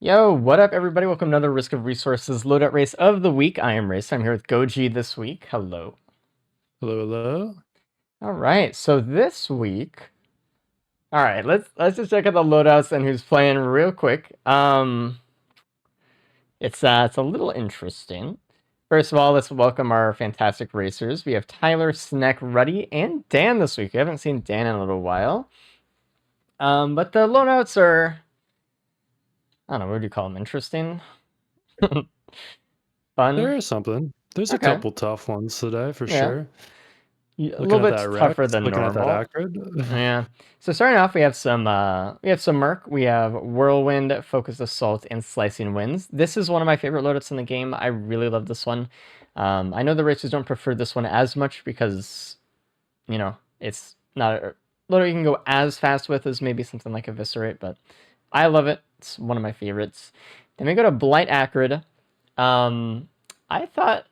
Yo, what up, everybody? Welcome to another Risk of Resources Loadout Race of the Week. I am Race. I'm here with Goji this week. Hello. Hello, hello. All right, so this week, all right, let's just check out the loadouts and who's playing real quick. It's a little interesting. First of all, let's welcome our fantastic racers. We have Tyler, Sneck, Ruddy, and Dan this week. We haven't seen Dan in a little while. But the loadouts are, I don't know, what do you call them? Interesting, fun. There is something. There's a Okay, couple tough ones today for yeah. sure. A Looking little at bit that tougher Rex, than looking at that normal. Acrid. Yeah. So starting off, we have some Merc, we have Whirlwind, Focus Assault, and Slicing Winds. This is one of my favorite loadouts in the game. I really love this one. I know the racers don't prefer this one as much because it's not a loadout you can go as fast with as maybe something like Eviscerate, but I love it. It's one of my favorites. Then we go to Blight Acrid. I thought,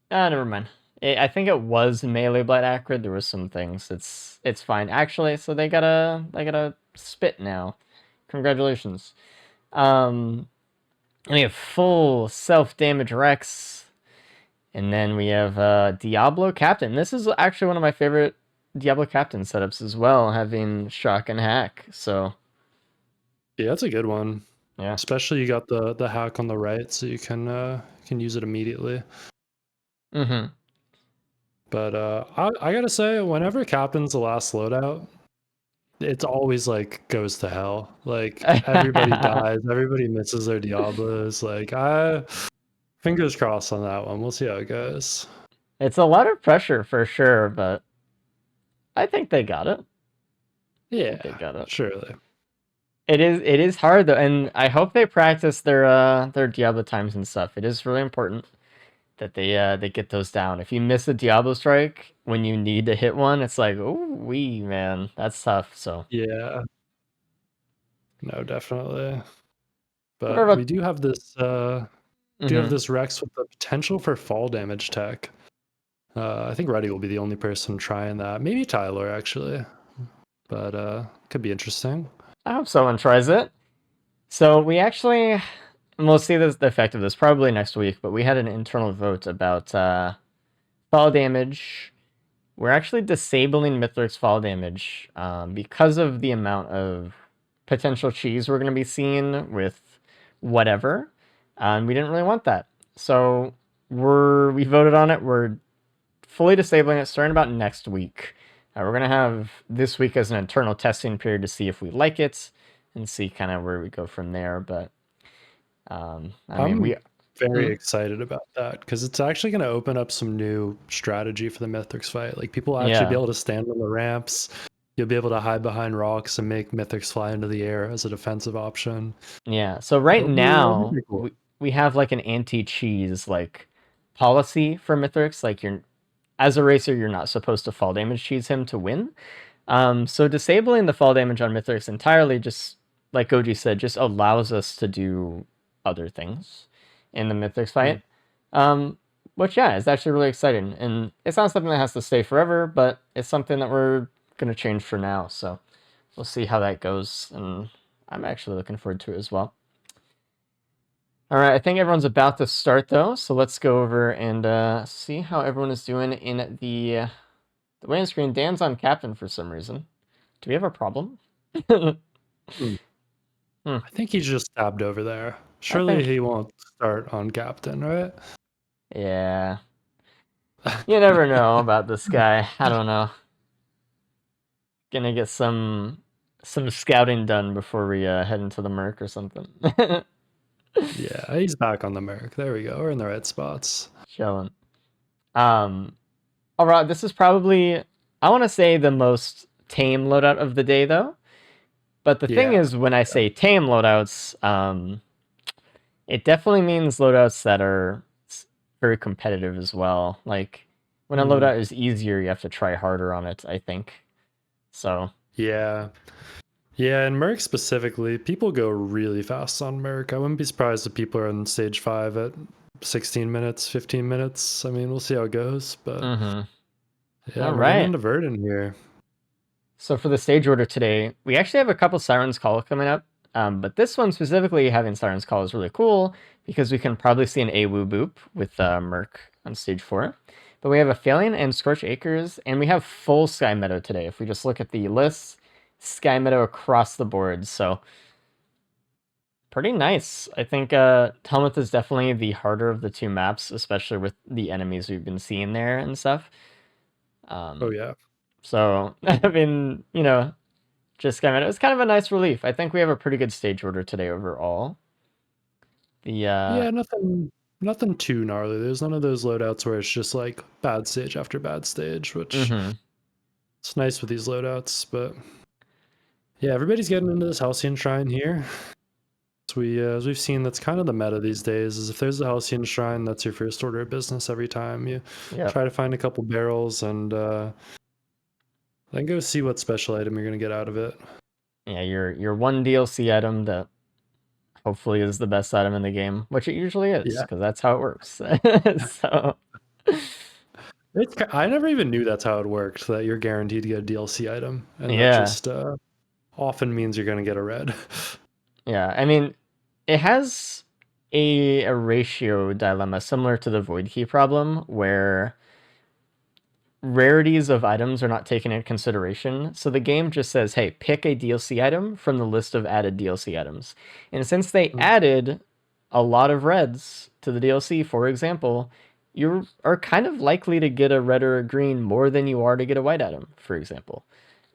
never mind. I think it was melee Blight Acrid. There was some things. It's fine actually. So they gotta spit now. Congratulations. And we have full self damage Rex, and then we have Diablo Captain. This is actually one of my favorite Diablo Captain setups as well, having shock and hack. So Yeah, that's a good one. yeah. Especially you got the hack on the right, so you can use it immediately. Mm-hmm. But I gotta say, whenever Captain's the last loadout, it's always like goes to hell. Like everybody dies, everybody misses their Diablos. Like I fingers crossed on that one. We'll see how it goes. It's a lot of pressure for sure, but I think they got it. I think they Yeah, got it. surely. It is hard though, and I hope they practice their Diablo times and stuff. It is really important that they get those down. If you miss a Diablo strike when you need to hit one, it's like, oh wee man, that's tough. So Yeah, no, definitely. what But about we do have this mm-hmm. Rex with the potential for fall damage tech. I think Reddy will be the only person trying that. Maybe Tyler actually, but could be interesting. I hope someone tries it. So we actually, and we'll see the effect of this probably next week, but we had an internal vote about fall damage. We're actually disabling Mithric's fall damage because of the amount of potential cheese we're going to be seeing with whatever. And we didn't really want that. So we voted on it. We're fully disabling it starting about next week. We're going to have this week as an internal testing period to see if we like it and see kind of where we go from there. But I mean, I'm we. very Hmm? excited about that because it's actually going to open up some new strategy for the Mythics fight. Like people will actually be Yeah. able to stand on the ramps. You'll be able to hide behind rocks and make Mythics fly into the air as a defensive option. Yeah. So right It'll be now pretty cool. we have like an anti-cheese like policy for Mithrix. Like you're as a racer, you're not supposed to fall damage cheese him to win. So disabling the fall damage on Mithrix entirely, just like Goji said, just allows us to do other things in the Mithrix fight. Which yeah, is actually really exciting. And it's not something that has to stay forever, but it's something that we're gonna change for now. So we'll see how that goes. And I'm actually looking forward to it as well. All right, I think everyone's about to start though, so let's go over and see how everyone is doing in the weighing screen. Dan's on captain for some reason. Do we have a problem? Hmm. Hmm. I think he's just tabbed over there. I Surely think, he won't start on captain, right? yeah. You never know about this guy. I don't know. Gonna get some scouting done before we head into the Merc or something. Yeah, he's back on the Merc. There we go. We're in the right spots. Chilling. Um. All right. This is probably I want to say the most tame loadout of the day though. But the thing Yeah. is, when I say tame loadouts, it definitely means loadouts that are very competitive as well. Like when a Mm. loadout is easier, you have to try harder on it, I think. So Yeah. Yeah, and Merc specifically, people go really fast on Merc. I wouldn't be surprised if people are on stage 5 at 16 minutes, 15 minutes. I mean, we'll see how it goes, but mm-hmm. yeah, All we're getting right. into Verdant here. So for the stage order today, we actually have a couple Sirens Call coming up. But this one specifically, having Siren's Call is really cool because we can probably see an AWU boop with Merc on stage 4. But we have a Phalion and Scorch Acres, and we have full Sky Meadow today. If we just look at the list, Sky Meadow across the board. So pretty nice. I think Helmuth is definitely the harder of the two maps, especially with the enemies we've been seeing there and stuff. Oh yeah. So I mean, just kind of, it was kind of a nice relief. I think we have a pretty good stage order today overall. Yeah, nothing too gnarly. There's none of those loadouts where it's just like bad stage after bad stage, which it's nice with these loadouts. But yeah, everybody's getting into this Halcyon Shrine here. As we've seen, that's kind of the meta these days. Is if there's a Halcyon Shrine, that's your first order of business every time. You try to find a couple barrels and then go see what special item you're gonna get out of it. Yeah, your one DLC item that hopefully is the best item in the game, which it usually is, because that's how it works. So I never even knew that's how it worked. That you're guaranteed to get a DLC item, and yeah, that just often means you're gonna get a red. Yeah, I mean, it has a ratio dilemma similar to the Void Key problem, where rarities of items are not taken into consideration. So the game just says, hey, pick a DLC item from the list of added DLC items. And since they added a lot of reds to the DLC, for example, you are kind of likely to get a red or a green more than you are to get a white item, for example.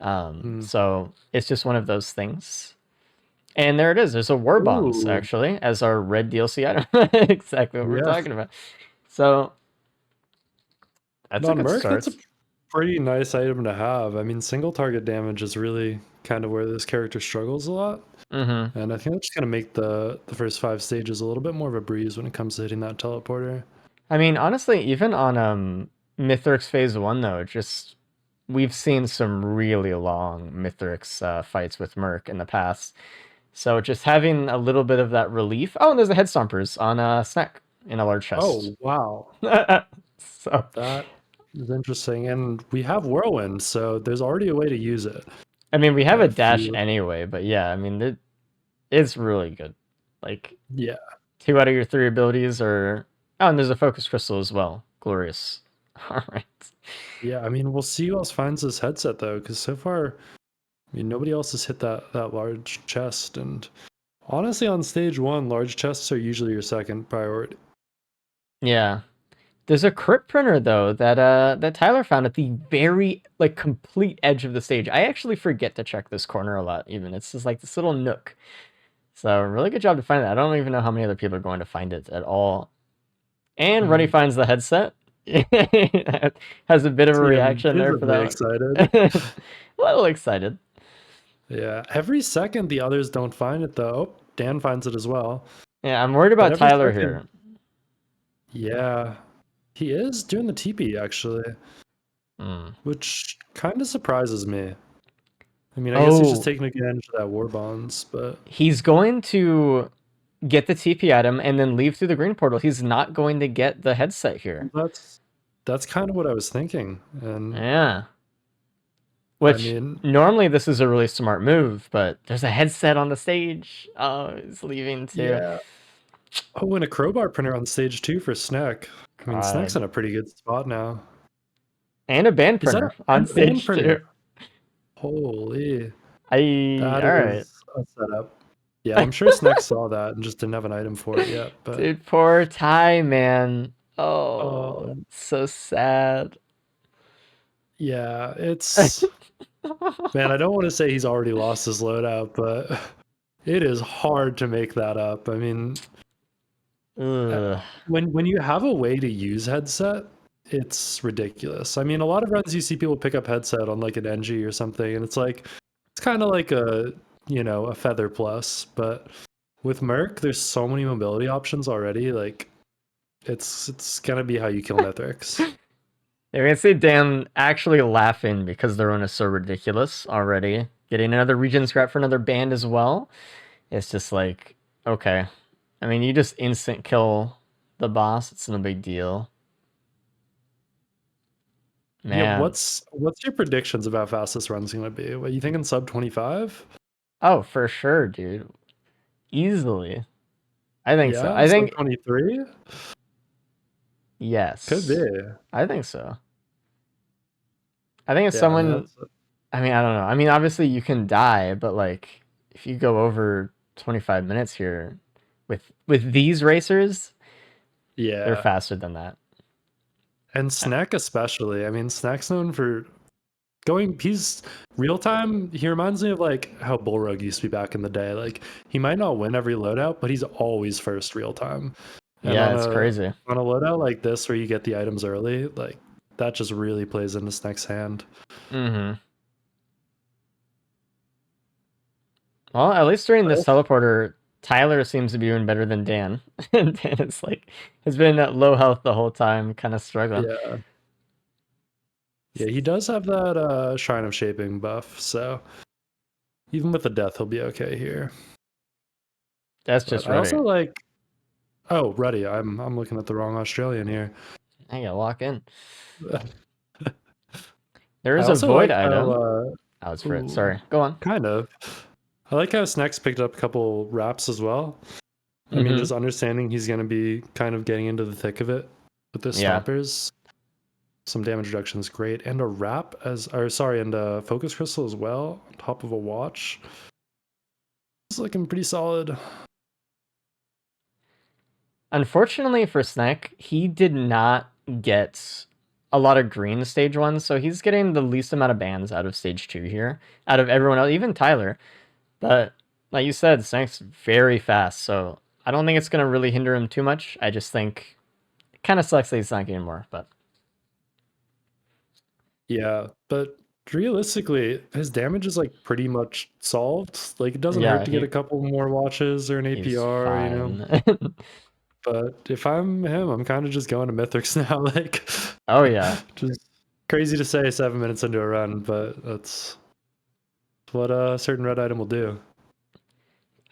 So it's just one of those things. And there it is. There's a War Bombs, actually, as our red DLC item. Exactly what we're talking about. So that's a good Merc, start. that's a pretty nice item to have. I mean, single target damage is really kind of where this character struggles a lot. And I think that's just going to make the first 5 stages a little bit more of a breeze when it comes to hitting that teleporter. I mean, honestly, even on Mithrix Phase 1, though, we've seen some really long Mithrix fights with Merc in the past. So just having a little bit of that relief. Oh, and there's the Head Stompers on Snack in a large chest. Oh, wow. So that is interesting. And we have Whirlwind, so there's already a way to use it. I mean, we have a dash anyway, but yeah, I mean, it's really good. Like, 2 out of your 3 abilities are... Oh, and there's a Focus Crystal as well. Glorious. All right. Yeah, I mean, we'll see who else finds this headset, though, because so far... I mean, nobody else has hit that large chest, and honestly, on stage 1, large chests are usually your second priority. Yeah, there's a crypt printer though that Tyler found at the very complete edge of the stage. I actually forget to check this corner a lot. Even it's just like this little nook. So really good job to find that. I don't even know how many other people are going to find it at all. And Ruddy finds the headset. Has a bit of a reaction there for that. Excited. A little excited. Yeah, every second the others don't find it though. Dan finds it as well. Yeah, I'm worried about Tyler here. Yeah, he is doing the TP actually, which kind of surprises me. I mean, I guess he's just taking advantage of that War Bonds, but he's going to get the TP item and then leave through the green portal. He's not going to get the headset here. That's kind of what I was thinking. And yeah. Which, normally this is a really smart move, but there's a headset on the stage. Oh, he's leaving too. Yeah. Oh, and a crowbar printer on stage 2 for Snack. I mean, Snack's in a pretty good spot now. And a band printer on stage 2. Holy. All right. A setup. Yeah, I'm sure Snack saw that and just didn't have an item for it yet. But... Dude, poor Ty, man. Oh, so sad. Yeah, it's... Man, I don't want to say he's already lost his loadout, but it is hard to make that up. I mean, when you have a way to use headset, it's ridiculous. I mean, a lot of runs you see people pick up headset on like an NG or something, and it's kind of like a feather plus. But with Merc, there's so many mobility options already. Like, it's gonna be how you kill Mithrix. You're gonna see Dan actually laughing because their run is so ridiculous already. Getting another regen scrap for another band as well. It's just like, okay. I mean, you just instant kill the boss. It's no big deal. Man. Yeah, what's your predictions of how fast this run's gonna be? What you thinking, sub 25? Oh, for sure, dude. Easily. I think so. Yeah, I sub think 23 could be. yes. I think so. I think if Yeah, I mean someone, that's I mean, I don't know. I mean, obviously you can die, but like if you go over 25 minutes here with these racers, they're yeah. faster than that. And Uh, Snack especially. I mean, Snack's known for going. He's real time. He reminds me of like how Bullrug used to be back in the day. Like he might not win every loadout, but he's always first real time. And Yeah, it's crazy. on a loadout like this where you get the items early, like that just really plays into Snack's hand. Mm-hmm. Well, at least during this But teleporter, Tyler seems to be doing better than Dan. And Dan is like has been at low health the whole time, kind of struggling. yeah, yeah, he does have that Shrine of Shaping buff, so even with the death, he'll be okay here. That's But just I also ready. like. Oh, ready. I'm looking at the wrong Australian here. I gotta lock in. There I is a also void like how item. Oh, it's Fritz. ooh, Sorry. Go on. kind of. I like how Snacks picked up a couple wraps as well. I mean, Mm-hmm. just understanding he's going to be kind of getting into the thick of it with the Yeah. stompers. Some damage reduction is great, and a wrap or sorry, and a focus crystal as well on top of a watch. It's looking pretty solid. Unfortunately for Snack, he did not get a lot of green stage ones, so he's getting the least amount of bans out of stage 2 here, out of everyone else, even Tyler. But like you said, Snake's very fast, so I don't think it's gonna really hinder him too much. I just think it kind of sucks that he's not getting more, but Yeah, but realistically, his damage is like pretty much solved. Like it doesn't hurt yeah, to get a couple more watches or an he's APR, you know. fine. But if I'm him, I'm kind of just going to Mythics now. Like, Oh yeah. just crazy to say 7 minutes into a run, but that's what a certain red item will do.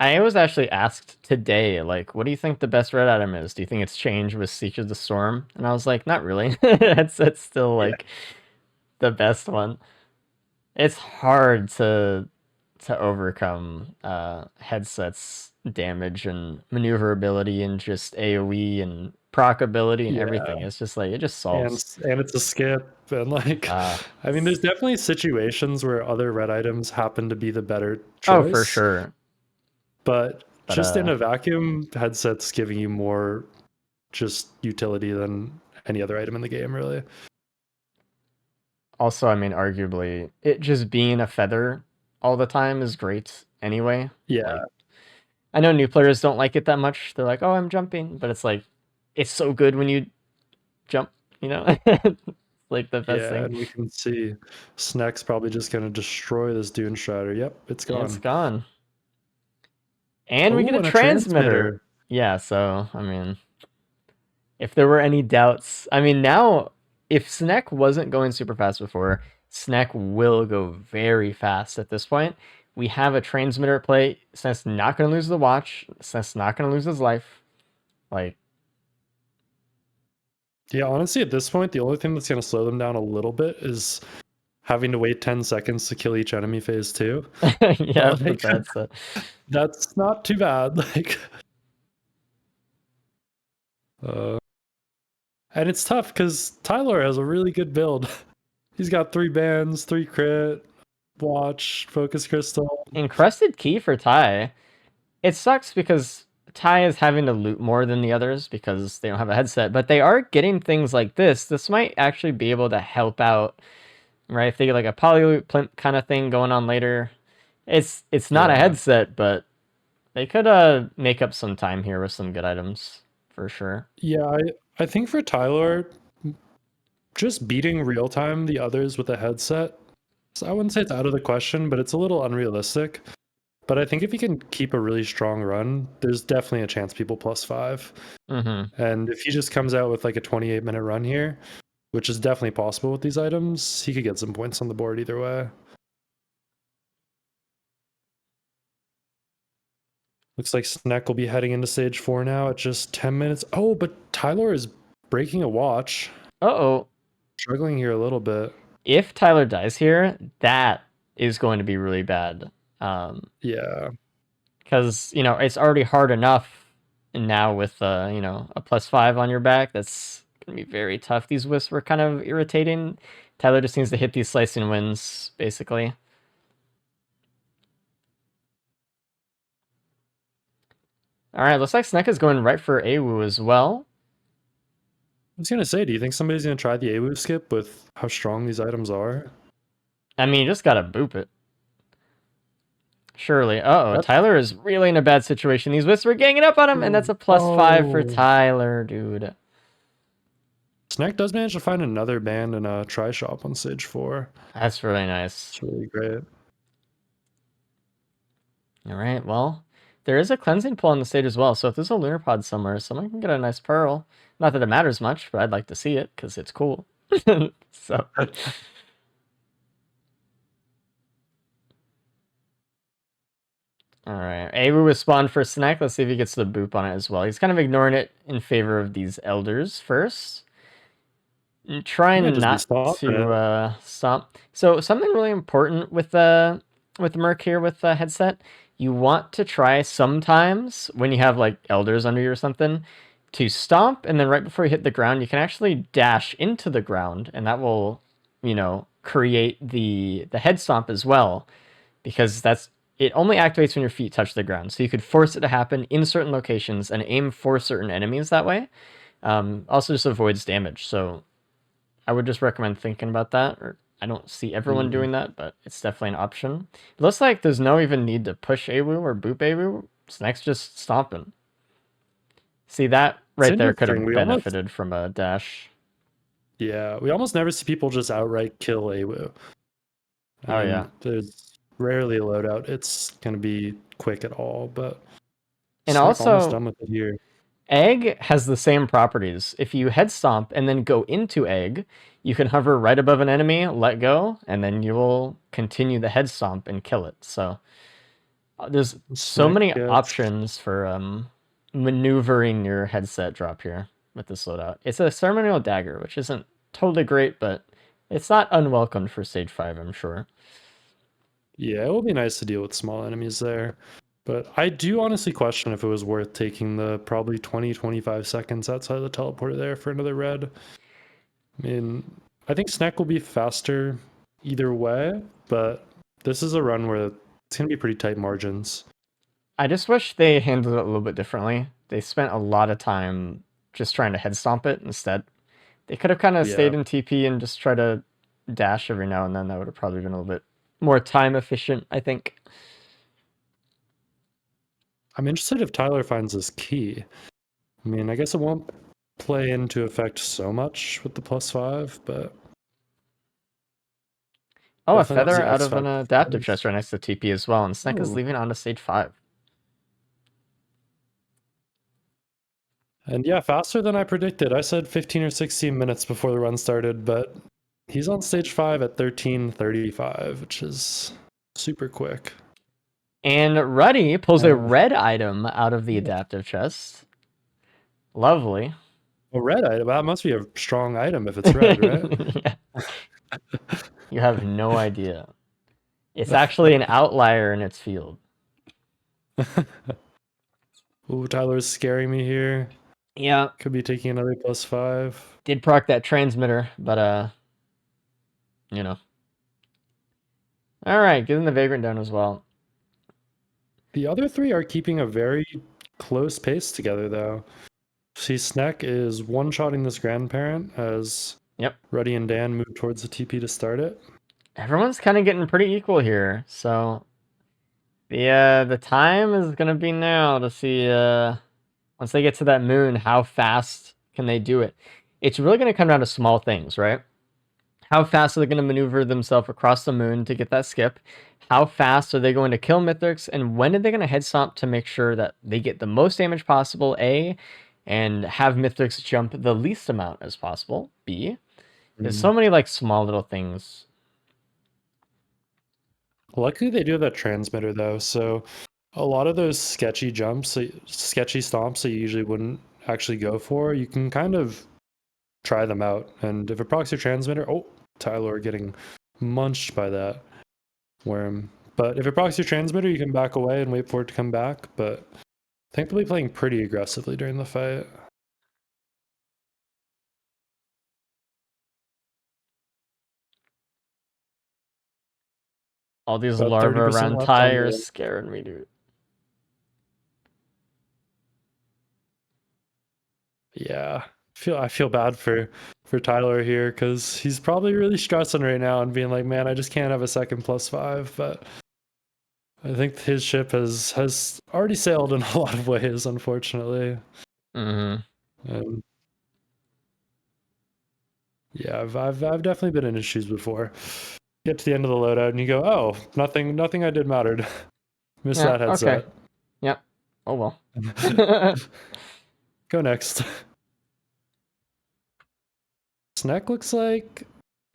I was actually asked today, like, what do you think the best red item is? Do you think it's changed with Seek of the Storm? And I was like, not really. It's still Yeah, like the best one. It's hard to overcome headsets damage and maneuverability and just AoE and proc ability and everything. yeah, It's just like it just and solves. and it's a skip, and like, Uh I mean, there's definitely situations where other red items happen to be the better oh, for choice, sure. but But just in a vacuum, headsets giving you more just utility than any other item in the game, really. also, I mean, arguably, it just being a feather all the time is great anyway. Yeah, Like I know new players don't like it that much. They're like, "Oh, I'm jumping," but it's like it's so good when you jump. You know, it's like the best yeah, thing. and we can see Snack's probably just gonna destroy this Dune Strider. Yep, it's And it's gone. gone. And we get Oh, a and a transmitter. transmitter. Yeah, so I mean, if there were any doubts, I mean now if Snek wasn't going super fast before, Snek will go very fast at this point. We have a transmitter at play. Snek's not going to lose the watch. Snek's not going to lose his life. Like, Yeah, honestly, at this point, the only thing that's gonna slow them down a little bit is having to wait 10 seconds to kill each enemy phase two. yeah, But but like that's not too bad. Like uh and it's tough because Tyler has a really good build. He's got 3 bans, 3 crit, watch, focus crystal. encrusted key for Ty. It sucks because Ty is having to loot more than the others because they don't have a headset, but they are getting things like this. This might actually be able to help out, right? If they get like a polyloot plimp kind of thing going on later, it's not a Yeah. headset, but they could make up some time here with some good items for sure. Yeah, I think for Tyler, just beating real time the others with a headset, so I wouldn't say it's out of the question, but it's a little unrealistic. But I think if he can keep a really strong run, there's definitely a chance people +5. Mm-hmm. And if he just comes out with like a 28-minute run here, which is definitely possible with these items, he could get some points on the board either way. Looks like Snack will be heading into stage 4 now at just 10 minutes. Oh, but Tyler is breaking a watch. Uh-oh. Struggling here a little bit. If Tyler dies here, that is going to be really bad. Um, Yeah. because it's already hard enough, and now with a +5 on your back, that's gonna be very tough. These wisps were kind of irritating. Tyler just needs to hit these slicing wins, basically. All right, looks like Snek is going right for Awu as well. I was gonna say, do you think somebody's gonna try the AWU skip with how strong these items are? I mean, you just gotta boop it. Surely. Uh-oh, That's Tyler is really in a bad situation. These wisps are ganging up on him, and that's a +5 for oh. Tyler, dude. Snack does manage to find another band in a try shop on stage 4. That's really nice. It's really great. All right, well, there is a cleansing pull on the stage as well, so if there's a lunar pod somewhere, someone can get a nice pearl. Not that it matters much, but I'd like to see it because it's cool. So. All right, Awu was spawned for Snack. Let's see if he gets the boop on it as well. He's kind of ignoring it in favor of these elders first. Trying not to stomp. So something really important with the Merc here with the headset, you want to try sometimes when you have like elders under you or something to stomp, and then right before you hit the ground, you can actually dash into the ground, and that will, create the head stomp as well, because it only activates when your feet touch the ground. So you could force it to happen in certain locations and aim for certain enemies that way. Also just avoids damage. So I would just recommend thinking about that. Or I don't see everyone doing that, but it's definitely an option. It looks like there's no even need to push Awu or boop Awu. Snake's just stomping. See, that right there could have benefited from a dash. Yeah, we almost never see people just outright kill Awu. Yeah. There's rarely a loadout it's going to be quick at all, but and also almost done with it here. Egg has the same properties. If you head stomp and then go into Egg, you can hover right above an enemy, let go, and then you will continue the head stomp and kill it. So there's so many options for maneuvering your headset drop here with this loadout. It's a ceremonial dagger, which isn't totally great, but it's not unwelcomed for stage 5, I'm sure. Yeah, it will be nice to deal with small enemies there. But I do honestly question if it was worth taking the probably 20-25 seconds outside the teleporter there for another red. I mean, I think Snack will be faster either way, but this is a run where it's going to be pretty tight margins. I just wish they handled it a little bit differently. They spent a lot of time just trying to head stomp it instead. They could have kind of stayed in TP and just try to dash every now and then. That would have probably been a little bit more time efficient, I think. I'm interested if Tyler finds this key. I mean, I guess it won't play into effect so much with the +5, but... Oh, a feather out of an adaptive chest right next to TP as well, and Snack is leaving on to stage 5. And yeah, faster than I predicted. I said 15 or 16 minutes before the run started, but he's on stage 5 at 13:35, which is super quick. And Ruddy pulls a red item out of the adaptive chest. Lovely. A red item? That must be a strong item if it's red, right? You have no idea. It's actually an outlier in its field. Ooh, Tyler's scaring me here. Yeah. Could be taking another +5. Did proc that transmitter, but Alright, getting the Vagrant down as well. The other three are keeping a very close pace together, though. See, Snack is one-shotting this grandparent as Ruddy and Dan move towards the TP to start it. Everyone's kind of getting pretty equal here, so the time is gonna be now to see once they get to that moon, how fast can they do it? It's really gonna come down to small things, right? How fast are they going to maneuver themselves across the moon to get that skip? How fast are they going to kill Mythics? And when are they going to head stomp to make sure that they get the most damage possible, A, and have Mythics jump the least amount as possible, B? There's so many like small little things. Luckily they do have that transmitter though, so a lot of those sketchy jumps, sketchy stomps that you usually wouldn't actually go for, you can kind of try them out. And if it procs your transmitter, Tyler getting munched by that worm. But if it procs your transmitter, you can back away and wait for it to come back. But I think they'll be playing pretty aggressively during the fight. All these About larvae 30% around left on tires the. scaring me, dude. Yeah, I feel bad for Tyler here because he's probably really stressing right now and being like, man, I just can't have a second +5. But I think his ship has already sailed in a lot of ways, unfortunately. Mm-hmm. Yeah, I've definitely been in issues before. Get to the end of the loadout and you go, oh, nothing I did mattered. Miss Yeah, that okay. headset. Yep. Oh well. Go next. Snack looks like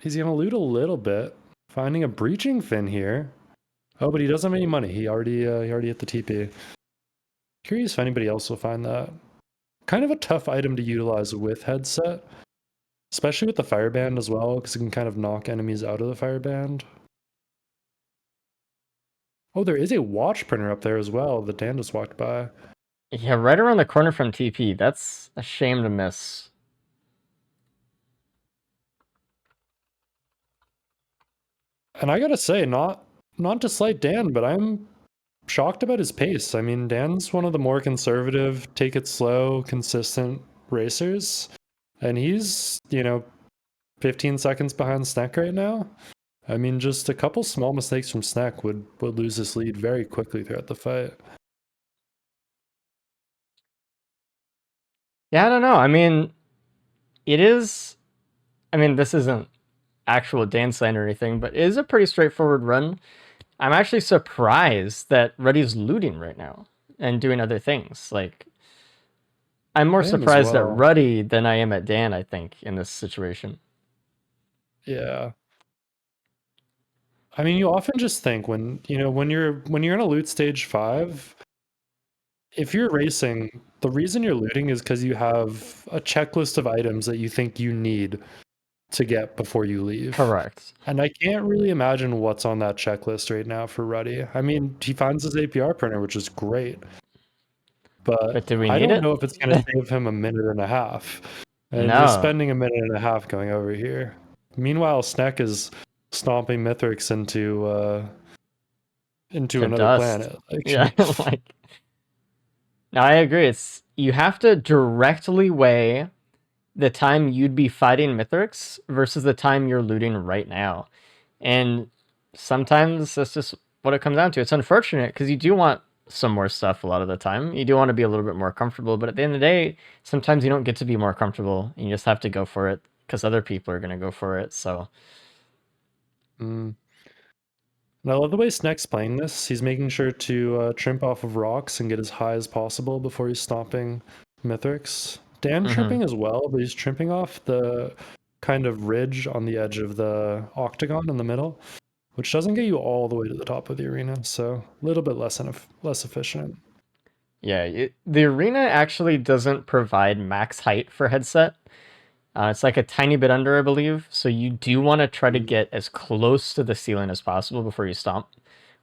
he's gonna loot a little bit, finding a breaching fin here. Oh, but he doesn't have any money. He already hit the TP. Curious if anybody else will find that. Kind of a tough item to utilize with headset, especially with the fireband as well, because it can kind of knock enemies out of the fireband. Oh, there is a watch printer up there as well that Dan just walked by. Yeah, right around the corner from TP. That's a shame to miss. And I gotta say, not to slight Dan, but I'm shocked about his pace. I mean, Dan's one of the more conservative, take it slow, consistent racers, and he's 15 seconds behind Snack right now. I mean, just a couple small mistakes from Snack would lose this lead very quickly throughout the fight. Yeah, I don't know. I mean, it is. I mean, this isn't actual dance line or anything, but it is a pretty straightforward run. I'm actually surprised that Ruddy's looting right now and doing other things. Like, I'm more I am as surprised at well. Ruddy than I am at Dan, I think, in this situation. Yeah. I mean, you often just think when you're in a loot stage 5, if you're racing, the reason you're looting is because you have a checklist of items that you think you need to get before you leave. Correct. And I can't really imagine what's on that checklist right now for Ruddy. I mean, he finds his APR printer, which is great, But but do we I need don't it? know if it's going to save him a minute and a half. And you're No. spending a minute and a half going over here. Meanwhile, Sneck is stomping Mithrix into To another dust. planet. Yeah, Like, like. No, I agree. It's you have to directly weigh the time you'd be fighting Mithrix versus the time you're looting right now. And sometimes that's just what it comes down to. It's unfortunate because you do want some more stuff a lot of the time. You do want to be a little bit more comfortable, but at the end of the day, sometimes you don't get to be more comfortable. You just have to go for it because other people are going to go for it. So, mm. And I love the way Sneck's playing this. He's making sure to trimp off of rocks and get as high as possible before he's stomping Mithrix. Dan mm-hmm. trimping as well, but he's trimping off the kind of ridge on the edge of the octagon in the middle, which doesn't get you all the way to the top of the arena, so a little bit less efficient. Yeah, the arena actually doesn't provide max height for headset. It's like a tiny bit under, I believe. So you do want to try to Mm. get as close to the ceiling as possible before you stomp.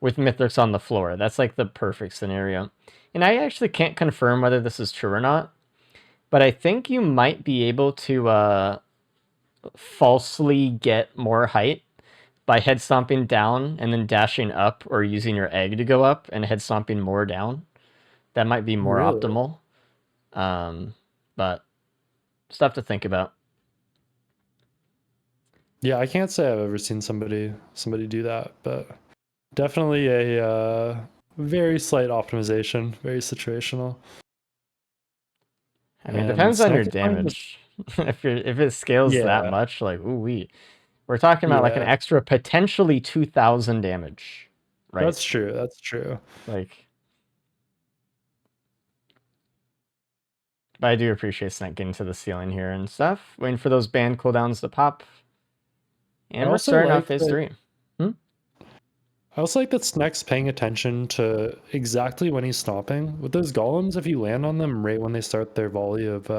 With Mithrix on the floor, that's like the perfect scenario. And I actually can't confirm whether this is true or not, but I think you might be able to falsely get more height by head stomping down and then dashing up, or using your egg to go up and head stomping more down. That might be more Really? optimal. Um, but stuff to think about. Yeah, I can't say I've ever seen somebody do that, but definitely a very slight optimization, very situational. I mean, it And depends on your Sneck is playing this. damage. If it scales that Yeah, much, like ooh wee, we're talking about like an yeah, extra potentially 2,000 damage, right? that's true. That's true. Like, but I do appreciate Snake getting to the ceiling here and stuff. Waiting for those band cooldowns to pop, I and we're also starting off like phase that. three. Hmm? I also like that Sneck's paying attention to exactly when he's stopping. With those golems, if you land on them right when they start their volley of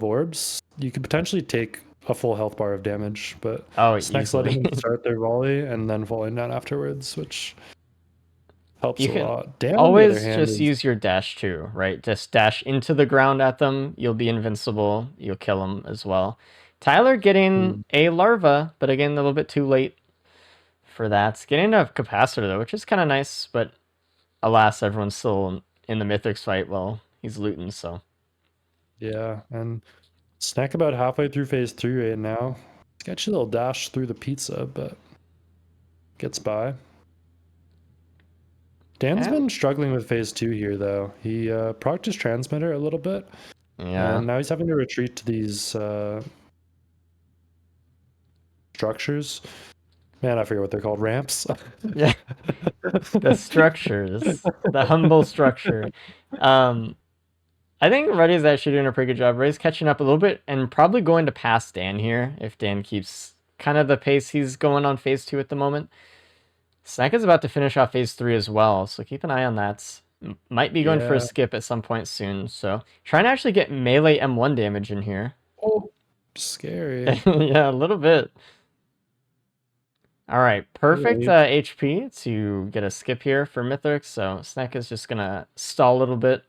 orbs, you could potentially take a full health bar of damage. But Oh, Sneck's letting easily. them start their volley and then falling down afterwards, which Helps You a can lot. Dan, on the other always hand, just is use your dash too, right? Just dash into the ground at them. You'll be invincible. You'll kill them as well. Tyler getting mm, a larva, but again, a little bit too late for that. Getting a capacitor though, which is kind of nice, but alas, everyone's still in the Mythics fight while he's looting, so. yeah, and Snack about halfway through phase 3 right now. Sketchy little dash through the pizza, but gets by. Dan's Yeah. been struggling with phase 2 here, though. He procced his transmitter a little bit, Yeah. and now he's having to retreat to these structures. Man, I forget what they're called. Ramps. Yeah. The structures. The humble structure. Um, I think Reddy's actually doing a pretty good job. Reddy's catching up a little bit and probably going to pass Dan here if Dan keeps kind of the pace he's going on phase 2 at the moment. Snack is about to finish off phase 3 as well, so keep an eye on that. Might be going for a Yeah. skip at some point soon, so trying to actually get melee M1 damage in here. Oh, scary. Yeah, a little bit. All right, perfect Yeah, HP to get a skip here for Mithrix. So Snack is just gonna stall a little bit,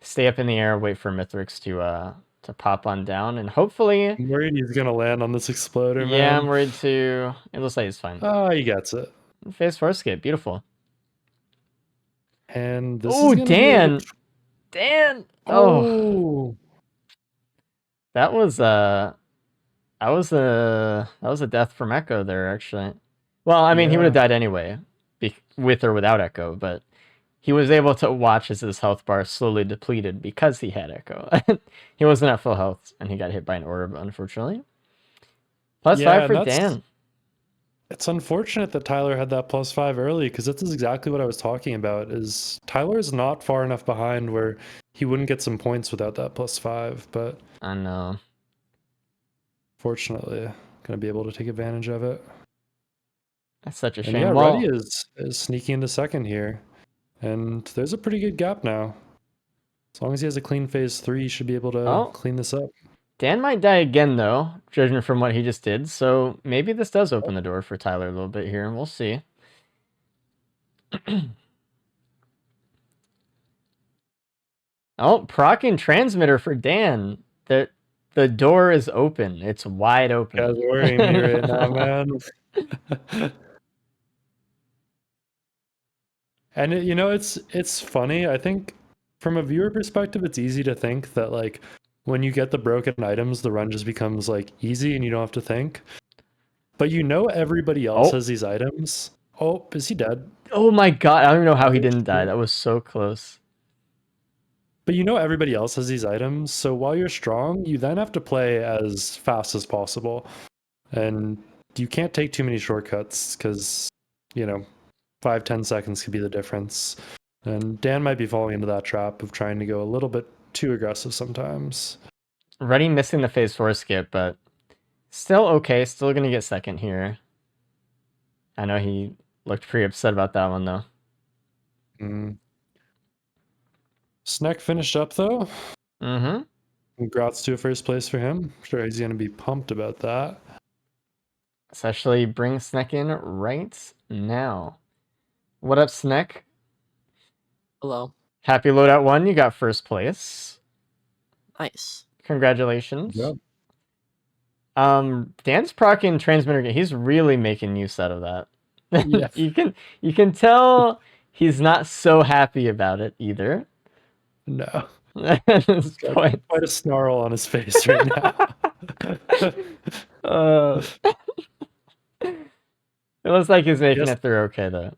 stay up in the air, wait for Mithrix to pop on down, and hopefully, I'm worried he's gonna land on this exploder, yeah, I'm man. worried to. It looks like it's fine. Ah, he gets it. Phase 4 skip, beautiful. And this is Oh, gonna be like a. Dan. Oh, Oh, that was that was a death from Echo there actually. Well, I mean, he would have yeah. died anyway, with or without Echo, but he was able to watch as his health bar slowly depleted because he had Echo. He wasn't at full health, and he got hit by an orb, unfortunately. +5 Yeah, and for that's Dan. it's unfortunate that Tyler had that +5 early because this is exactly what I was talking about. Is Tyler is not far enough behind where he wouldn't get some points without that +5, but I know. fortunately, gonna be able to take advantage of it. That's such a And yeah, shame. Ruddy Well, is sneaking into second here, and there's a pretty good gap now. As long as he has a clean phase 3, he should be able to oh, clean this up. Dan might die again though, judging from what he just did. So maybe this does open the door for Tyler a little bit here. We'll see. Oh, procking transmitter for Dan. The door is open. It's wide Guys open. worrying me right now, man. And it's funny. I think from a viewer perspective, it's easy to think that like when you get the broken items, the run just becomes like easy and you don't have to think. But everybody else Oh, has these items. Oh, is he dead? oh my God! I don't even know how he Oh, didn't die. shit. That was so close. But everybody else has these items. So while you're strong, you then have to play as fast as possible. And you can't take too many shortcuts because, you know, 5-10 seconds could be the difference. And Dan might be falling into that trap of trying to go a little bit too aggressive sometimes. Reddy missing the phase 4 skip, but still okay. Still gonna get second here. I know he looked pretty upset about that one though. Mm. Sneck finished up though. Mm-hmm. Congrats to a first place for him. I'm sure he's going to be pumped about that. Let's actually bring Sneck in right now. What up, Sneck? Hello. Happy Loadout 1, you got first place. Nice. Congratulations. Yep. Dan's procking transmitter. He's really making use out of that. Yeah. you can tell he's not so happy about it either. No. At this point. Quite a snarl on his face right now. It looks like he's making it through okay though.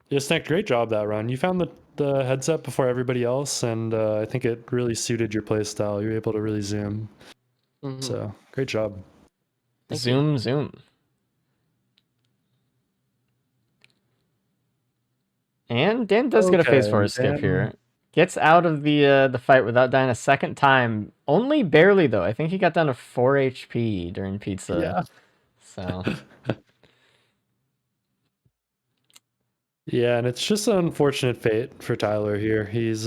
Yeah, Snack, great job that run. You found the headset before everybody else, and I think it really suited your play style. You were able to really zoom. Mhm. So, great job. Thank you. Zoom. And Dan does get a phase 4 skip here. Gets out of the fight without dying a second time. Only barely though. I think he got down to 4 HP during pizza. Yeah. So Yeah, and it's just an unfortunate fate for Tyler here. He's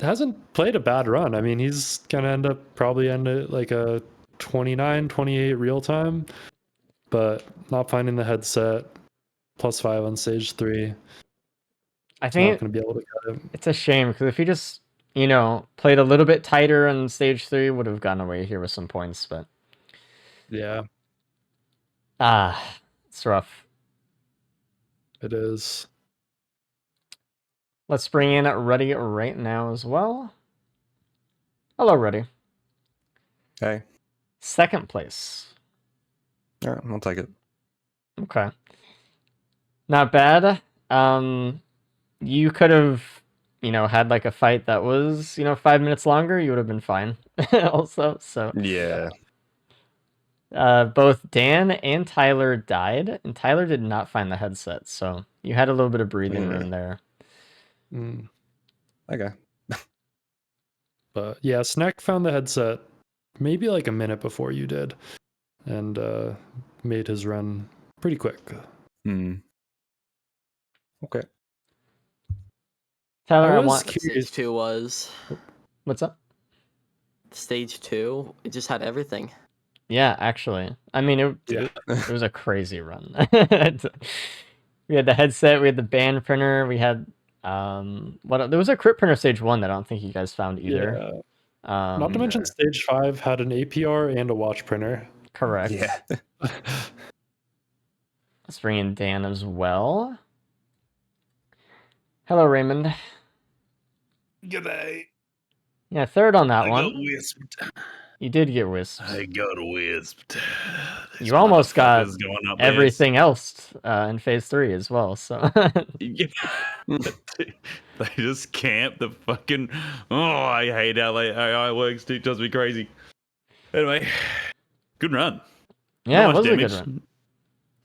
hasn't played a bad run. I mean, he's gonna probably end at like a 29, 28 real time, but not finding the headset. +5 on stage 3. I It's not think going to be able to cut it. it's a shame because if he just, played a little bit tighter on stage 3, would have gotten away here with some points. But Yeah, it's rough. it is. Let's bring in Ruddy right now as well. Hello, Ruddy. Hey. Second place. All right, I'll take it. Okay. Not bad. You could have, had like a fight that was, 5 minutes longer. You would have been fine. Also, so Yeah. both Dan and Tyler died, and Tyler did not find the headset, so you had a little bit of breathing room there. Mm. Okay. But yeah, Snack found the headset maybe like a minute before you did, and made his run pretty quick. Hmm. Okay. Tyler, I was want. curious. Stage 2 was What's up? stage 2. It just had everything. Yeah, actually, I mean it. Yeah. It was a crazy run. We had the headset, we had the band printer, we had there was a crit printer stage 1 that I don't think you guys found either. Yeah. Not to mention stage 5 had an APR and a watch printer. Correct. Yeah. Let's bring in Dan as well. Hello, Raymond. G'day. Yeah, third on that I one. got wisped. You did get wisped. I got wisped. These You almost got motherfuckers going up everything else in phase 3 as well. So there. They just camp the fucking. Oh, I hate how AI works. It does me crazy. Anyway, good run. yeah, Not it much was a good damage. run.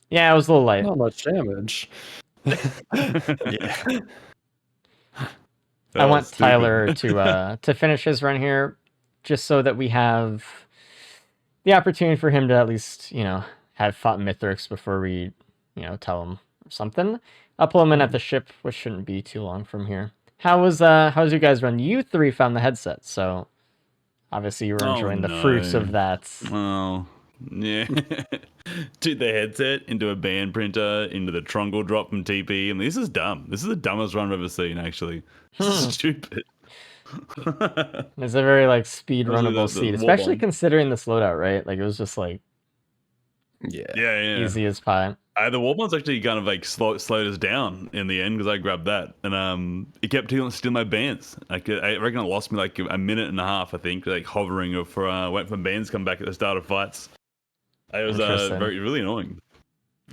Yeah, it was a little light. Not much damage. Yeah. I Oh, want stupid. Tyler to finish his run here, just so that we have the opportunity for him to at least have fought Mithrix before we tell him something. I'll pull him in at the ship, which shouldn't be too long from here. How's you guys run? You 3 found the headset, so obviously you were enjoying the fruits of that. Oh, yeah. Took the headset into a band printer, into the trungle drop from TP, and this is dumb. This is the dumbest run I've ever seen, actually. This is stupid. It's a very like speed Especially runnable the seed, wall especially bomb. considering this loadout, right? Like it was just like Yeah. Yeah. easy as pie. The wall bomb's actually kind of like slowed us down in the end because I grabbed that, and it kept stealing my bands. I reckon it lost me like a minute and a half. I think like hovering for went from bands come back at the start of fights. It was Interesting. really annoying.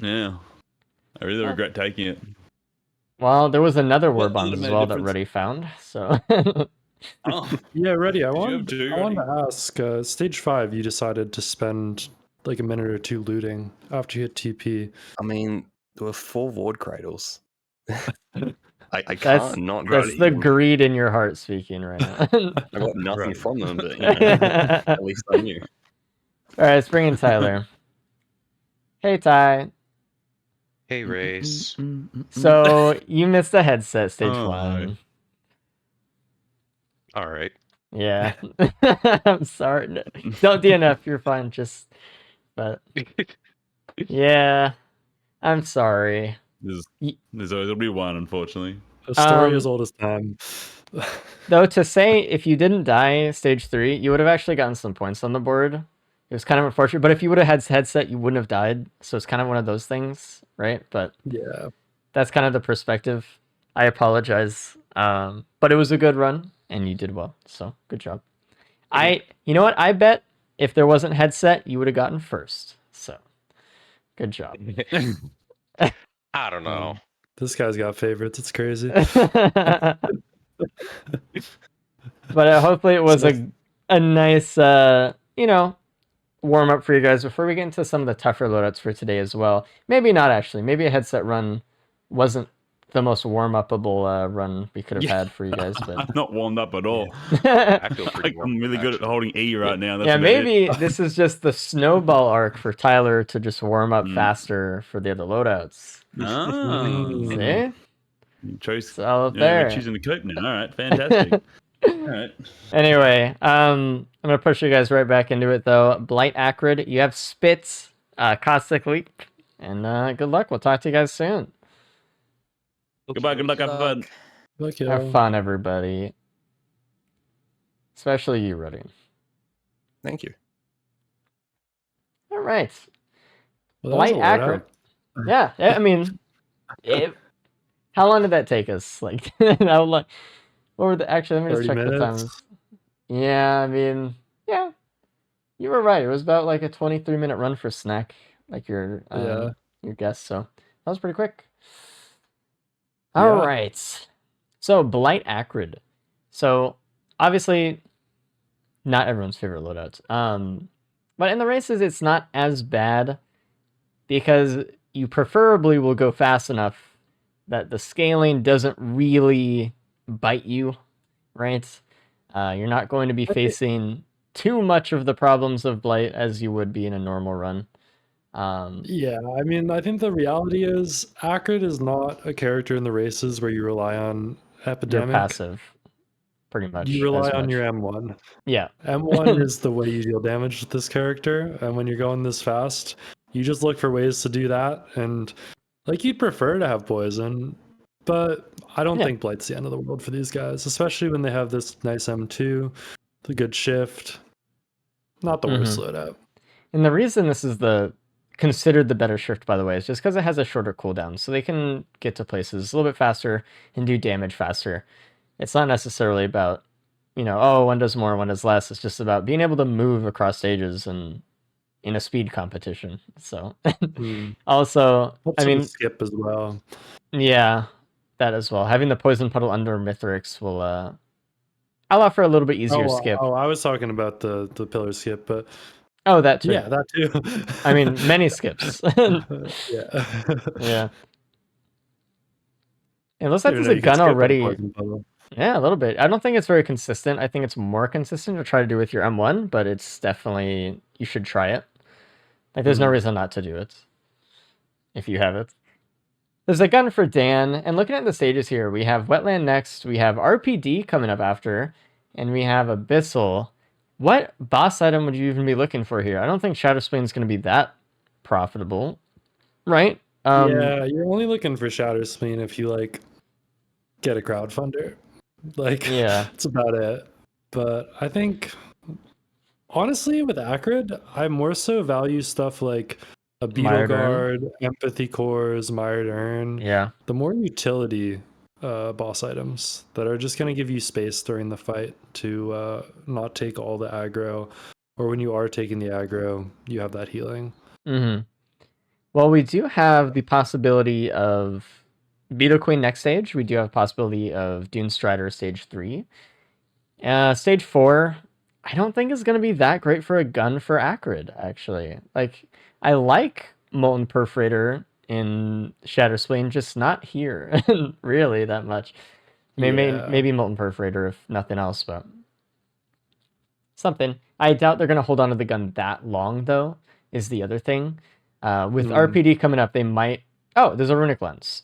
Yeah, I really regret taking it. Well, there was another war What bomb made as a well that difference? Reddy found. So Oh, Yeah, ready. I you wanted, have two, I wanted Reddy? to ask, stage 5, you decided to spend like a minute or two looting after you hit TP. I mean, there were 4 ward cradles. I that's can't not that's go the to greed in your heart speaking right now. I got nothing Right. from them, but All at least I knew. right, let's bring in Tyler. Hey Ty. Hey, Race. So you missed a headset stage Oh, 1. All right. Yeah. I'm sorry. Don't DNF, you're fine. But yeah, I'm sorry. There's always be one, unfortunately. A story Um, as old as time. Though to say if you didn't die stage 3, you would have actually gotten some points on the board. It was kind of unfortunate, but if you would have had headset, you wouldn't have died. So it's kind of one of those things, right? But Yeah. that's kind of the perspective. I apologize. But it was a good run and you did well. So good job. You know what? I bet if there wasn't headset, you would have gotten first. So good job. I don't know. This guy's got favorites. It's crazy. But hopefully it was a nice, warm up for you guys before we get into some of the tougher loadouts for today as well. Maybe not actually. Maybe a headset run wasn't the most warm upable run we could have had for you guys, but I'm not warmed up at all. I feel pretty Like, warm. I'm really good at holding E right now. That's yeah, about maybe it. this is just the snowball arc for Tyler to just warm up Mm. faster for the other loadouts. Ah, See? choice. It's all up Yeah, there. we're choosing the coat now. All right, fantastic. All right. Anyway, I'm gonna push you guys right back into it though. Blight Acrid, you have Spit, Caustic Leap, And good luck. We'll talk to you guys soon. Goodbye. Good luck. Have fun. Look, Have fun, everybody. Especially you, Ruddy. Thank you. All right. Well, that was Blight a Acrid. loadout. Yeah, I mean, how long did that take us? Like, how long? What were the? Actually, let me just 30 check the minutes. times. Yeah, I mean, yeah, you were right. It was about like a 23-minute run for Snack, like your guess. So that was pretty quick. All Yeah. right. So Blight Acrid. So obviously, not everyone's favorite loadout. But in the races, it's not as bad because you preferably will go fast enough that the scaling doesn't really bite you, right? You're not going to be facing too much of the problems of Blight as you would be in a normal run. Yeah, I mean, I think the reality is Acrid is not a character in the races where you rely on You're Epidemic. passive, pretty much. You rely as on much. your M1. Yeah. M1 is the way you deal damage with this character, and when you're going this fast, you just look for ways to do that. And like, you'd prefer to have poison, but I don't Yeah. think Blight's the end of the world for these guys, especially when they have this nice M2, the good shift. Not the worst loadout. And the reason this is considered the better shift, by the way, is just because it has a shorter cooldown, so they can get to places a little bit faster and do damage faster. It's not necessarily about, oh, one does more, one does less. It's just about being able to move across stages and in a speed competition. So also, Helps I mean, skip as well. Yeah, that as well. Having the poison puddle under Mithrix will allow for a little bit easier skip. Oh, I was talking about the pillar skip, but Oh, that too. yeah, that too. I mean, many skips. Yeah. Yeah. It looks like there's a gun already. Yeah, a little bit. I don't think it's very consistent. I think it's more consistent to try to do with your M1, but it's definitely, you should try it. Like, there's no reason not to do it if you have it. There's a gun for Dan, and looking at the stages here, we have Wetland next, we have RPD coming up after, and we have Abyssal. What boss item would you even be looking for here? I don't think Shadow Spleen is going to be that profitable, right? Yeah, you're only looking for Shadow Spleen if you like get a crowdfunder. Like, yeah, that's about it. But I think, honestly, with Acrid, I more so value stuff like a Beetle Guard, Empathy Cores, Mired Urn. Yeah. The more utility boss items that are just going to give you space during the fight to not take all the aggro, or when you are taking the aggro, you have that healing. Well, we do have the possibility of Beetle Queen next stage. We do have possibility of Dune Strider stage 3. Stage 4, I don't think is going to be that great for a gun for Acrid, actually. Like, I like Molten Perforator in Shatter Spleen, just not here, really, that much. Maybe Molten Perforator, if nothing else, but something. I doubt they're going to hold on to the gun that long, though, is the other thing. With RPD coming up, they might... Oh, there's a Runic Lens.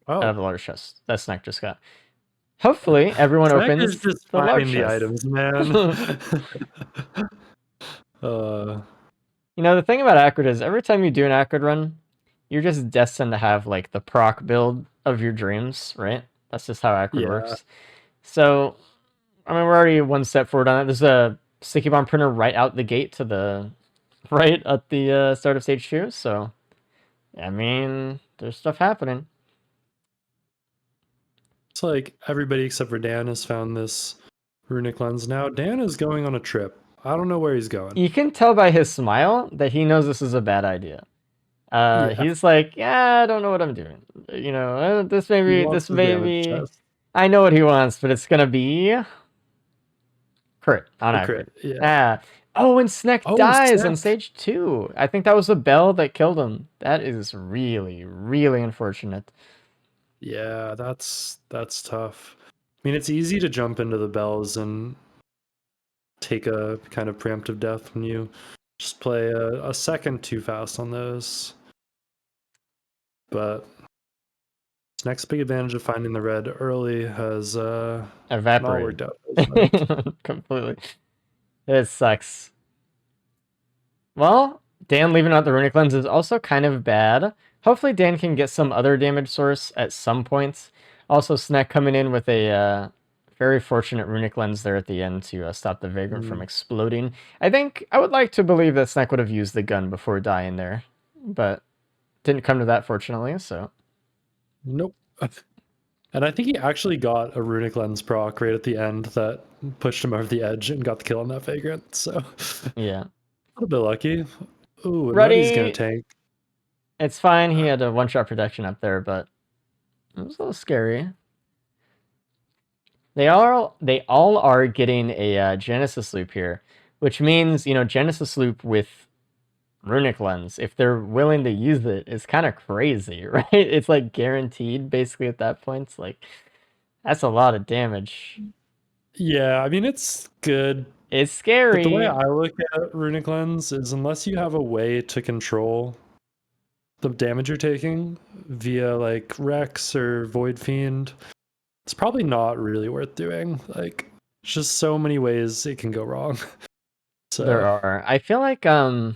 Out of the large chest. That Snack just got. Hopefully, everyone opens just the large the chest. items, man. The thing about Acrid is every time you do an Acrid run, you're just destined to have like the proc build of your dreams, right? That's just how Acrid works. So, I mean, we're already one step forward on it. There's a sticky bomb printer right out the gate to the right at the start of stage 2. So, I mean, there's stuff happening. It's like everybody except for Dan has found this Runic Lens now. Dan is going on a trip. I don't know where he's going. You can tell by his smile that he knows this is a bad idea. He's like, yeah, I don't know what I'm doing. This may be. I know what he wants, but it's gonna be crit on Acrid. Yeah. Oh, and Snack dies on stage 2. I think that was the bell that killed him. That is really, really unfortunate. Yeah, that's tough. I mean, it's easy to jump into the bells and take a kind of preemptive death when you just play a second too fast on those. But this next big advantage of finding the red early has evaporated. Not worked out. Completely. It sucks. Well, Dan leaving out the runic lens is also kind of bad. Hopefully Dan can get some other damage source at some points. Also, Snack coming in with a very fortunate runic lens there at the end to stop the Vagrant from exploding. I think I would like to believe that Snack would have used the gun before dying there, but didn't come to that fortunately, so. Nope. And I think he actually got a runic lens proc right at the end that pushed him over the edge and got the kill on that Vagrant. So Yeah. a little bit lucky. Ooh, and Ruddy's Ruddy's gonna tank. It's fine. He had a one-shot protection up there, but it was a little scary. They all are getting a Genesis loop here, which means, you know, Genesis loop with runic lens, if they're willing to use it, is kind of crazy, right? It's like guaranteed basically at that point. It's like, that's a lot of damage. Yeah, I mean, it's good. It's scary. But the way I look at runic lens is unless you have a way to control the damage you're taking via like Rex or Void Fiend, it's probably not really worth doing. Like, it's just so many ways it can go wrong. So There are. I feel like I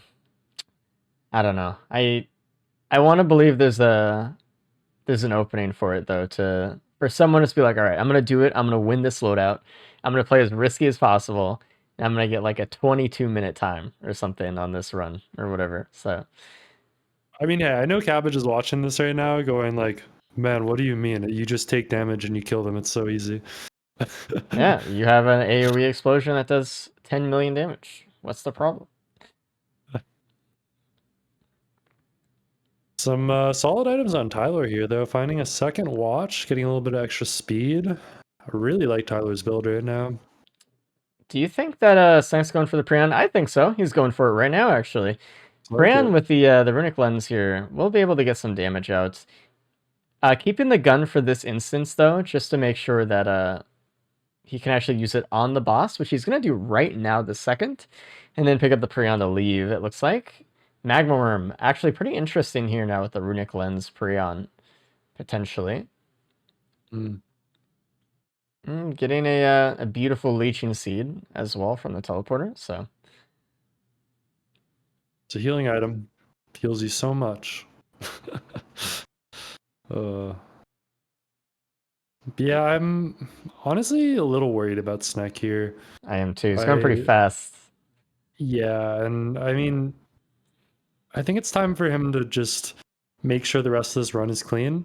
don't know. I want to believe there's an opening for it though, for someone to just be like, all right, I'm gonna do it. I'm gonna win this loadout. I'm gonna play as risky as possible. And I'm gonna get like a 22-minute time or something on this run or whatever. So I mean, yeah, I know Cabbage is watching this right now, going like, "Man, what do you mean? You just take damage and you kill them. It's so easy." yeah, you have an AoE explosion that does 10 million damage. What's the problem? Some solid items on Tyler here, though. Finding a second watch, getting a little bit of extra speed. I really like Tyler's build right now. Do you think that Snank's going for the Prion? I think so. He's going for it right now, actually. Prion with the runic lens here will be able to get some damage out. Keeping the gun for this instance, though, just to make sure that he can actually use it on the boss, which he's going to do right now the second, and then pick up the Prion to leave, it looks like. Magma Worm, actually pretty interesting here now with the runic lens Prion, potentially. Getting a beautiful leeching seed as well from the teleporter, so. It's a healing item. Heals you so much. Yeah, I'm honestly a little worried about Snack here. I am too. He's going pretty fast. Yeah, and I mean, I think it's time for him to just make sure the rest of this run is clean.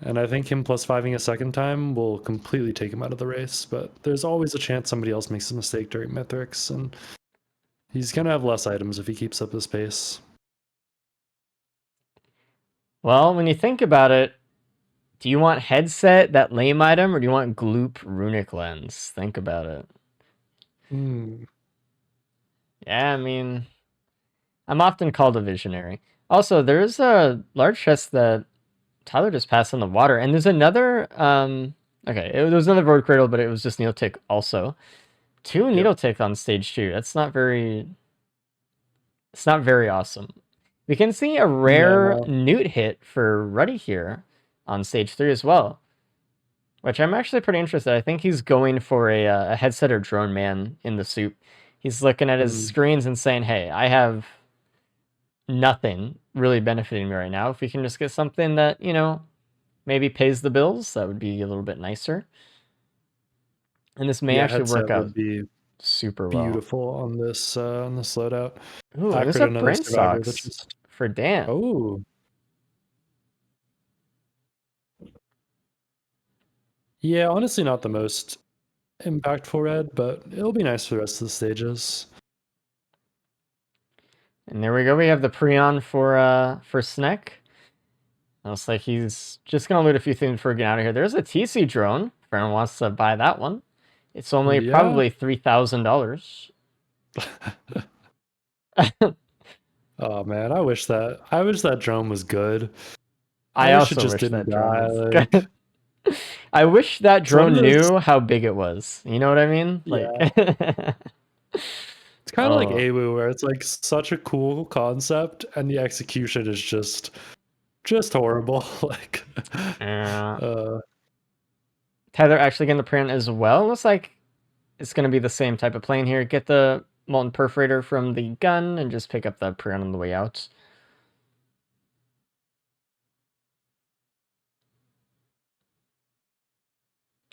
And I think him +5ing a second time will completely take him out of the race. But there's always a chance somebody else makes a mistake during Mythics, and he's going to have less items if he keeps up this pace. Well, when you think about it, do you want headset, that lame item, or do you want Gloop runic lens? Think about it. Yeah, I mean, I'm often called a visionary. Also, there's a large chest that Tyler just passed in the water, and there's another, okay, there was another Void Cradle, but it was just Needle Tick also. 2 Needle Tick on stage 2. That's not very, it's not very awesome. We can see a rare Newt hit for Ruddy here on stage 3 as well, which I'm actually pretty interested. I think he's going for a headset or drone man in the soup. He's looking at his screens and saying, hey, I have nothing really benefiting me right now. If we can just get something that, you know, maybe pays the bills, that would be a little bit nicer. And this may actually work out super well. Beautiful on this loadout. Ooh, there's a Brain Socks for Dan. Oh. Yeah, honestly not the most impactful red, but it'll be nice for the rest of the stages. And there we go. We have the Prion for Snek. Looks like he's just gonna loot a few things before getting out of here. There's a TC drone. If anyone wants to buy that one, it's only probably $3,000. Oh man, I wish that drone was good. I also just wish didn't that drone die. was good. I wish that drone knew how big it was. You know what I mean? Yeah. Like It's kind of like AWU, where it's like such a cool concept and the execution is just horrible. Like, Tyler actually getting the print as well. Looks like it's going to be the same type of plane here. Get the Molten Perforator from the gun and just pick up the Prion on the way out.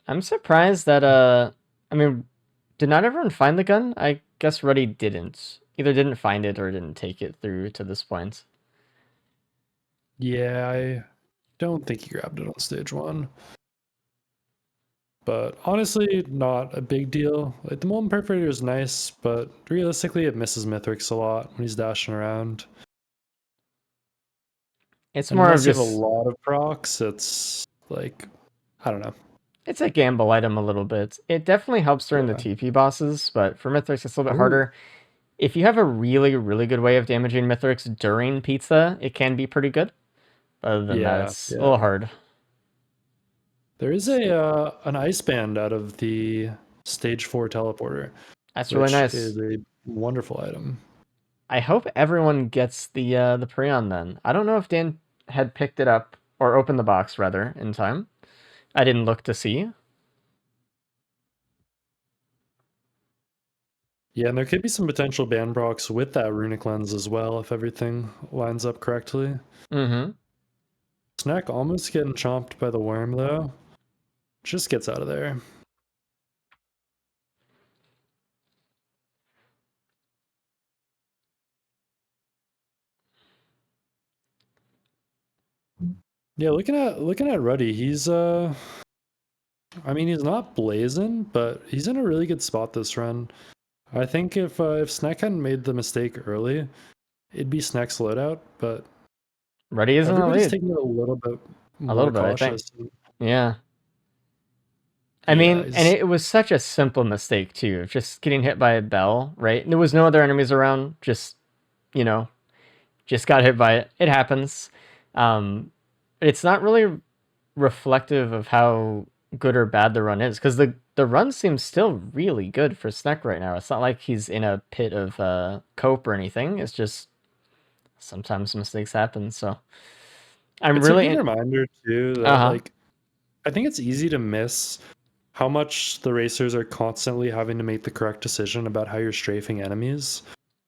I'm surprised that, I mean, did not everyone find the gun? I guess Ruddy didn't. Either didn't find it or didn't take it through to this point. Yeah, I don't think he grabbed it on stage 1. But honestly, not a big deal. Like, the Molten Perforator is nice, but realistically, it misses Mithrix a lot when he's dashing around. It's And more of unless you have a just, lot of procs, it's like, I don't know. it's a gamble item a little bit. It definitely helps during the Yeah. TP bosses, but for Mithrix, it's a little bit Ooh. harder. If you have a really, really good way of damaging Mithrix during pizza, it can be pretty good. But other than that, it's a little hard. There is an ice band out of the stage 4 teleporter. That's really nice. Is a wonderful item. I hope everyone gets the Prion then. I don't know if Dan had picked it up, or opened the box rather, in time. I didn't look to see. Yeah, and there could be some potential ban procs with that runic lens as well if everything lines up correctly. Mm-hmm. Snack almost getting chomped by the worm though. Just gets out of there. Yeah, looking at Ruddy, he's I mean, he's not blazing, but he's in a really good spot this run. I think if Snack hadn't made the mistake early, it'd be Snack's loadout, but Ruddy is in the everybody's lead. taking it a little bit more A little bit, I think. cautious. Yeah. I mean, he's- and it was such a simple mistake too, of just getting hit by a bell, right? And there was no other enemies around, just, you know, just got hit by it. It happens. It's not really reflective of how good or bad the run is, because the run seems still really good for Sneck right now. It's not like he's in a pit of cope or anything. It's just sometimes mistakes happen. So I'm it's really a good reminder too that like I think it's easy to miss how much the racers are constantly having to make the correct decision about how you're strafing enemies.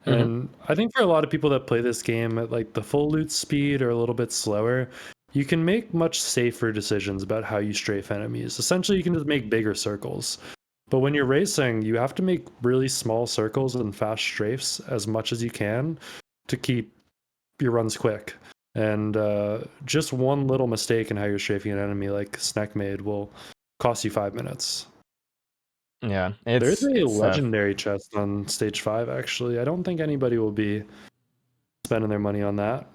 And I think for a lot of people that play this game at like the full loot speed or a little bit slower, you can make much safer decisions about how you strafe enemies. Essentially, you can just make bigger circles. But when you're racing, you have to make really small circles and fast strafes as much as you can to keep your runs quick. And just one little mistake in how you're strafing an enemy, like Snack made, will cost you 5 minutes. Yeah, There's a legendary chest on stage 5, actually. I don't think anybody will be spending their money on that.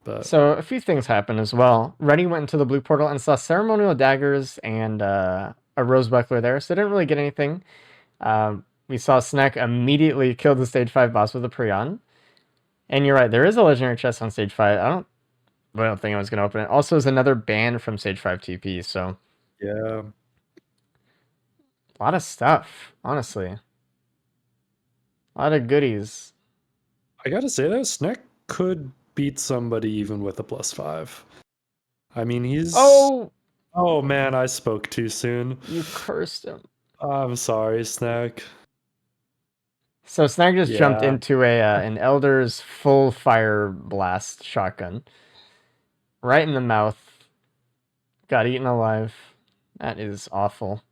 But So a few things happened as well. Reddy went into the blue portal and saw ceremonial daggers and a rose buckler there, so didn't really get anything. We saw Snack immediately kill the stage 5 boss with a Prion. And you're right, there is a legendary chest on stage 5. I don't think anyone's going to open it. Also, is another ban from stage 5 TP, so yeah. a lot of stuff, honestly. A lot of goodies. I gotta say though, Snack could beat somebody even with a +5. I mean, he's... Oh man, I spoke too soon. You cursed him. I'm sorry, Snack. So Snack just jumped into an Elder's full fire blast shotgun. Right in the mouth. Got eaten alive. That is awful.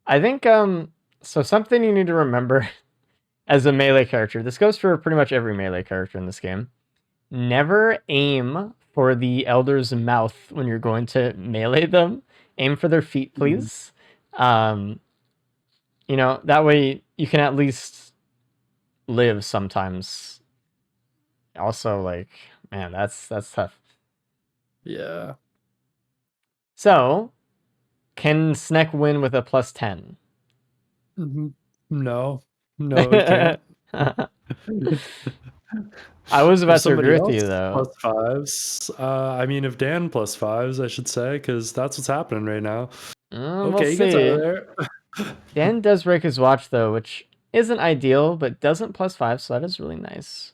I think, so something you need to remember as a melee character, this goes for pretty much every melee character in this game. Never aim for the Elder's mouth when you're going to melee them. Aim for their feet, please. You know, that way you can at least live sometimes. Also, like, man, that's tough. Yeah. So, can Sneck win with a +10? No. No, it can't. I was about to agree with you, though. +5s. I mean, if Dan +5s, I should say, because that's what's happening right now. We'll Okay, he gets out of there. Dan does break his watch, though, which isn't ideal, but doesn't +5, so that is really nice.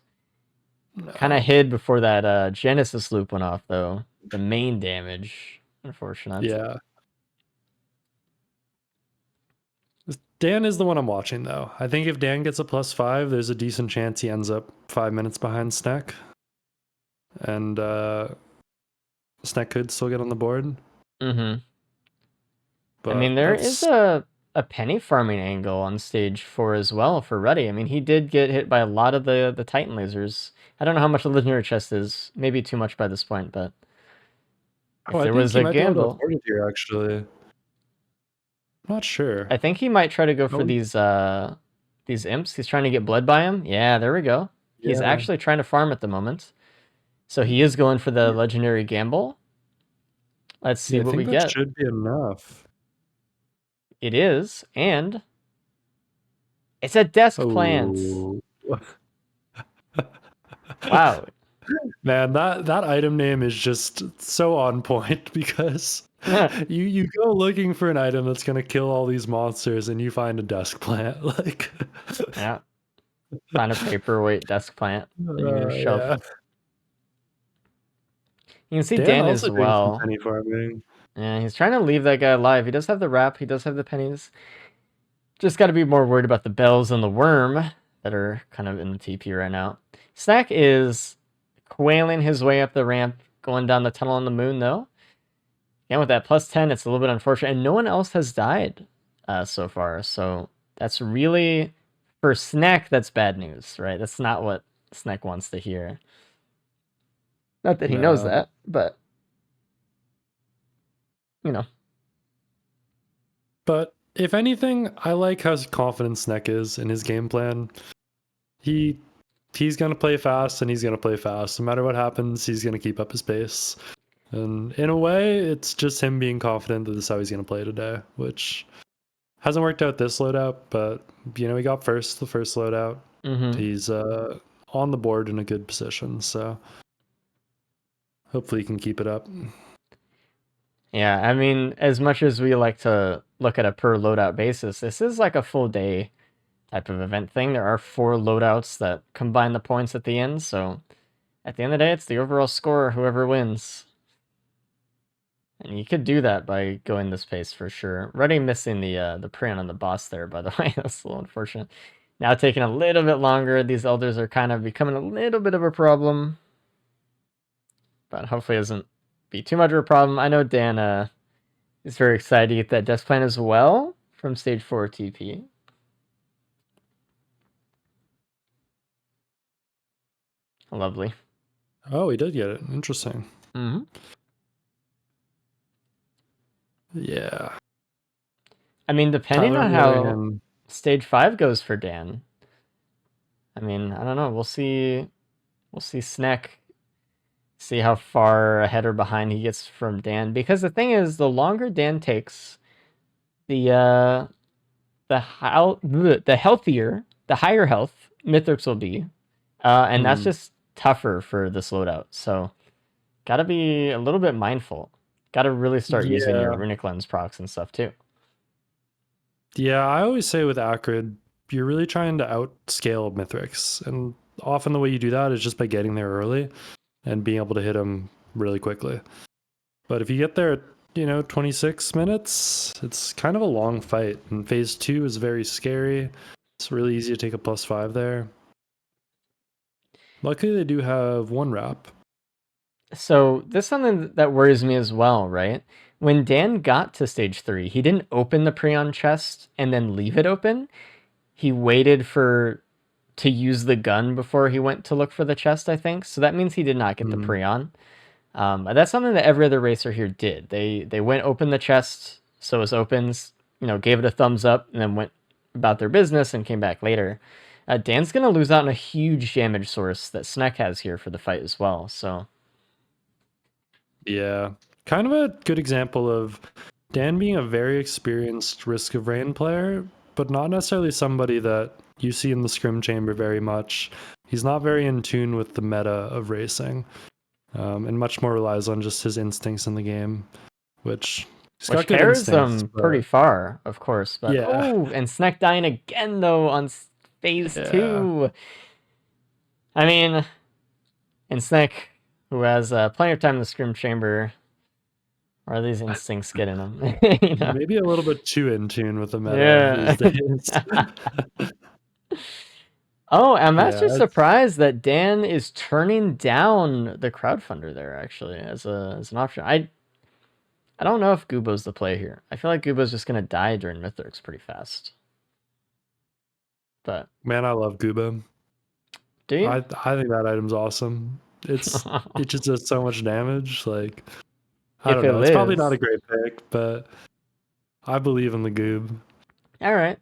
No. Kind of hid before that Genesis loop went off, though. The main damage, unfortunate. Yeah. Dan is the one I'm watching, though. I think if Dan gets a +5, there's a decent chance he ends up 5 minutes behind Snack. And Snack could still get on the board. Mm-hmm. But I mean, there is a penny farming angle on stage 4 as well for Ruddy. I mean, he did get hit by a lot of the Titan lasers. I don't know how much the legendary chest is. Maybe too much by this point, but if there was a gamble, here, actually. I'm not sure. I think he might try to go for these imps. He's trying to get blood by him. Yeah, there we go. He's actually trying to farm at the moment. So he is going for the legendary gamble. Let's see what we get. Should be enough. It is, and it's a desk plant. Wow. Man, that item name is just so on point because you go looking for an item that's gonna kill all these monsters and you find a desk plant. Like yeah. Find a paperweight desk plant that you can shove. Yeah. You can see Dan as well. Penny farming. Yeah, he's trying to leave that guy alive. He does have the wrap, he does have the pennies. Just got to be more worried about the bells and the worm that are kind of in the TP right now. Snack is quailing his way up the ramp, going down the tunnel on the moon, though. Again, with that +10, it's a little bit unfortunate. And no one else has died so far. So that's really, for Snack, that's bad news, right? That's not what Snack wants to hear. Not that he knows that, but, you know. But if anything, I like how confident Snack is in his game plan. He's gonna play fast, and he's gonna play fast. No matter what happens, he's gonna keep up his pace. And in a way, it's just him being confident that this is how he's gonna play today, which hasn't worked out this loadout, but he got the first loadout. Mm-hmm. He's on the board in a good position, so hopefully he can keep it up. Yeah, I mean, as much as we like to look at a per loadout basis, this is like a full day type of event thing. There are 4 loadouts that combine the points at the end, so at the end of the day, it's the overall score, whoever wins. And you could do that by going this pace for sure. Already missing the Prion on the boss there, by the way. That's a little unfortunate. Now taking a little bit longer. These elders are kind of becoming a little bit of a problem. But hopefully it doesn't be too much of a problem. I know Dan is very excited to get that desk plant as well from stage 4 TP. Lovely. Oh, he did get it. Interesting. Mm-hmm. Yeah. I mean, depending on how stage 5 goes for Dan, I mean, I don't know. We'll see. We'll see Snack. See how far ahead or behind he gets from Dan. Because the thing is, the longer Dan takes, the healthier, the higher health Mythrix will be. And that's just tougher for this loadout. So, gotta be a little bit mindful. Gotta really start using your Runic Lens procs and stuff too. Yeah, I always say with Acrid, you're really trying to outscale Mythrix. And often the way you do that is just by getting there early and being able to hit him really quickly. But if you get there at 26 minutes, it's kind of a long fight. And phase 2 is very scary. It's really easy to take a +5 there. Luckily, they do have 1 wrap. So this is something that worries me as well, right? When Dan got to stage 3, he didn't open the Prion chest and then leave it open. He waited to use the gun before he went to look for the chest, I think. So that means he did not get the Prion. That's something that every other racer here did. They went open the chest, so it opens, gave it a thumbs up, and then went about their business and came back later. Dan's going to lose out on a huge damage source that Snack has here for the fight as well. So, yeah, kind of a good example of Dan being a very experienced Risk of Rain player, but not necessarily somebody that you see in the scrim chamber very much. He's not very in tune with the meta of racing, and much more relies on just his instincts in the game, which carries them pretty far, of course. But and Snack dying again though on phase 2. I mean, and Snack, who has plenty of time in the scrim chamber, Or are these instincts getting them? You know? Maybe a little bit too in tune with the meta Yeah. these days. Oh, I'm actually Yeah, surprised that Dan is turning down the crowdfunder there actually as an option. I don't know if Gubo's the play here. I feel like Gubo's just gonna die during Mythrix pretty fast. But man, I love Guba. do you? I think that item's awesome. It just does so much damage. Like I If don't it know. It's probably not lives. a great pick, but I believe in the Goob. All right.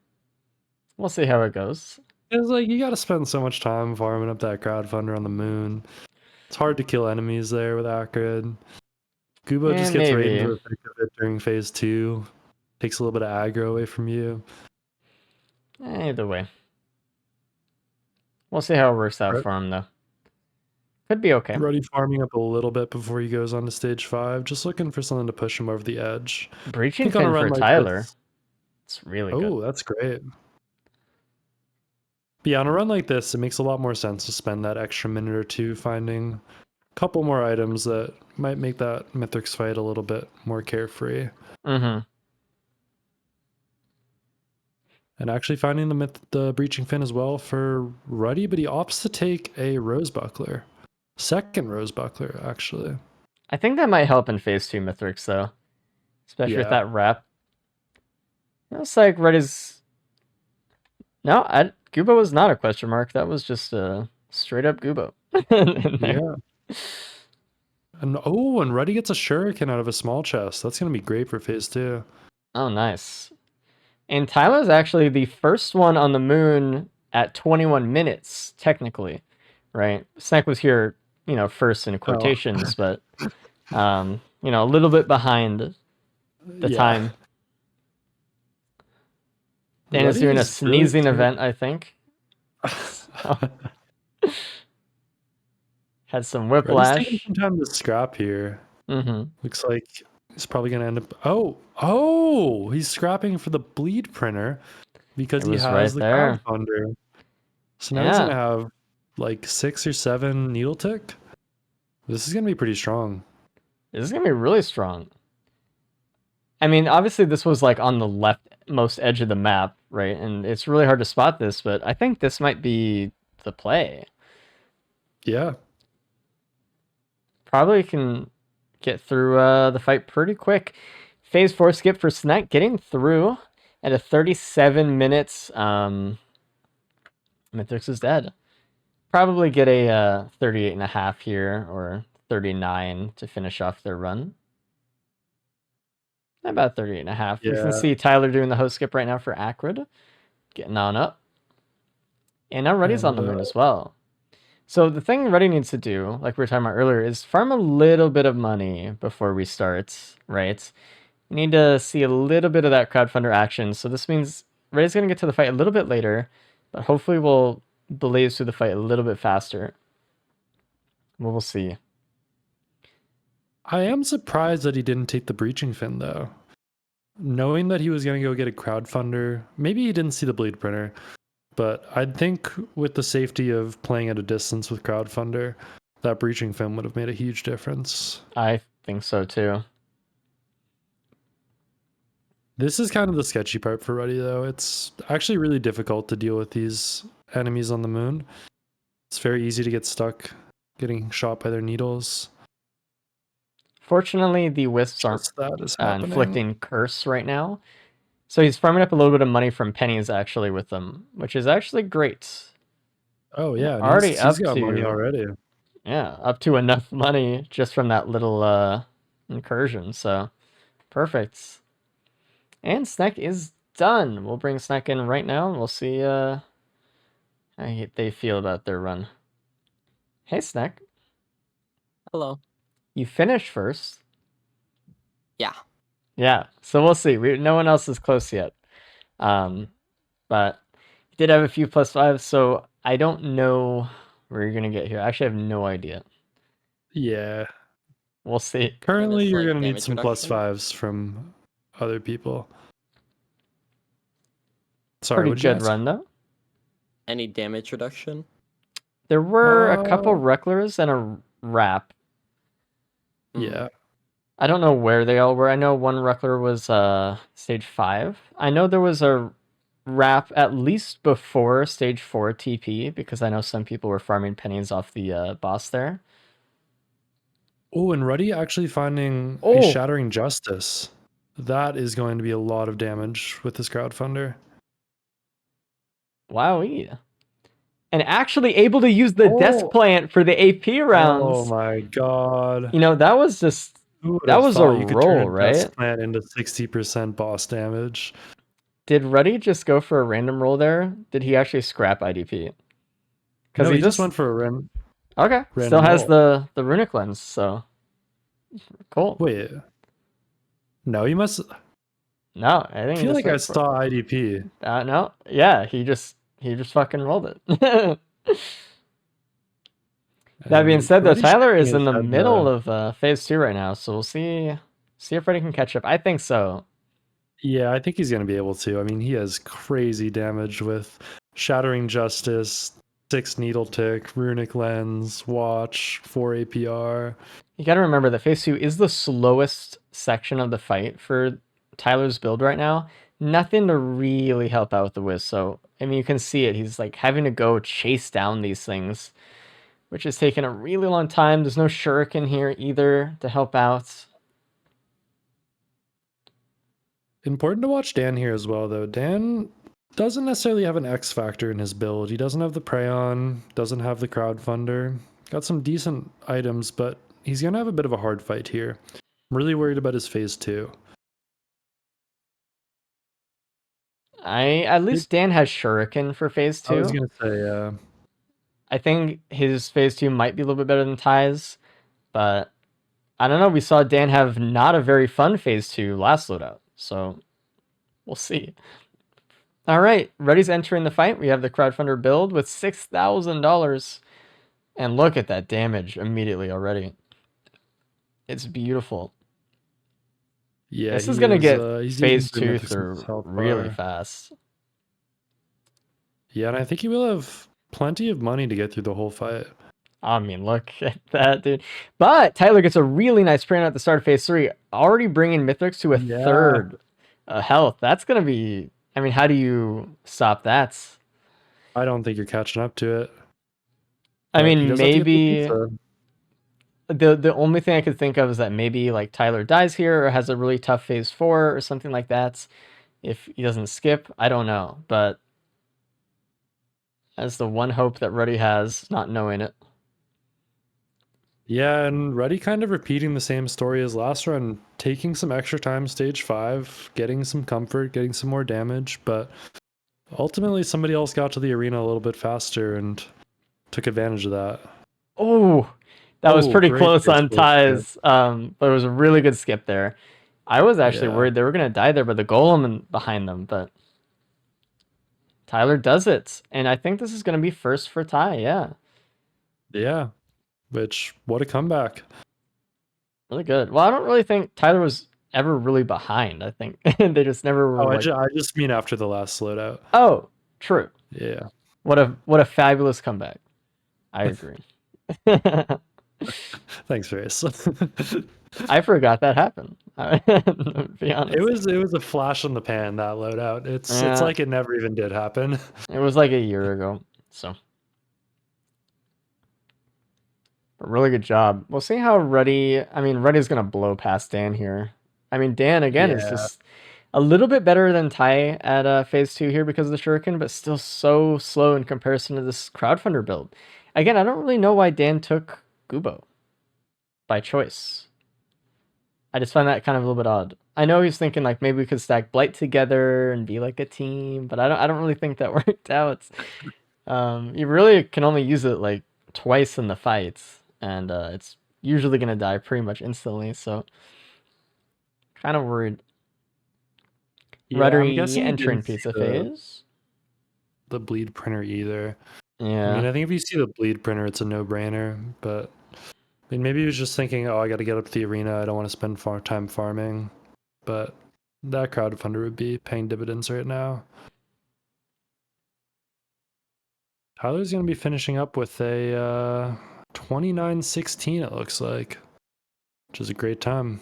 We'll see how it goes. It's like you got to spend so much time farming up that crowdfunder on the moon. It's hard to kill enemies there with Acrid. Gubo just gets right into Maybe. the thick of it during phase 2. Takes a little bit of aggro away from you. Either way. We'll see how it works out Right. for him though. Could be okay. Ruddy farming up a little bit before he goes on to stage 5. Just looking for something to push him over the edge. Breaching Think on a fin run for like Tyler. this- It's really good. Oh, that's great. But yeah, on a run like this, it makes a lot more sense to spend that extra minute or two finding a couple more items that might make that Mythrix fight a little bit more carefree. Mm-hmm. And actually finding the breaching fin as well for Ruddy, but he opts to take a rose buckler. Second rose buckler, actually. I think that might help in phase 2 Mythrix though. Especially with Yeah. that rep. It looks like Ruddy's... No, Gubo was not a question mark. That was just a straight up Gubo. Yeah. And Ruddy gets a shuriken out of a small chest. That's gonna be great for phase 2. Oh, nice. And Tyler's actually the first one on the moon at 21 minutes, technically, right? Snack was here, first in quotations, but, a little bit behind the time. Dan is doing a sneezing event, I think. So. Had some whiplash. Taking some time to scrap here. Mm-hmm. Looks like he's probably gonna end up. Oh! He's scrapping for the bleed printer because he has right the there. crowdfunder. So now he's gonna have like 6 or 7 needle tick. This is gonna be pretty strong. This is gonna be really strong. I mean, obviously this was like on the leftmost edge of the map, right? And it's really hard to spot this, but I think this might be the play. Yeah. Probably can get through the fight pretty quick. Phase 4 skip for Snack getting through at a 37 minutes. Mythrix is dead. Probably get a 38.5 here or 39 to finish off their run. About 38.5. Yeah. We can see Tyler doing the host skip right now for Acrid. Getting on up. And now Ruddy's on the moon as well. So the thing Ruddy needs to do, like we were talking about earlier, is farm a little bit of money before we start, right? We need to see a little bit of that crowdfunder action. So this means Ruddy's going to get to the fight a little bit later, but hopefully we'll blaze through the fight a little bit faster. We'll see. I am surprised that he didn't take the breaching fin, though. Knowing that he was going to go get a crowdfunder, maybe he didn't see the bleed printer. But I'd think with the safety of playing at a distance with crowdfunder, that breaching fin would have made a huge difference. I think so too. This is kind of the sketchy part for Ruddy, though. It's actually really difficult to deal with these enemies on the moon. It's very easy to get stuck getting shot by their needles. Fortunately, the wisps aren't inflicting curse right now. So he's farming up a little bit of money from pennies actually with them, which is actually great. Oh yeah, already he's got money already. Yeah, up to enough money just from that little incursion. So perfect. And Snack is done. We'll bring Snack in right now and we'll see how they feel about their run. Hey Snack. Hello. You finished first. Yeah. Yeah, so we'll see. No one else is close yet. But you did have a few +5s, so I don't know where you're going to get here. I actually have no idea. Yeah. We'll see. Currently, you're going to need some +5s from other people. Sorry, pretty good run, though. Any damage reduction? There were a couple Recklers and a Wrap. Yeah. I don't know where they all were. I know one Ruckler was stage 5. I know there was a wrap at least before stage 4 TP because I know some people were farming pennies off the boss there. Oh, and Ruddy actually finding a Oh. Shattering Justice. That is going to be a lot of damage with this crowdfunder. Wowee. And actually able to use the desk plant for the AP rounds. Oh my god. You know, that was just Who would that have was a thought you could turn roll, a right? desk plant into 60% boss damage? Did Ruddy just go for a random roll there? Did he actually scrap IDP? No, he just went for a random. Okay, still has the runic lens, so cool. Wait. No, you must. No, I think I feel like I saw IDP. No, yeah, he just fucking rolled it. That being said, though, Tyler is in the middle of phase 2 right now, so we'll see if Ruddy can catch up. I think so. Yeah, I think he's going to be able to. I mean, he has crazy damage with Shattering Justice, 6 Needle Tick, Runic Lens, Watch, 4 APR. You got to remember that phase 2 is the slowest section of the fight for Tyler's build right now. Nothing to really help out with the Wiz. So, I mean, you can see it. He's like having to go chase down these things, which is taking a really long time. There's no shuriken here either to help out. Important to watch Dan here as well, though. Dan doesn't necessarily have an X factor in his build. He doesn't have the Prayon, doesn't have the Crowdfunder. Got some decent items, but he's going to have a bit of a hard fight here. I'm really worried about his phase 2. At least Dan has shuriken for phase 2. I was going to say, yeah. I think his phase 2 might be a little bit better than Ty's, but I don't know. We saw Dan have not a very fun phase 2 last loadout, so we'll see. All right, Ruddy's entering the fight. We have the crowdfunder build with $6,000, and look at that damage immediately already. It's beautiful. Yeah, this is gonna get he's phase using 2 Mythics through himself really far. fast. Yeah, and I think he will have plenty of money to get through the whole fight. I mean, look at that, dude. But Tyler gets a really nice print at the start of phase 3, already bringing Mythics to a third health. That's going to be... I mean, how do you stop that? I don't think you're catching up to it. I mean, maybe... The only thing I could think of is that maybe like Tyler dies here or has a really tough phase 4 or something like that. If he doesn't skip, I don't know. But that's the one hope that Ruddy has, not knowing it. Yeah, and Ruddy kind of repeating the same story as last run, taking some extra time stage 5, getting some comfort, getting some more damage, but ultimately somebody else got to the arena a little bit faster and took advantage of that. Oh, that was pretty close on Ty's, but it was a really good skip there. I was actually worried they were going to die there, but the golem behind them, but Tyler does it, and I think this is going to be first for Ty, yeah. Yeah. Which, what a comeback. Really good. Well, I don't really think Tyler was ever really behind, I think. They just never were. Oh, I just mean after the last loadout. Oh, true. Yeah. What a fabulous comeback. I agree. Thanks, Race. I forgot that happened. To be honest. It was a flash in the pan, that loadout. It's like it never even did happen. It was like a year ago, so. But really good job. We'll see how Ruddy... I mean, Ruddy's going to blow past Dan here. I mean, Dan, again, is just a little bit better than Ty at phase 2 here because of the shuriken, but still so slow in comparison to this crowdfunder build. Again, I don't really know why Dan took Gubo by choice. I just find that kind of a little bit odd. I know he's thinking like maybe we could stack Blight together and be like a team, but I don't really think that worked out. You really can only use it like twice in the fights, and it's usually gonna die pretty much instantly. So kind of worried. Ruddy entering pizza phase. The bleed printer either. Yeah. I mean, I think if you see the bleed printer, it's a no-brainer, but I mean, maybe he was just thinking, oh, I got to get up to the arena. I don't want to spend time farming, but that crowdfunder would be paying dividends right now. Tyler's going to be finishing up with a 29-16, it looks like, which is a great time.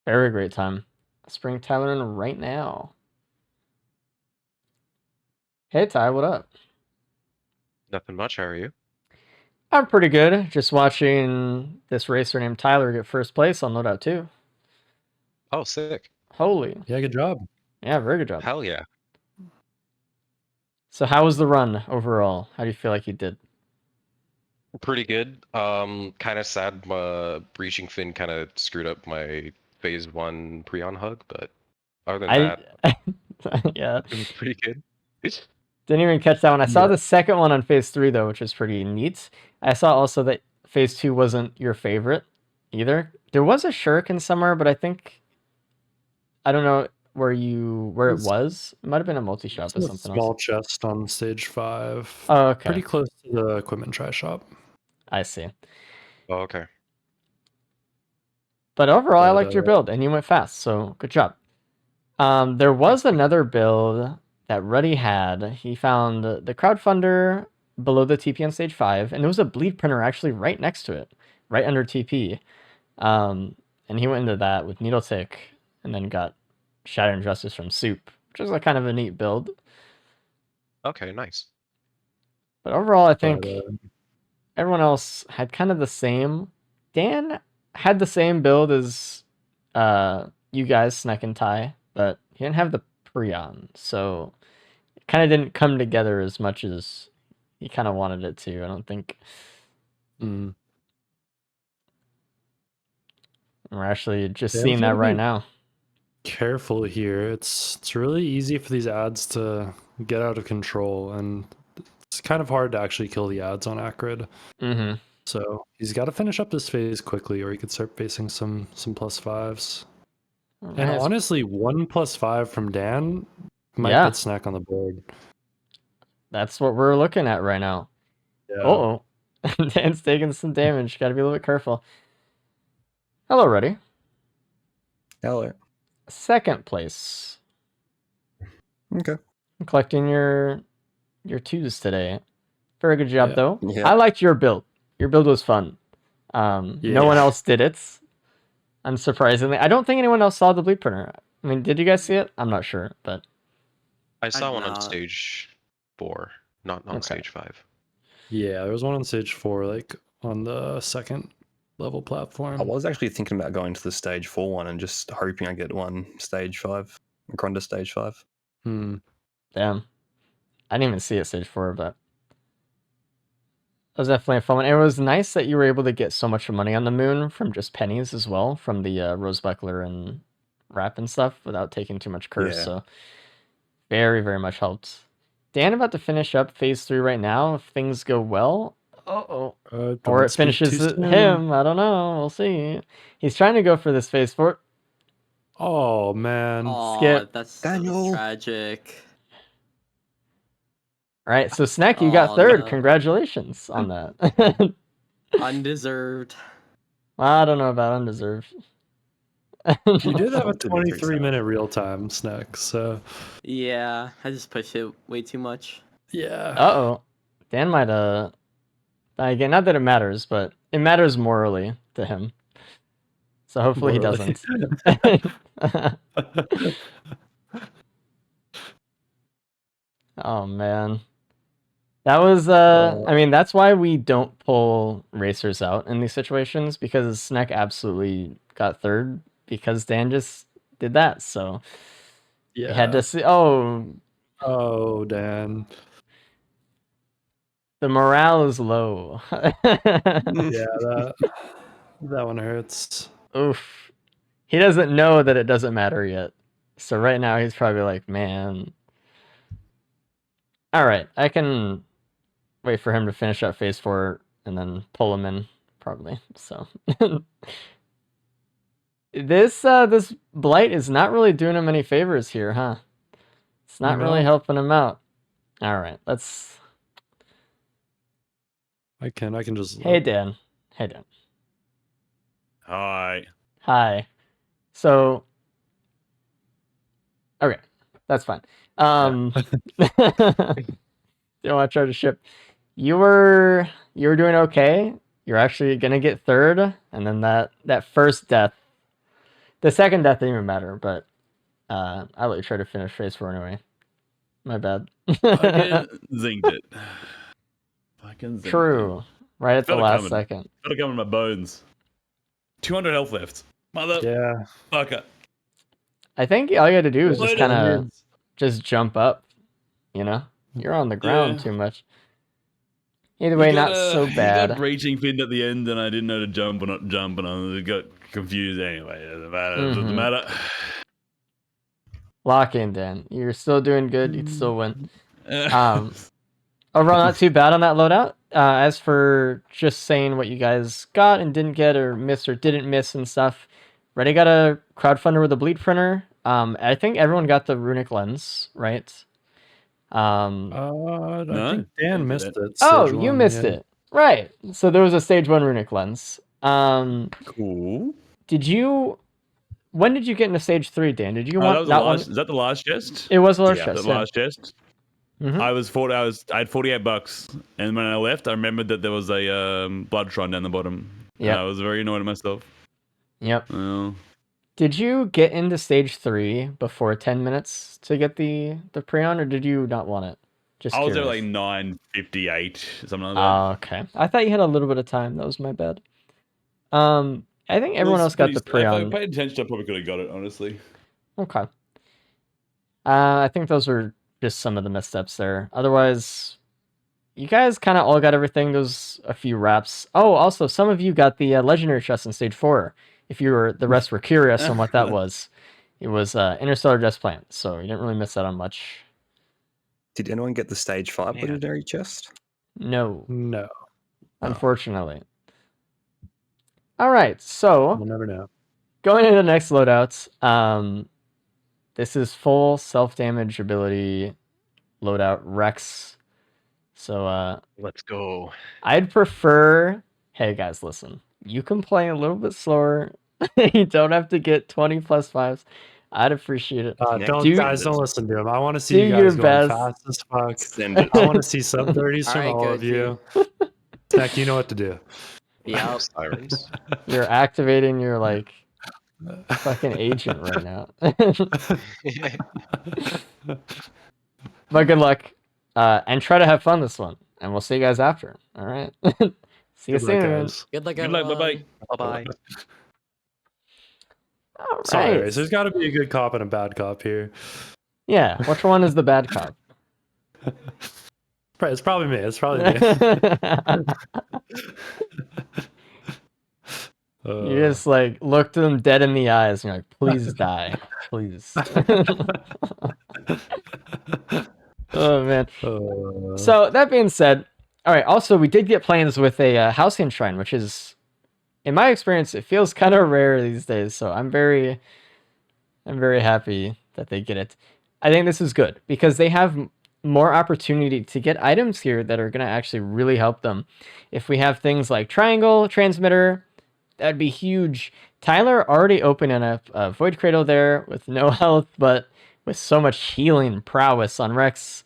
Very great time. Let's bring Tyler in right now. Hey Ty, what up? Nothing much. How are you? I'm pretty good. Just watching this racer named Tyler get first place on Loadout 2. Oh, sick. Holy. Yeah, good job. Yeah, very good job. Hell yeah. So how was the run overall? How do you feel like you did? Pretty good. Kind of sad. Breaching fin kind of screwed up my phase 1 pre-on hug, but other than that, Yeah. it was pretty good. Didn't even catch that one. I saw Yeah. the second one on phase 3 though, which is pretty neat. I saw also that phase 2 wasn't your favorite either. There was a shuriken somewhere, but I don't know where it was. It might have been a multi-shop or It's a something small else. chest on stage 5. Oh, okay. Pretty close to the equipment try shop. I see. Oh, okay. But overall, I But, liked your build, and you went fast, so good job. There was another build that Ruddy had. He found the crowdfunder below the TP on stage 5, and there was a bleed printer actually right next to it, right under TP. And he went into that with Needle Tick, and then got Shatter and Justice from Soup, which was like kind of a neat build. Okay, nice. But overall, I think But, everyone else had kind of the same. Dan had the same build as you guys, Snack and Ty, but he didn't have the Prion, so it kind of didn't come together as much as he kind of wanted it to. I don't think mm. we're actually just Yeah, seeing we that gotta right be now. careful here. It's really easy for these ads to get out of control, and it's kind of hard to actually kill the ads on Acrid. Mm-hmm. So he's got to finish up this phase quickly, or he could start facing some +5s. And honestly, 1 +5 from Dan might put Snack on the board. That's what we're looking at right now. Yeah. Oh, Dan's taking some damage. Got to be a little bit careful. Hello, Ruddy. Hello. Second place. Okay. Collecting your twos today. Very good job, Yeah. though. Yeah. I liked your build. Your build was fun. No one else did it. Unsurprisingly, I don't think anyone else saw the bleed printer. I mean, did you guys see it? I'm not sure, but I saw one on not. stage 4, not on Okay. stage 5. Yeah, there was one on stage 4, like on the second level platform. I was actually thinking about going to the stage 4 one and just hoping I get one stage 5, Gronda stage 5. damn, I didn't even see it stage 4, but it was definitely a fun one. It was nice that you were able to get so much money on the moon from just pennies as well, from the rose buckler and wrap and stuff without taking too much curse. Yeah. So very, very much helped. Dan about to finish up phase 3 right now. If things go well, or it finishes him. I don't know. We'll see. He's trying to go for this phase 4. Oh man. Oh, Skip. that's so Daniel. tragic. All right, so Snack, you got third. No. Congratulations on that. Undeserved. I don't know about undeserved. You did have a Didn't think so. 23-minute real time Snack, so Yeah, I just pushed it way too much. yeah. Uh-oh. Dan might, again, not that it matters, but it matters morally to him. So hopefully he doesn't. Oh, man. That was, I mean, that's why we don't pull racers out in these situations, because Snack absolutely got third, because Dan just did that, so... Yeah. You had to see... Oh, Dan. the morale is low. Yeah, that one hurts. Oof. He doesn't know that it doesn't matter yet. So right now he's probably like, man. Alright, I can wait for him to finish up phase 4 and then pull him in, probably. So this blight is not really doing him any favors here, huh? It's not really helping him out. Alright, let's... I can just Hey, Dan. Hey, Dan. Hi. Hi. So... Okay, that's fine. Don't want to try to ship. You were doing okay. You're actually gonna get third, and then that first death The second death didn't even matter, but I let you try to finish phase 4 anyway. My bad. Fucking zinged it. Fucking zinged it. True. Right at the Felt it last coming. second. Felt it coming in my bones. 200 health left. Yeah. Motherfucker. I think all you had to do is just Loaded. kind of just jump up. You know, you're on the ground Yeah. too much. Either way, not so He bad. got reaching fin at the end, and I didn't know to jump or not jump, and I got confused. Anyway, it doesn't matter. It doesn't matter. Lock in, Dan. You're still doing good. You'd still win. Overall, not too bad on that loadout. As for just saying what you guys got and didn't get, or missed or didn't miss and stuff, Ready got a crowdfunder with a bleed printer. I think everyone got the runic lens, right? I No? think Dan Didn't missed do it. Oh, stage you one, missed yeah. it. Right. So there was a stage 1 runic lens. Cool. When did you get into stage 3, Dan? Did you That want was not the last, one? is that the last chest? It was the last Yeah, chest. The last chest. Mhm. I had $48, and when I left, I remembered that there was a blood shrine down the bottom. Yep. I was very annoyed at myself. Yep. Well, Did you get into stage 3 before 10 minutes to get the Prion, or did you not want it? Just I was there curious. like 9:58, something like that. Oh, okay. I thought you had a little bit of time. That was my bad. I think everyone else got the If I Prion. paid attention, I probably could have got it, honestly. Okay. I think those were just some of the missteps there. Otherwise, you guys kind of all got everything. There's a few wraps. Oh, also, some of you got the legendary chest in stage 4. If you were, the rest were curious on what that was. It was Interstellar Dust Plant, so you didn't really miss out on much. Did anyone get the stage 5 Yeah. legendary chest? No, No, unfortunately. All right, so we'll never know. going into the next loadouts, this is full self-damage ability loadout Rex. So Let's go. I'd prefer, hey guys, listen, you can play a little bit slower. You don't have to get 20 plus 5s. I'd appreciate it. Don't Do- guys, don't listen to him. I want to see do you your guys going best. fast as fuck. Send it. I want to see sub 30s from Alright, all of Goji. you. Snack, you know what to do. Yeah. Sirens. You're activating your like fucking agent right now. But good luck. And try to have fun this one. And we'll see you guys after. All right. See you Good luck, soon. guys. Good luck, Good luck, everyone. bye-bye. Bye bye. All Sorry, right. there's got to be a good cop and a bad cop here. Yeah. Which one is the bad cop? It's probably me. It's probably me. You just like look them dead in the eyes and you're like, please die. Please. Oh man. So that being said, all right. Also, we did get plans with a Halcyon Shrine, which is, in my experience, it feels kind of rare these days. So I'm very happy that they get it. I think this is good because they have more opportunity to get items here that are going to actually really help them. If we have things like Triangle, Transmitter, that'd be huge. Tyler already opening a Void Cradle there with no health, but with so much healing prowess on Rex.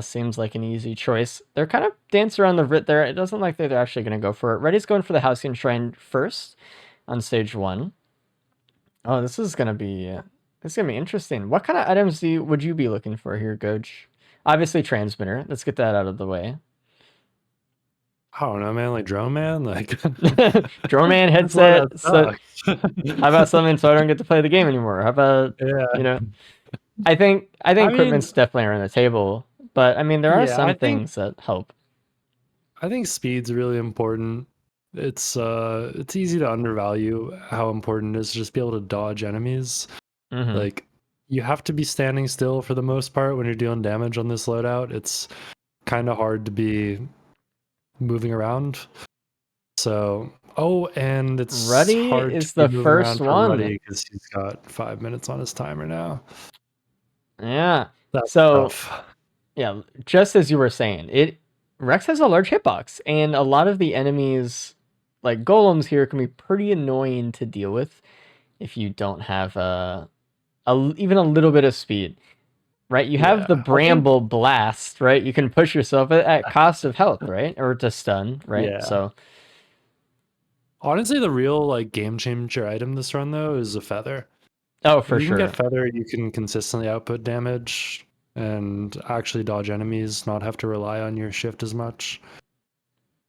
Seems like an easy choice. They're kind of dancing around the Vrit there. It doesn't like they're actually going to go for it. Reddy's going for the Halcyon Shrine first on stage 1. Oh, this is gonna be interesting. What kind of items would you be looking for here, Goj? Obviously, Transmitter. Let's get that out of the way. I don't know, man. Like Drone Man, like Drone Man That's why headset. that So, sucks. how about something so I don't get to play the game anymore? How about Yeah. I think mean- equipment's definitely around the table, but I mean there are Yeah, some I think- things that help. I think speed's really important. It's easy to undervalue how important it is to just be able to dodge enemies. Mhm. Like you have to be standing still for the most part when you're dealing damage on this loadout. It's kind of hard to be moving around. So, and it's Ruddy hard is to be the moving first around for one. Ruddy because he's got 5 minutes on his timer now. Yeah. That's So tough. yeah, just as you were saying, Rex has a large hitbox, and a lot of the enemies, like golems here, can be pretty annoying to deal with if you don't have even a little bit of speed. Right? You have the Yeah, I think- Bramble Blast, right? You can push yourself at cost of health, right? Or to stun, right? Yeah. So Honestly, the real like game changer item this run though is a feather. Oh, If for you can sure. get feather, you can consistently output damage and actually dodge enemies, not have to rely on your shift as much.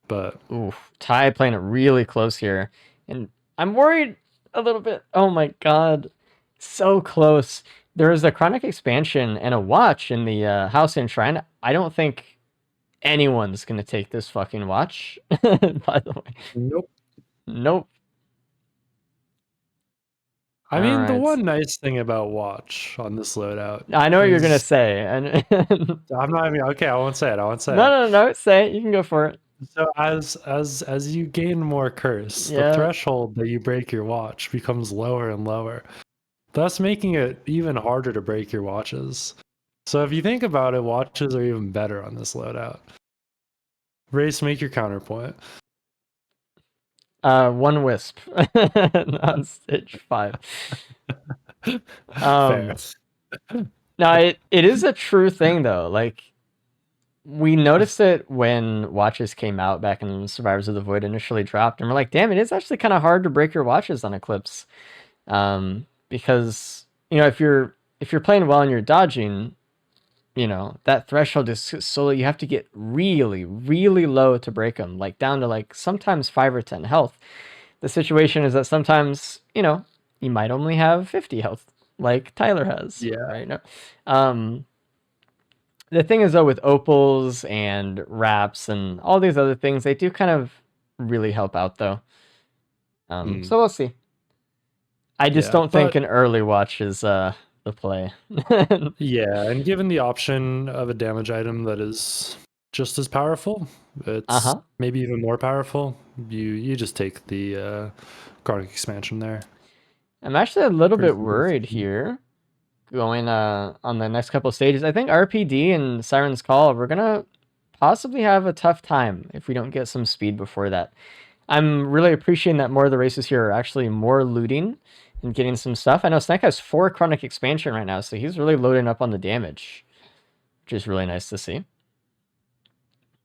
But Oof, Ty playing it really close here, and I'm worried a little bit. Oh my god, so close. There is a chronic expansion and a watch in the house and shrine. I don't think anyone's gonna take this fucking watch. By the way, nope. nope. I mean, the Alright. one nice thing about watch on this loadout. I know what you're gonna is- say, and I'm not even okay. I won't say it. I won't say it. no. Say it. You can go for it. So as you gain more curse, the Yeah. threshold that you break your watch becomes lower and lower, thus making it even harder to break your watches. So if you think about it, watches are even better on this loadout. Race, make your counterpoint. One wisp on stage 5. Fair. No, it is a true thing though. Like, we noticed it when watches came out back in Survivors of the Void initially dropped, and we're like, damn, it is actually kind of hard to break your watches on Eclipse, because if you're playing well and you're dodging, that threshold is so you have to get really, really low to break them, like down to like sometimes 5 or 10 health. The situation is that sometimes you might only have 50 health, like Tyler has. Yeah. Right now. The thing is though, with opals and wraps and all these other things, they do kind of really help out though. So we'll see. I just don't think an early watch is the play. Yeah, and given the option of a damage item that is just as powerful, it's maybe even more powerful, you just take the chronic expansion there. I'm actually a little Pretty bit worried here going on the next couple of stages. I think RPD and Siren's Call, we're gonna possibly have a tough time if we don't get some speed before that. I'm really appreciating that more of the races here are actually more looting and getting some stuff. I know Snack has 4 chronic expansion right now, so he's really loading up on the damage, which is really nice to see.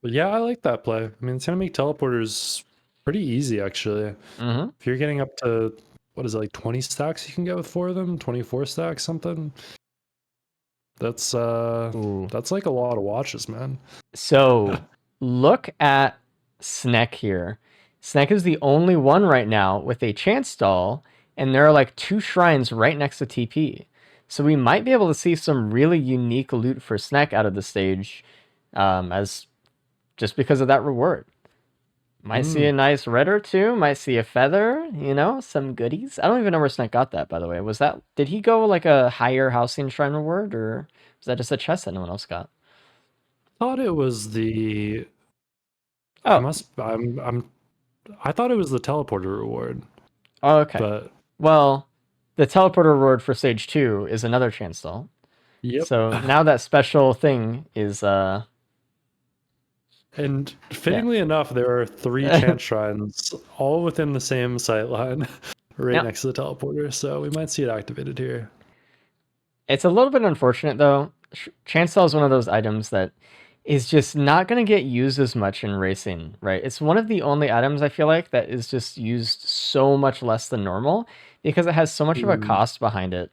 But yeah, I like that play. I mean, it's gonna make teleporters pretty easy actually. If you're getting up to what is it, like 20 stacks you can get with 4 of them, 24 stacks something. That's like a lot of watches, man. So look at Sneck here. Sneck is the only one right now with a chance stall, and there are like 2 shrines right next to TP. So we might be able to see some really unique loot for Sneck out of the stage, as just because of that reward. Might see a nice red or 2, might see a feather, some goodies. I don't even know where Sneck got that, by the way. Did he go like a higher housing shrine reward, or was that just a chest that no one else got? Thought it was the Oh. I thought it was the teleporter reward. Oh, okay. But well, the teleporter reward for stage 2 is another chance stall. Yep. So now that special thing is and fittingly enough, there are 3 chance shrines all within the same sight line right next to the teleporter, so we might see it activated here. It's a little bit unfortunate though. Chance stall is one of those items that is just not going to get used as much in racing, right? It's one of the only items I feel like that is just used so much less than normal because it has so much of a cost behind it.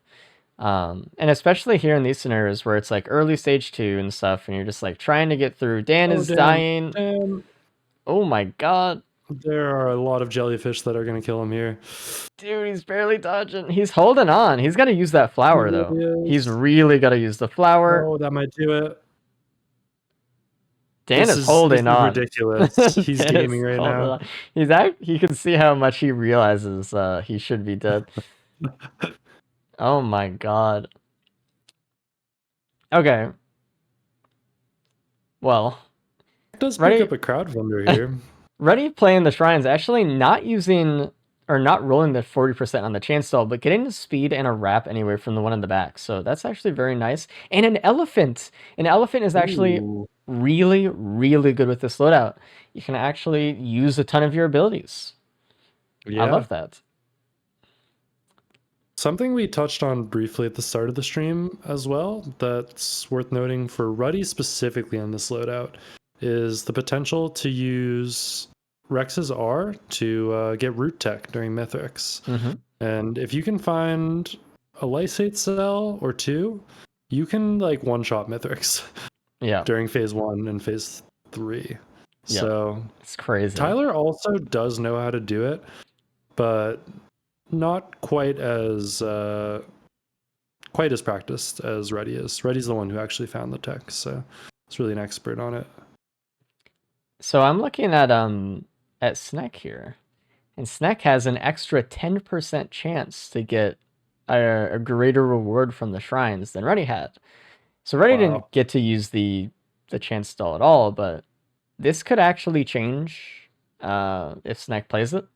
And especially here in these scenarios where it's like early stage 2 and stuff, and you're just like trying to get through. Dan is dying. Dan. Oh my god. There are a lot of jellyfish that are going to kill him here. Dude, he's barely dodging. He's holding on. He's got to use that flower though. He's really got to use the flower. Oh, that might do it. Dan is holding on. Ridiculous. He's gaming right now. You can see how much he realizes he should be dead. Oh my god. Okay. Well, it does pick up a crowd vendor here. Ready playing the shrines, actually not using or not rolling the 40% on the chance stall, but getting the speed and a wrap anyway from the one in the back. So that's actually very nice. And an elephant. An elephant is actually really, really good with this loadout. You can actually use a ton of your abilities. Yeah. I love that. Something we touched on briefly at the start of the stream as well that's worth noting for Ruddy specifically on this loadout is the potential to use Rexes are to get root tech during Mythics. Mm-hmm. And if you can find a Lysate cell or two, you can like one-shot Mythics Yeah, during phase 1 and phase 3. Yeah. So it's crazy. Tyler also does know how to do it, but not quite as practiced as Reddy is. Reddy's the one who actually found the tech, so he's really an expert on it. So I'm looking at Snack here, and Snack has an extra 10% chance to get a greater reward from the shrines than Reddy had. So Reddy didn't Wow. get to use the chance stall at all, but this could actually change if Snack plays it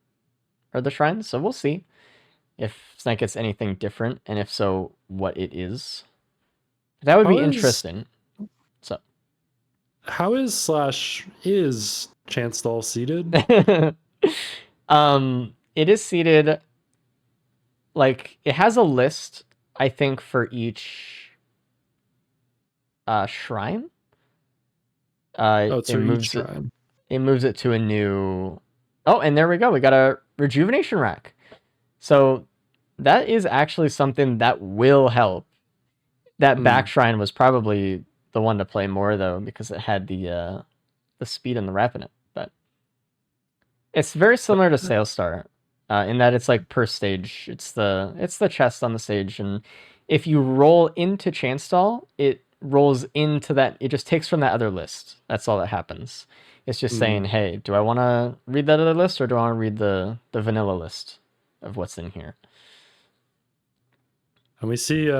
or the shrines. So we'll see if Snack gets anything different, and if so, what it is. That would be interesting. So how is chance stall seated? it is seated like it has a list, I think, for each shrine. It's for each it shrine. it moves it to a new. Oh, and there we go. We got a rejuvenation rack. So that is actually something that will help. That back shrine was probably the one to play more though, because it had the speed and the rep in it. But it's very similar to Sailstar, in that it's like per stage. It's the chest on the stage, and if you roll into Chance Stall, it rolls into that. It just takes from that other list. That's all that happens. It's just saying, hey, do I want to read that other list, or do I want to read the vanilla list of what's in here? And we see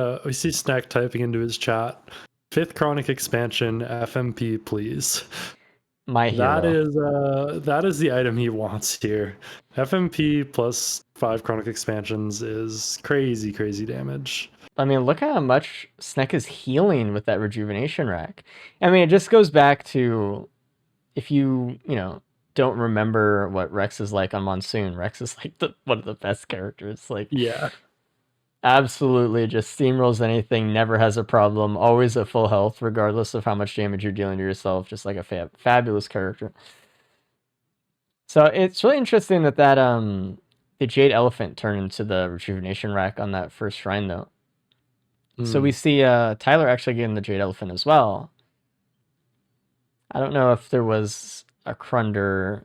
Snack typing into his chat, 5th Chronic expansion, FMP, please. My hero. That is the item he wants here. FMP plus 5 Chronic expansions is crazy damage. I mean, look how much Snack is healing with that rejuvenation rack. I mean, it just goes back to, if you don't remember what Rex is like on Monsoon, Rex is like one of the best characters. Like, yeah, absolutely just steamrolls anything, never has a problem, always at full health, regardless of how much damage you're dealing to yourself. Just like a fabulous character. So it's really interesting that the Jade Elephant turned into the rejuvenation rack on that first shrine, though. So we see Tyler actually getting the Jade Elephant as well. I don't know if there was a Crunder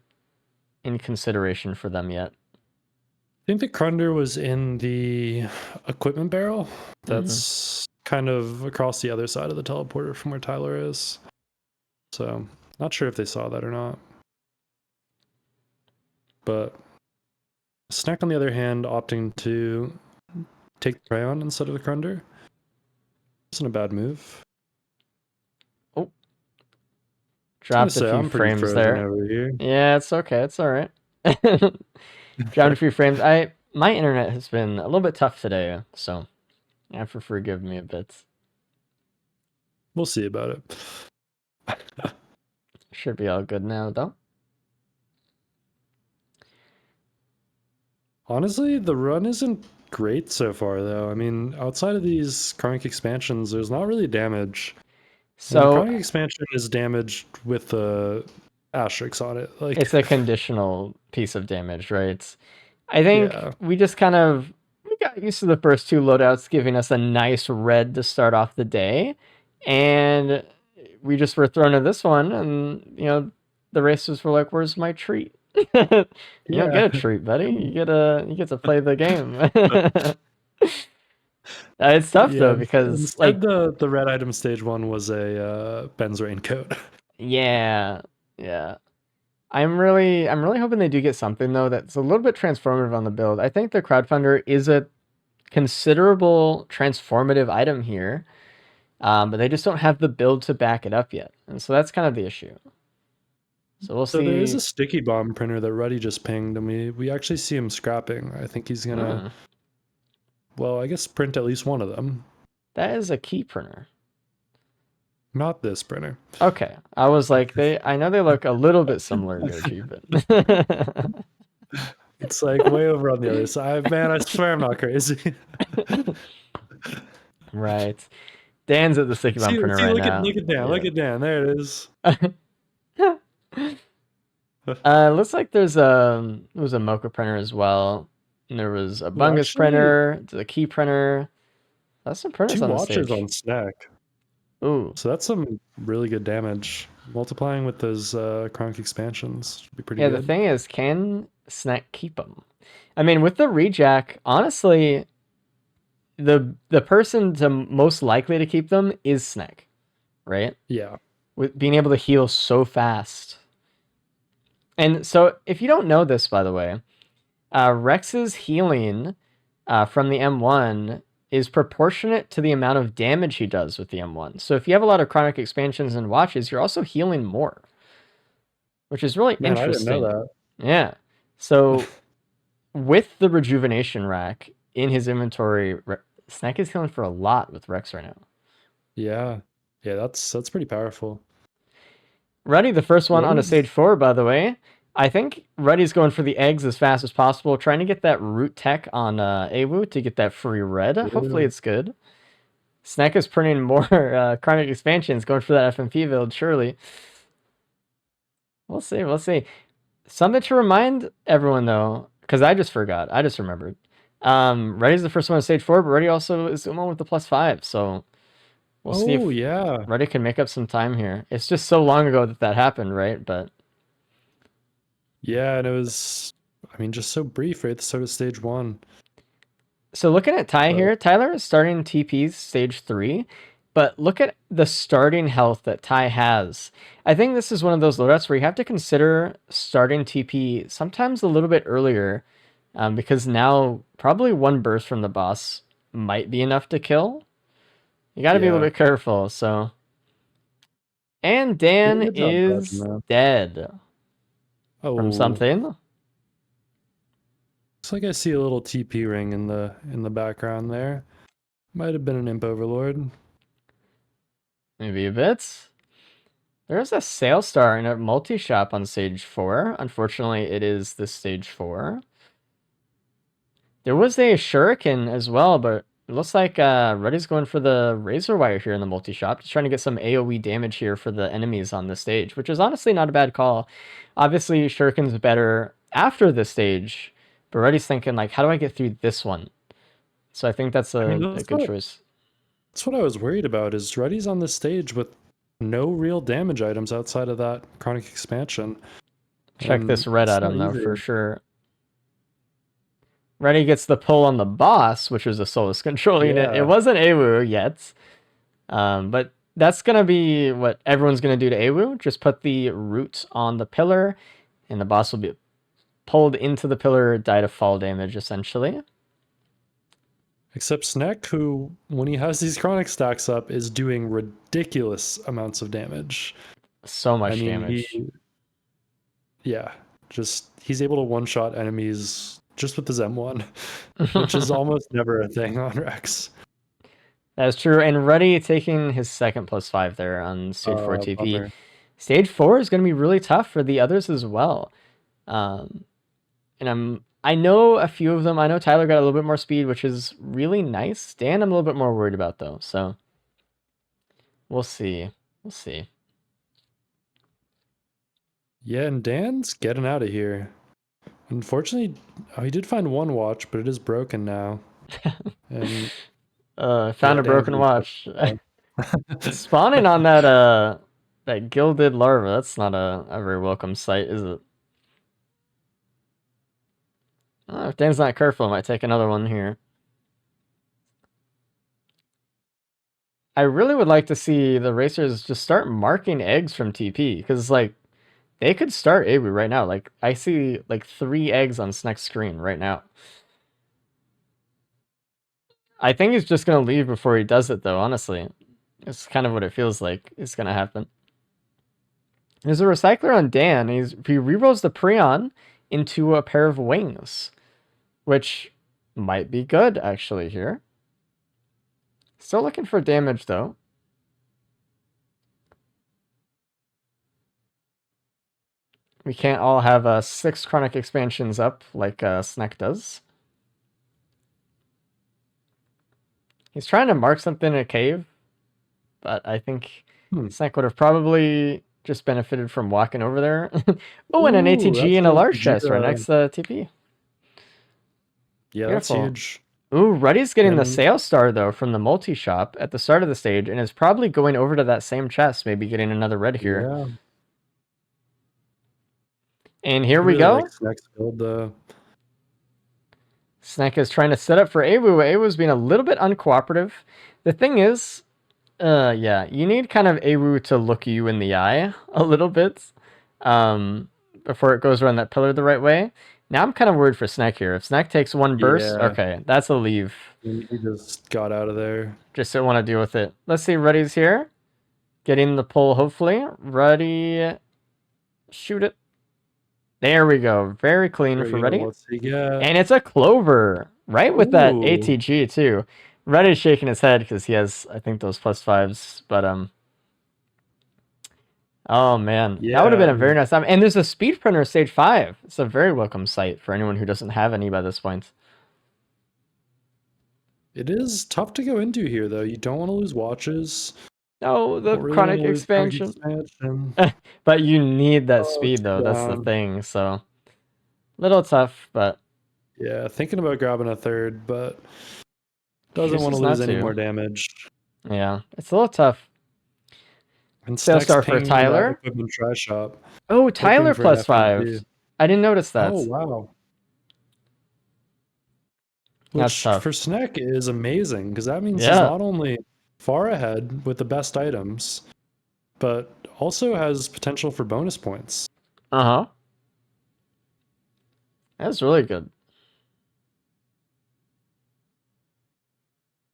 in consideration for them yet. I think the Crunder was in the equipment barrel. That's kind of across the other side of the teleporter from where Tyler is. So, not sure if they saw that or not. But Snack, on the other hand, opting to take the Crayon instead of the Crunder isn't a bad move. Oh. Dropped a few frames there. Over here. Yeah, it's okay. It's all right. Dropped a few frames. My internet has been a little bit tough today, so you have to forgive me a bit. We'll see about it. Should be all good now, though. Honestly, the run isn't great so far, though. I mean, outside of these chronic expansions, there's not really damage. So chronic expansion is damaged with the asterisks on it. Like, it's a conditional piece of damage, right? I think we just kind of got used to the first two loadouts giving us a nice red to start off the day, and we just were thrown to this one, and the racers were like, "Where's my treat?" You don't get a treat, buddy. You get to play the game. It's tough though, because instead the red item stage 1 was a Ben's raincoat. Yeah. I'm really hoping they do get something though that's a little bit transformative on the build. I think the crowdfunder is a considerable transformative item here, but they just don't have the build to back it up yet, and so that's kind of the issue. So we'll see. So there is a sticky bomb printer that Ruddy just pinged, and we actually see him scrapping. I think he's gonna, well, I guess print at least one of them. That is a key printer. Not this printer. Okay, I was like, I know they look a little bit similar to Goji, but it's like way over on the other side. Man, I swear I'm not crazy. Right. Dan's at the sticky bomb printer right now. Look at Dan. Look at Dan. There it is. Looks like there was a Mocha printer as well. And there was a Bungus actually- printer, the key printer. That's some printers 2 on the watchers stage. on Snack. Ooh. So that's some really good damage. Multiplying with those chronic expansions should be pretty Yeah, good. the thing is, can Snack keep them? I mean, with the rejack, honestly, the person most likely to keep them is Snack, right? Yeah. With being able to heal so fast. And so, if you don't know this, by the way, Rex's healing from the M1 is proportionate to the amount of damage he does with the M1. So if you have a lot of chronic expansions and watches, you're also healing more, which is really Man, interesting. I didn't know that. Yeah. So with the rejuvenation rack in his inventory, Snack is healing for a lot with Rex right now. Yeah. Yeah, that's pretty powerful. Ruddy, the first one on a Ruddy's- stage 4, by the way. I think Ruddy's going for the eggs as fast as possible, trying to get that root tech on Awu to get that free red. Hopefully it's good. Snack is printing more chronic expansions, going for that FMP build, surely. We'll see, we'll see. Something to remind everyone, though, because I just forgot. I just remembered. Ruddy's the first one on stage 4, but Ruddy also is the one with the +5, so we'll see if yeah. Ruddy can make up some time here. It's just so long ago that happened, right? But Yeah, and it was, I mean, just so brief, right at the start of stage 1. so looking at Ty here, Tyler is starting TP's stage 3, but look at the starting health that Ty has. I think this is one of those loadouts where you have to consider starting TP sometimes a little bit earlier, because now probably one burst from the boss might be enough to kill. You got to be a little Yeah. bit careful. So, and Dan Good job is dodging that. dead Oh, from something. looks like I see a little TP ring in the background there. Might have been an imp overlord. Maybe a bit. There's a sale star in a multi-shop on stage 4. Unfortunately, it is this stage 4. There was a shuriken as well, but it looks like Ruddy's going for the razor wire here in the multi-shop. Just trying to get some AoE damage here for the enemies on the stage, which is honestly not a bad call. Obviously, shuriken's better after this stage, but Ruddy's thinking, like, how do I get through this one? So I think that's a good choice. That's what I was worried about, is Ruddy's on the stage with no real damage items outside of that chronic expansion. Check And this red it's item, not though, easy. for sure. Ruddy gets the pull on the boss, which was a Solus control unit. Yeah. It wasn't Awu yet, but that's going to be what everyone's going to do to Awu. Just put the root on the pillar, and the boss will be pulled into the pillar, die to fall damage, essentially. Except Snack, who, when he has these chronic stacks up, is doing ridiculous amounts of damage. So much I mean, damage. Yeah, just he's able to one-shot enemies just with his M1, which is almost never a thing on Rex. That's true. And Ruddy taking his second +5 there on stage 4 TP. Bummer. Stage 4 is going to be really tough for the others as well. And I know a few of them. I know Tyler got a little bit more speed, which is really nice. Dan, I'm a little bit more worried about, though. So we'll see. We'll see. Yeah, and Dan's getting out of here. Unfortunately, he did find one watch, but it is broken now. And Found a broken watch. Spawning on that gilded larva. That's not a very welcome sight, is it? If Dan's not careful, I might take another one here. I really would like to see the racers just start marking eggs from TP, because like they could start Awu right now. Like I see like 3 eggs on Snack's screen right now. I think he's just gonna leave before he does it, though. Honestly, it's kind of what it feels like is gonna happen. There's a recycler on Dan. He rerolls the Prion into a pair of wings, which might be good actually here. Still looking for damage, though. We can't all have 6 chronic expansions up like Snack does. He's trying to mark something in a cave, but I think Snack would have probably just benefited from walking over there. Oh, and an Ooh, ATG that's and a an large ATG, chest right next to TP. Yeah, that's Beautiful. huge. Ooh, Ruddy's getting the And- sales star though from the multi-shop at the start of the stage, and is probably going over to that same chest, maybe getting another red here. Yeah. And here I we really go. like Snack's build, though. Snack is trying to set up for Awu. Awu's being a little bit uncooperative. The thing is, yeah, you need kind of Awu to look you in the eye a little bit, before it goes around that pillar the right way. Now I'm kind of worried for Snack here. If Snack takes one burst, Yeah. okay, that's a leave. He just got out of there. Just don't want to deal with it. Let's see, Ruddy's here. Getting the pull, hopefully. Ruddy, shoot it. There we go. Very clean There for we go. Ruddy. What's he get? And it's a Clover, right with that Ooh. ATG too. Ruddy's shaking his head because he has, I think, those +5s. But oh man, that would have been a very nice time. And there's a speed printer stage 5. It's a very welcome sight for anyone who doesn't have any by this point. It is tough to go into here, though. You don't want to lose watches. No, the Don't really chronic wanna lose chronic expansion. expansion. But you need that Oh, speed it's though. That's the down. thing. So little tough, but Yeah, thinking about grabbing a third, but doesn't want chooses to lose not any to. more damage. Yeah, it's a little tough. And Sales Snack's star for pinging that Tyler. Equipment try shop. Oh, Tyler for an +5. FNP. I didn't notice that. Oh, wow. That's Which tough. for Snack is amazing, because that means he's Yeah. not only far ahead with the best items, but also has potential for bonus points. Uh-huh. That's really good.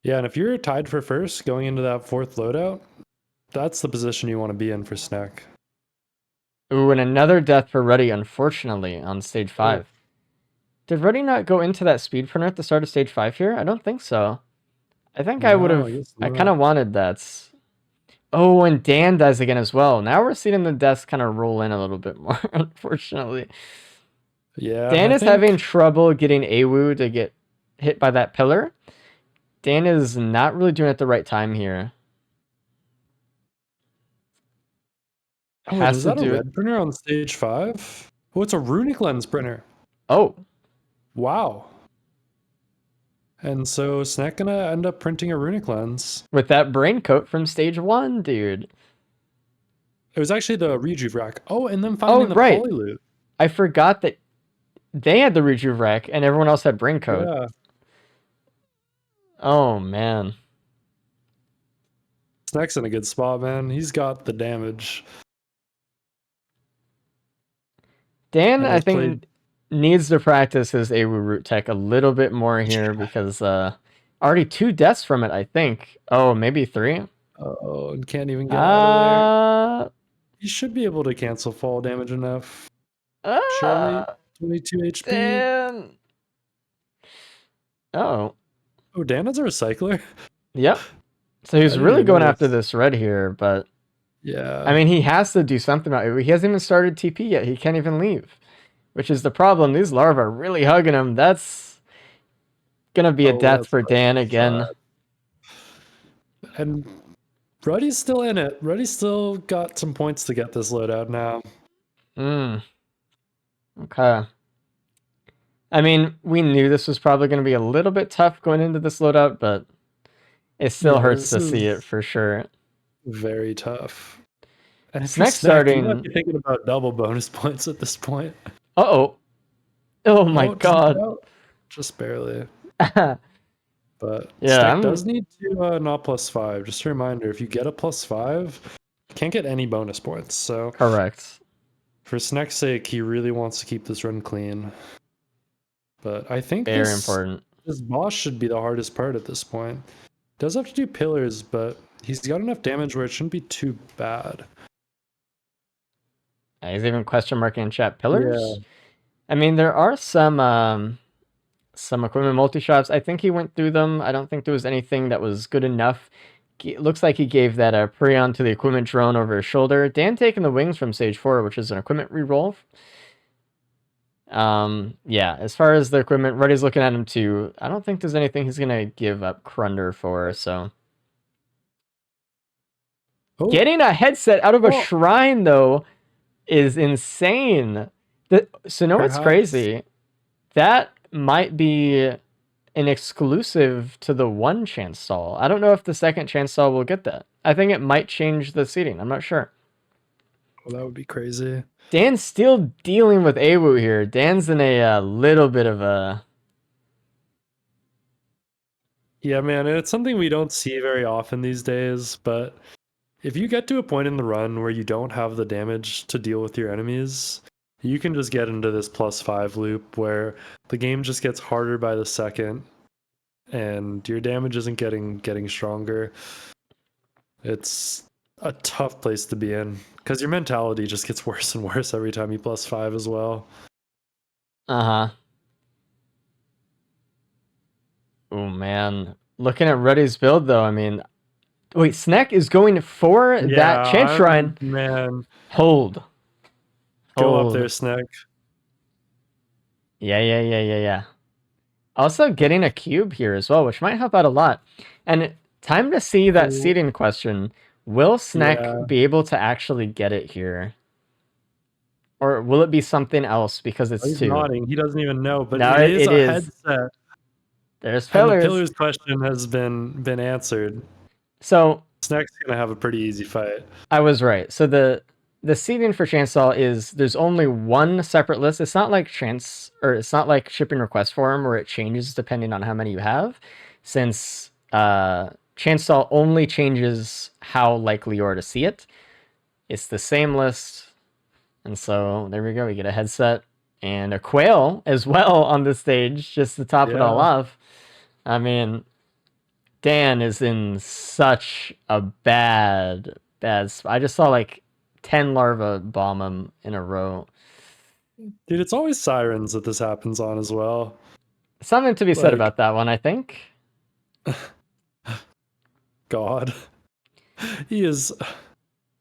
Yeah, and if you're tied for first going into that fourth loadout, that's the position you want to be in for Snack. Ooh, and another death for Ruddy, unfortunately, on stage 5. Did Ruddy not go into that speed printer at the start of stage 5 here? I don't think so. I think I would No, have... I guess I not. kind of wanted that. Oh, and Dan dies again as well. Now we're seeing the deaths kind of roll in a little bit more, unfortunately. Yeah, Dan I is think- having trouble getting Awu to get hit by that pillar. Dan is not really doing it at the right time here. Oh, wait, Has is to that a do it. red printer on stage 5? Oh, it's a runic lens printer. Oh, Wow. And so Snack gonna end up printing a runic lens. with that brain coat from stage 1, dude. It was actually the rejuve rack. Oh, and then finding the right. poly loot. I forgot that they had the rejuve rack and everyone else had brain coat. Yeah. Oh, man. Snack's in a good spot, man. He's got the damage. Dan, And I has think, played- needs to practice his Awu root tech a little bit more here because already 2 deaths from it, I think. Oh, maybe 3? Oh, and can't even get out of there. Uh, He should be able to cancel fall damage enough. Surely. 22 HP. Dan. Oh, Oh, Dan is a recycler? yep. So he's didn't really even going after notice. this red here, but Yeah. I mean, he has to do something about it. He hasn't even started TP yet. He can't even leave, which is the problem. These larvae are really hugging him. That's gonna be a Oh, death that's for right. Dan again. And Ruddy's still in it. Ruddy's still got some points to get this loadout now. Okay. I mean, we knew this was probably going to be a little bit tough going into this loadout, but it still Yeah, hurts to this see is- it for sure. Very tough. And if Snack you snack, you starting- might be thinking about double bonus points at this point. Uh-oh. Oh my Oh, just god. about. Just barely. But Yeah, Snack I'm- does need to not +5. Just a reminder, if you get a +5, you can't get any bonus points. So Correct. for Snack's sake, he really wants to keep this run clean. But I think Very this important. boss should be the hardest part at this point. Does have to do pillars, but he's got enough damage where it shouldn't be too bad. He's even question marking in chat pillars. Yeah. I mean, there are some equipment multi-shops. I think he went through them. I don't think there was anything that was good enough. It looks like he gave that Prion to the equipment drone over his shoulder. Dan taking the wings from stage 4, which is an equipment reroll. Yeah, as far as the equipment, Ruddy's looking at him too. I don't think there's anything he's gonna give up Crunder for, so. Oh, Getting a headset out of a Oh. shrine, though, is insane. So know what's Perhaps. crazy? That might be an exclusive to the one chance stall. I don't know if the second chance stall will get that. I think it might change the seating. I'm not sure. well, that would be crazy. Dan's still dealing with Awu here. Dan's in a little bit of a... Yeah, man, and it's something we don't see very often these days, but if you get to a point in the run where you don't have the damage to deal with your enemies, you can just get into this +5 loop where the game just gets harder by the second and your damage isn't getting stronger. It's a tough place to be in because your mentality just gets worse and worse every time you +5 as well. Uh-huh. Oh, man. Looking at Ruddy's build, though, I mean... Wait, Sneck is going for that chance shrine. Man, Hold. go up Hold. there, Snack. Yeah. Also getting a cube here as well, which might help out a lot. And time to see that seeding question. Will Snack Yeah. be able to actually get it here? Or will it be something else because it's He's 2? nodding. He doesn't even know, but No, it is it a is. headset. There's And the pillars. pillars question has been answered. So Snack's gonna have a pretty easy fight. I was right. So the seeding for Chancel is there's only one separate list. It's not like it's not like shipping request form where it changes depending on how many you have, since Chancel only changes how likely you are to see it. It's the same list. And so there we go. We get a headset and a quail as well on the stage just to top it all Yeah. off. I mean, Dan is in such a bad spot. I just saw like 10 larvae bomb him in a row. Dude, it's always sirens that this happens on as well. Something to be said Like- about that one, I think. God. He is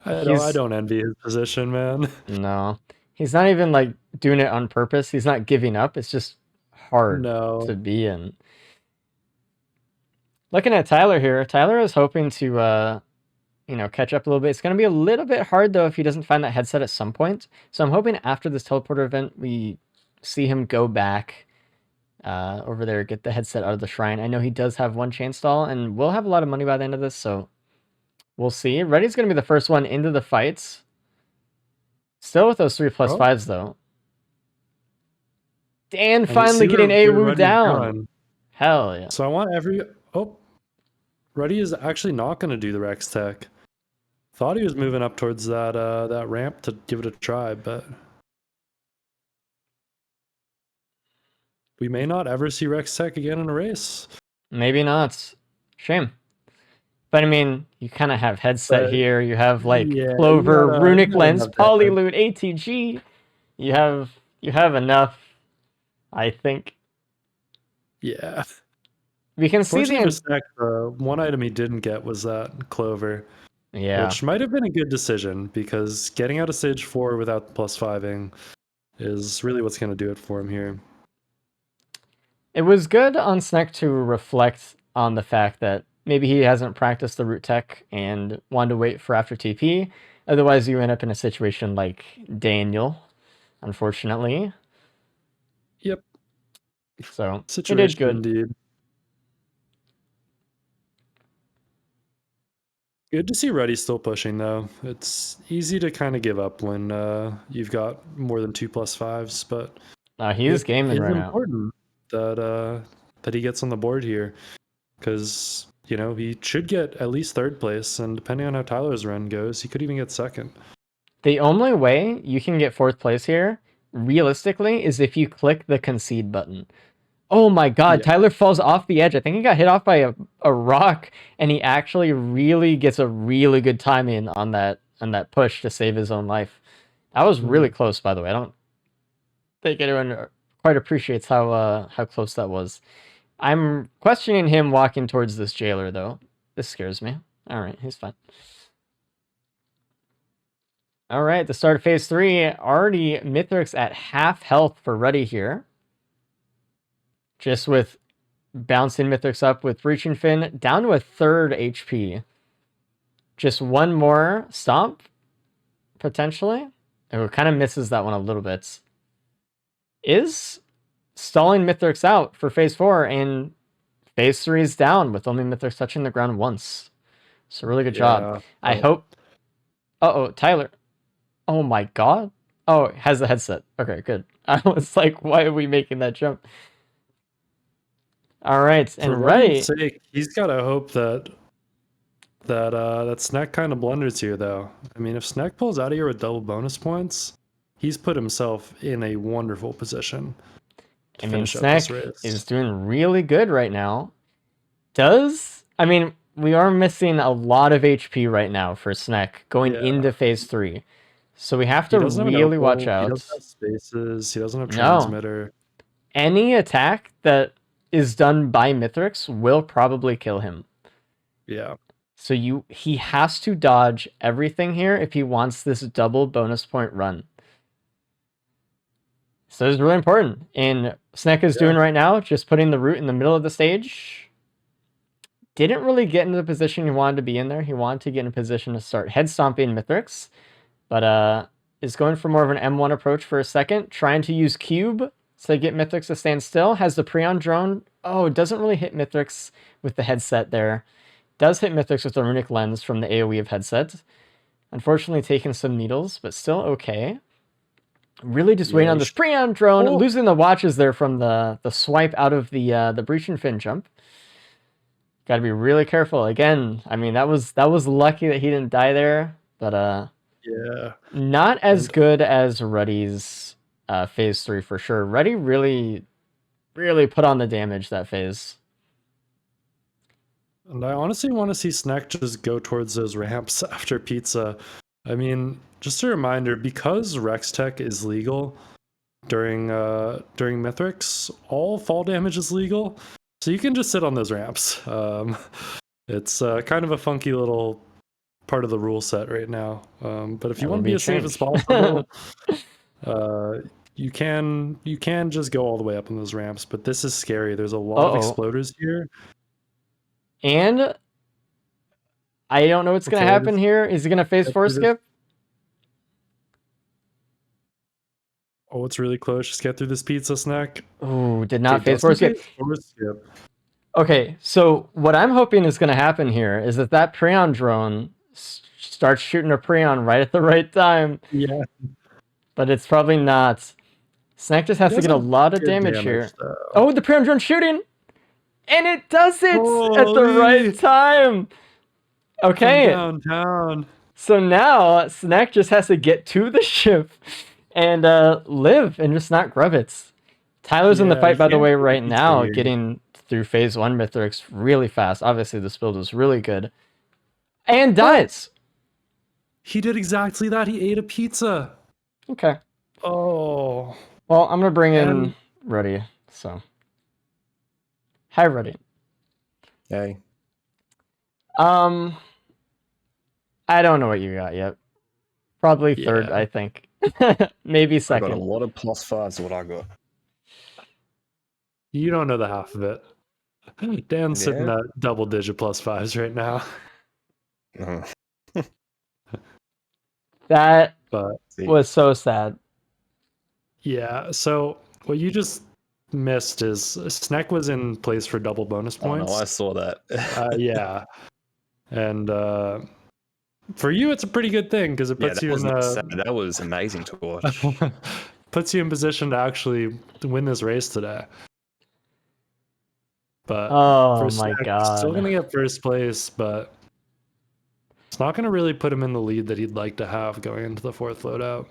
I He's- don't envy his position, man. No. He's not even like doing it on purpose. He's not giving up. It's just hard No. to be in. Looking at Tyler here, Tyler is hoping to catch up a little bit. It's going to be a little bit hard, though, if he doesn't find that headset at some point. So I'm hoping after this teleporter event, we see him go back over there, get the headset out of the shrine. I know he does have one chance stall, and we'll have a lot of money by the end of this, so we'll see. Reddy's going to be the first one into the fights. Still with those 3+5s, though. Dan And finally see getting where Awu Ruddy's down. going. Hell yeah. So I want Ruddy is actually not going to do the Rex Tech. Thought he was moving up towards that ramp to give it a try, but we may not ever see Rex Tech again in a race. Maybe not. Shame. But I mean, you kind of have headset But, here. You have like yeah, Clover, you gotta Runic have Lens, that. Polyloot, ATG. You have enough, I think. Yeah. We can see Fortunately for the Snack, the one item he didn't get was that Clover, yeah. which might have been a good decision because getting out of stage 4 without the +5ing is really what's going to do it for him here. It was good on Sneck to reflect on the fact that maybe he hasn't practiced the root tech and wanted to wait for after TP. Otherwise, you end up in a situation like Daniel, unfortunately. Yep. So he Situation did good. indeed. Good to see Ruddy still pushing though. It's easy to kind of give up when you've got more than 2+5s, but He's gaming it's right now. important that he gets on the board here because he should get at least 3rd place, and depending on how Tyler's run goes, he could even get 2nd. The only way you can get 4th place here, realistically, is if you click the concede button. Oh my god, Yeah. Tyler falls off the edge. I think he got hit off by a rock, and he actually really gets a really good timing on that push to save his own life. That was really close, by the way. I don't think anyone quite appreciates how close that was. I'm questioning him walking towards this jailer, though. This scares me. All right, he's fine. All right, the start of phase 3. Already Mithrix at half health for Ruddy here. Just with bouncing Mithrix up with Breaching Fin down to a 3rd HP. just one more stomp, potentially. It kind of misses that one a little bit. Is stalling Mithrix out for phase 4, and phase 3 is down with only Mithrix touching the ground once. So really good job. I hope... Uh-oh, Tyler. Oh my god. Oh, it has the headset. Okay, good. I was like, why are we making that jump? All right, and ready. Sake, he's got to hope that Snack kind of blunders here, though. I mean, if Snack pulls out of here with double bonus points, he's put himself in a wonderful position to finish up this race. Is doing really good right now. We are missing a lot of HP right now for Snack going into phase 3. So we have to really watch out. He doesn't have spaces. He doesn't have transmitter. Any attack that is done by Mithrix will probably kill him. Yeah. So he has to dodge everything here if he wants this double bonus point run. So it's really important. And Snack is doing right now, just putting the root in the middle of the stage. Didn't really get into the position he wanted to be in there. He wanted to get in a position to start head stomping Mithrix. But is going for more of an M1 approach for a second. Trying to use Cube to get Mithrix to stand still. Has the Prion drone. Oh, doesn't really hit Mithrix with the headset there. Does hit Mithrix with the Runic Lens from the AoE of headset. Unfortunately taking some needles, but still okay. Really just waiting on this Prion drone. Losing the watches there from the swipe out of the Breach and Fin jump. Got to be really careful. Again, I mean, that was lucky that he didn't die there, but not as good as Ruddy's phase 3 for sure. Ruddy really put on the damage that phase. And I honestly want to see Snack just go towards those ramps after Pizza. I mean, just a reminder, because Rex Tech is legal during Mithrix, all fall damage is legal. So you can just sit on those ramps. It's kind of a funky little part of the rule set right now. But if you want to be as safe as possible, you can just go all the way up on those ramps. But this is scary. There's a lot of exploders here. And I don't know what's going to happen here. Is he going to phase 4 skip? Oh, it's really close. Just get through this Pizza, Snack. Oh, did not phase 4 skip. Okay, so what I'm hoping is going to happen here is that Prion drone starts shooting a Prion right at the right time. Yeah. But it's probably not. Snack just has to get a lot of damage here. Though. Oh, the Prion drone shooting! And it does it at the right time! Okay. Downtown. So now Snack just has to get to the ship and live and just not grub it. Tyler's in the fight, by the way, right now, getting through phase 1 Mithrix really fast. Obviously, this build was really good. And dies. He did exactly that. He ate a pizza. Okay. Oh. Well, I'm going to bring in Ruddy. So, hi, Ruddy. Hey. I don't know what you got yet. Probably third, I think. Maybe second. I got a lot of +5s to what I got. You don't know the half of it. Dan's sitting at double-digit +5s right now. That was so sad. Yeah, so what you just missed is Snack was in place for double bonus points. Oh, no, I saw that. Yeah. And for you, it's a pretty good thing because it puts you in that was amazing to watch. Puts you in position to actually win this race today. But oh my god, still gonna get first place, but it's not gonna really put him in the lead that he'd like to have going into the 4th loadout.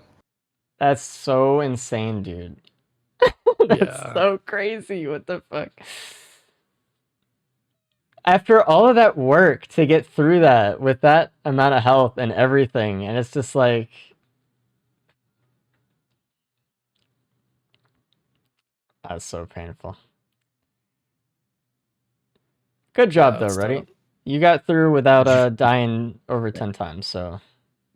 That's so insane, dude. That's so crazy. What the fuck? After all of that work to get through that with that amount of health and everything, and it's just like... That's so painful. Good job, though, Ruddy. You got through without dying over 10 times, so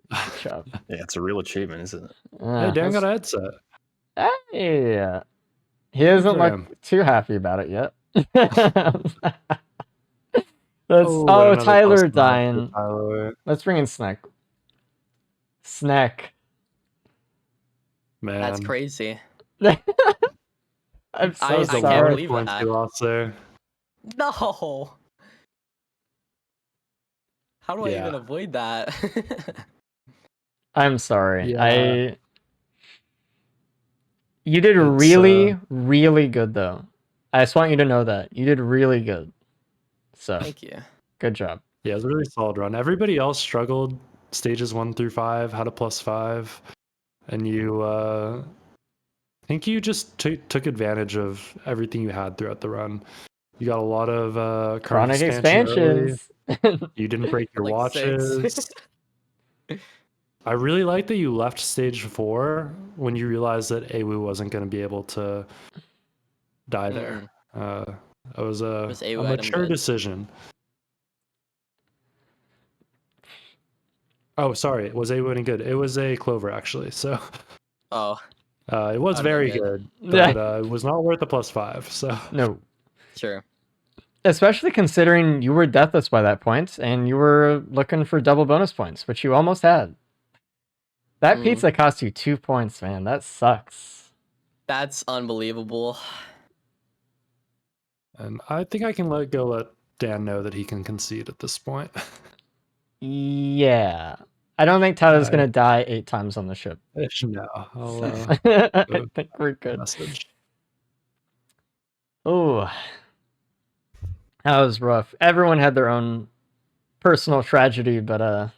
good job. Yeah, it's a real achievement, isn't it? Hey, Dan got a headset. Hey, he doesn't look too happy about it yet. That's and oh another Tyler +9 for dying. Tyler. Let's bring in Snack. Snack. Man, That's crazy. I'm That so was I the can't sorry. believe points that. he lost there. No. How do I Yeah. even avoid that? I'm sorry. Yeah. You did It's, really, really good though. I just want you to know that. You did really good. So Thank you. good job. Yeah, it was a really solid run. Everybody else struggled stages 1 through 5, had a +5, and you I think you just took advantage of everything you had throughout the run. You got a lot of card Chronic expansion early. expansions. You didn't break your Like 6. watches. I really like that you left stage 4 when you realized that Awu wasn't going to be able to die there. That was a Was Awu item mature good? decision. Oh, sorry. Was Awu any good? It was a Clover, actually. So Oh, it was Would've been very good. good, but it was not worth the +5. So No. sure. Especially considering you were deathless by that point and you were looking for double bonus points, which you almost had. That Mm. pizza cost you 2 points, man. That sucks. That's unbelievable. and I think I can let Dan know that he can concede at this point. Yeah. I don't think Tyler's I- gonna die 8 times on the ship. No, I'll I think we're good. message. Oh, that was rough. Everyone had their own personal tragedy, but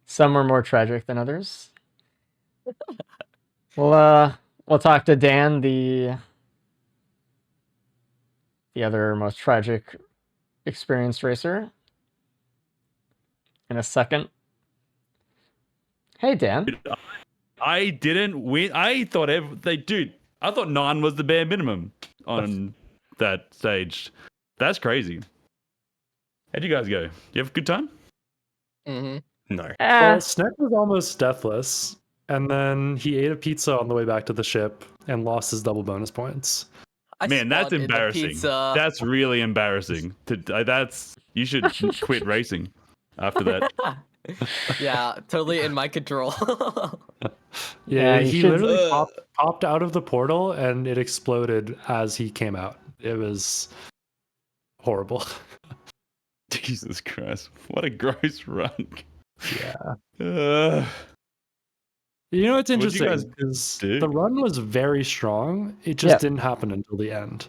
some were more tragic than others. We'll talk to Dan, the other most tragic experienced racer, in a second. Hey, Dan. I didn't win. I thought I thought 9 was the bare minimum on that stage. That's crazy. How'd you guys go? You have a good time? Mm-hmm. No. Well, Sneck was almost deathless, and then he ate a pizza on the way back to the ship and lost his double bonus points. Man, that's embarrassing. That's really embarrassing. You should quit racing after that. Yeah, totally in my control. Yeah, you he should- literally popped out of the portal and it exploded as he came out. It was horrible. Jesus Christ. What a gross run. Yeah. Uh, You know, it's What'd you guys interesting because do? the run was very strong. It just didn't happen until the end.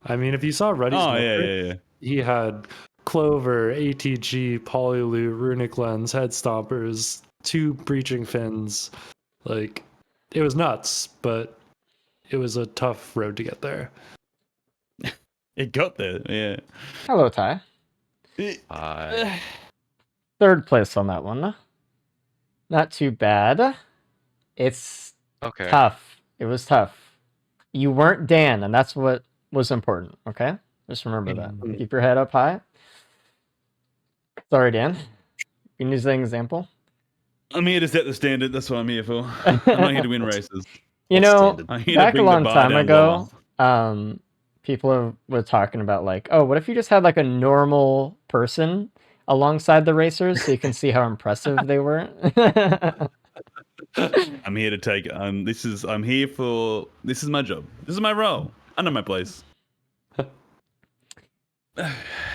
I mean, if you saw Ruddy's oh, metrics, yeah. he had Clover, ATG, Polyloot, Runic Lens, Head Stompers, 2 Breaching Fins. Like, it was nuts, but it was a tough road to get there. It got there, yeah. Hello, Ty. Third place on that one. Not too bad. It's Okay. tough. It was tough. You weren't Dan, and that's what was important, okay? Just remember that. Keep your head up high. Sorry, Dan. You can use that example. I'm here to set the standard. That's what I'm here for. I'm not here to win races. You What know, standard? I'm here to back a bring the long bar time down ago, lower. people were talking about like, oh, what if you just had like a normal person alongside the racers so you can see how impressive they were? I'm here to take. This is my job. This is my role. I know my place.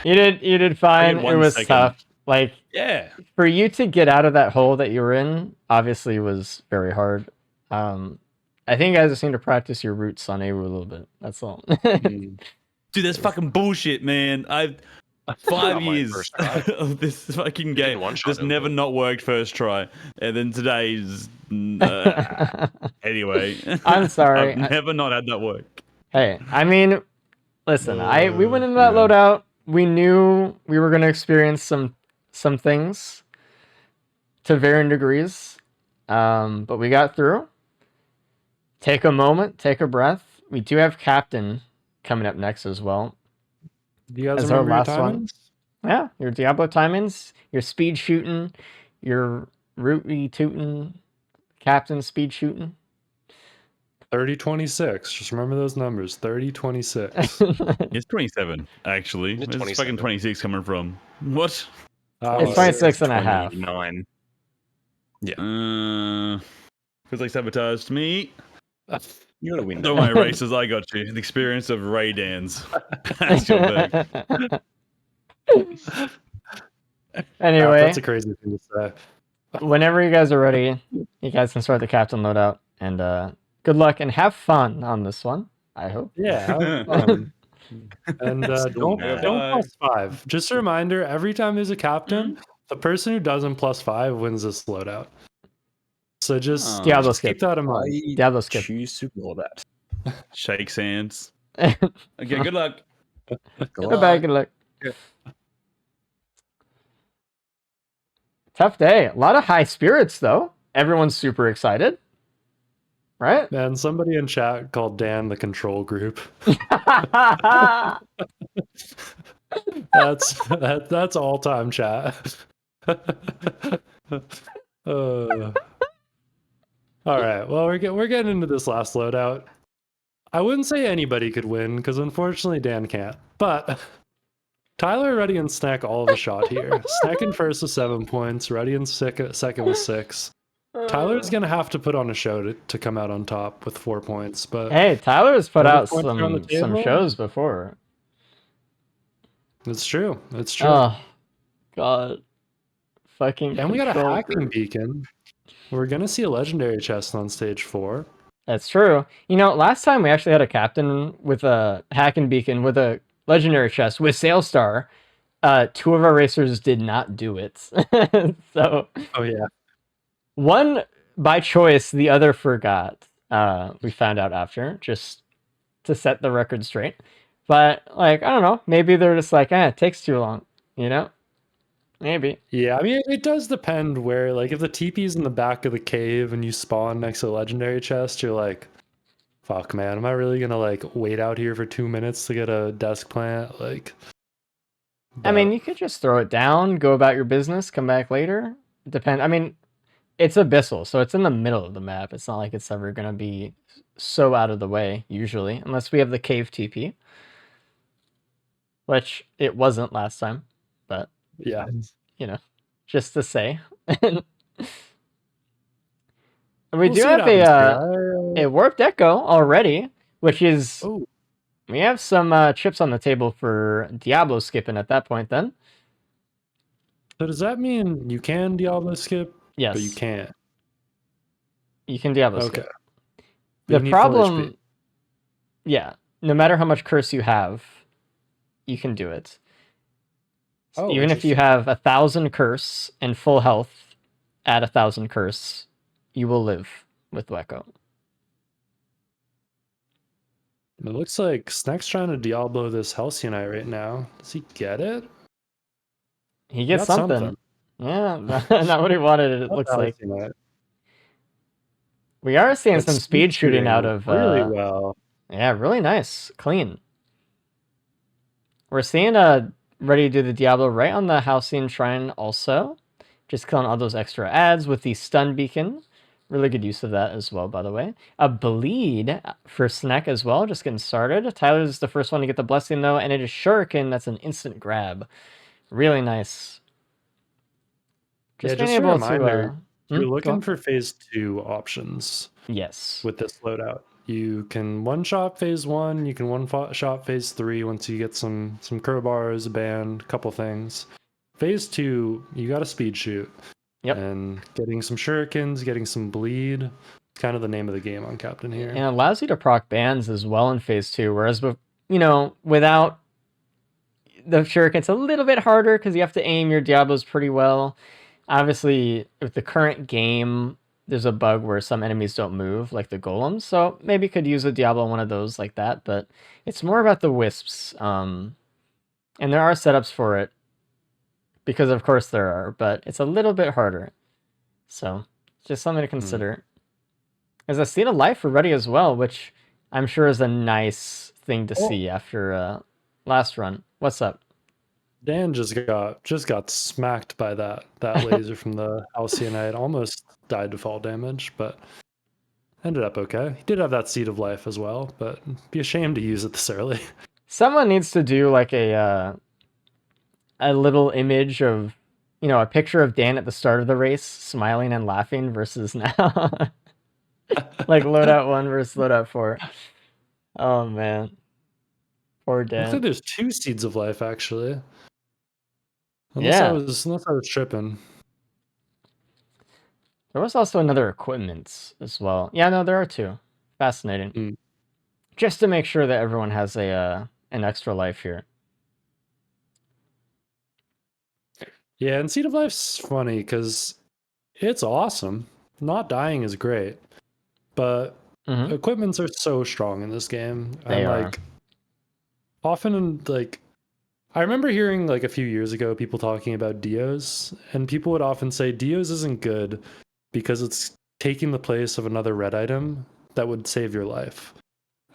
You did fine. It 1 was second. tough. Like, Yeah. for you to get out of that hole that you were in, obviously was very hard. I think you guys just need to practice your roots on Awu a little bit. That's all. Dude, that's fucking bullshit, man. I've 5 Not my years first try. of this fucking You game. didn't one-shot Just him, never though. not worked first try. And then today's anyway. I'm sorry. I've never not had that work. Hey, I mean, listen, we went into that Yeah. loadout. We knew we were going to experience some things to varying degrees, but we got through. Take a moment, take a breath. We do have Captain coming up next as well. Do you guys As our remember your last one. timings? Yeah, your Diablo timings, your speed shooting, your rooty tooting, Captain speed shooting. 30-26. Just remember those numbers. 30-26. It's 27, actually. It's Where's fucking 27. 26 coming from? What? It's 26 and a half. 29. Feels like sabotage to me. You gotta win Don't that. worry, racers, I got you. The experience of Ray Dans. That's your back. Anyway, That's a crazy thing to say. whenever you guys are ready, you guys can start the captain loadout. And good luck and have fun on this one, I hope. Yeah, have fun. And don't mad. plus 5. Just a reminder, every time there's a captain, the person who doesn't plus 5 wins this loadout. So just, Oh. Diablo just keep skip. that in mind. I Diablo skip. choose to ignore that. Shakes hands. Okay, good luck. Goodbye, good luck. Yeah. Tough day. A lot of high spirits, though. Everyone's super excited. Right? Man, somebody in chat called Dan the control group. That's all time chat. All right. Well, we're getting into this last loadout. I wouldn't say anybody could win because unfortunately Dan can't. But Tyler, Ruddy, and Snack all have a shot here. Snack in first with 7 points. Ruddy in second with 6. Tyler's gonna have to put on a show to come out on top with 4 points. But Hey, Tyler's put Another out point here on the some table? shows before. it's true. It's true. Oh, God. Fucking And we got a control hacking group. beacon. We're gonna see a legendary chest on stage 4. That's true. You know, last time we actually had a captain with a hacking beacon with a legendary chest with Sailstar. 2 of our racers did not do it. So Oh yeah. one by choice, the other forgot. We found out after, just to set the record straight. But like, I don't know, maybe they're just like, it takes too long, you know? Maybe. Yeah, I mean, it does depend where, like, if the TP's in the back of the cave and you spawn next to a legendary chest, you're like, fuck, man, am I really gonna, like, wait out here for 2 minutes to get a desk plant? Like, I mean, but- you could just throw it down, go about your business, come back later. I mean, it's Abyssal, so it's in the middle of the map. It's not like it's ever gonna be so out of the way, usually, unless we have the cave TP. Which it wasn't last time, but yeah. you know, just to say. We We'll do see what have happens here. a warped echo already, which is Oh, we have some chips on the table for Diablo skipping at that point. Then so does that mean you can Diablo skip, yes, but you can't? you can Diablo Okay. skip. But you The need full problem, HP. yeah, no matter how much curse you have, you can do it. Oh, Even if you interesting. have 1,000 curse and full health at 1,000 curse, you will live with Wecco. It looks like Snack's trying to Diablo this Halcyonite right now. Does he get it? He gets got something. Yeah, not what he wanted. It Got looks the like Halcyonite. we are seeing That's some speed shooting out of. really well. Yeah, really nice, clean. We're seeing ready to do the Diablo right on the Halcyon Shrine also. Just killing all those extra ads with the stun beacon. Really good use of that as well, by the way. A bleed for Snack as well, just getting started. Tyler's the first one to get the blessing though, and it is Shuriken. That's an instant grab. Really nice. Yeah, being just a able reminder, to. you're Go looking on. for phase 2 options Yes. with this loadout. You can one-shot phase 1, you can one-shot phase 3 once you get some crowbars, a band, a couple things. Phase 2, you got to speed shoot. Yep. And getting some shurikens, getting some bleed, kind of the name of the game on Captain here. And it allows you to proc bans as well in phase 2, whereas without the shuriken, it's a little bit harder because you have to aim your Diablos pretty well. Obviously, with the current game, there's a bug where some enemies don't move, like the golems. So maybe could use a Diablo one of those like that, but it's more about the wisps. And there are setups for it, because of course there are, but it's a little bit harder. So just something to consider. There's a Seed of Life for Ready as well, which I'm sure is a nice thing to see after last run. What's up? Dan just got smacked by that laser from the Halcyonite. Almost died to fall damage, but ended up okay. He did have that Seed of Life as well, but be ashamed to use it this early. Someone needs to do like a little image of, a picture of Dan at the start of the race, smiling and laughing versus now. Like Loadout 1 versus Loadout 4. Oh man. Poor Looks like Dan. there's 2 Seeds of Life actually. Unless I Yeah. was tripping. There was also another equipment as well. Yeah, no, there are 2. Fascinating. Mm. Just to make sure that everyone has an extra life here. Yeah, and Seed of Life's funny because it's awesome. Not dying is great, but Mm-hmm. equipments are so strong in this game. They And are. like often like I remember hearing like a few years ago people talking about Dios, and people would often say Dios isn't good because it's taking the place of another red item that would save your life.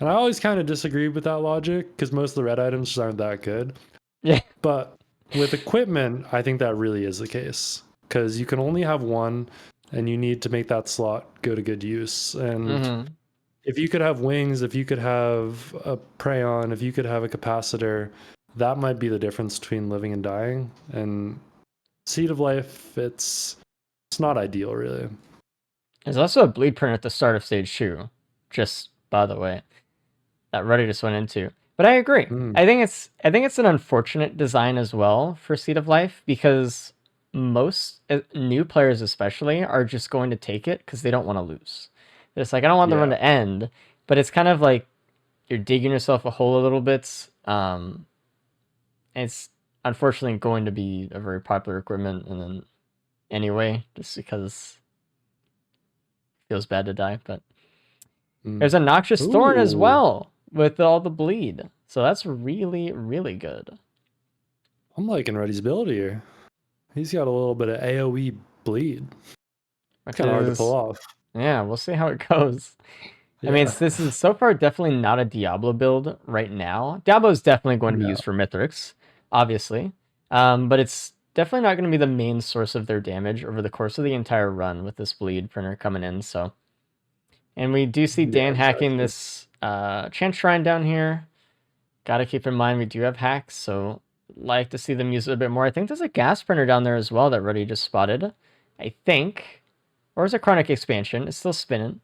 And I always kind of disagreed with that logic because most of the red items just aren't that good. Yeah. But with equipment, I think that really is the case because you can only have one and you need to make that slot go to good use. And Mm-hmm. if you could have wings, if you could have a Prayon, if you could have a capacitor, that might be the difference between living and dying. And Seed of Life, it's not ideal, really. There's also a bleed print at the start of stage 2. Just by the way. That Ruddy just went into. But I agree. I think it's an unfortunate design as well for Seed of Life because most new players especially are just going to take it because they don't want to lose. It's like I don't want the run to end, but it's kind of like you're digging yourself a hole a little bit. And it's unfortunately going to be a very popular equipment, and then anyway, just because it feels bad to die. But there's a Noxious Thorn as Ooh. well with all the bleed. So that's really, really good. I'm liking Reddy's build here. He's got a little bit of AoE bleed. It's kind of hard to pull off. Yeah, we'll see how it goes. I mean, this is so far definitely not a Diablo build right now. Diablo is definitely going to be used for Mithrix, obviously. But it's definitely not going to be the main source of their damage over the course of the entire run with this bleed printer coming in. So, and we do see Dan hacking this Chant Shrine down here. Got to keep in mind we do have hacks, so like to see them use it a bit more. I think there's a gas printer down there as well that Ruddy just spotted. I think. Or is it Chronic Expansion? It's still spinning.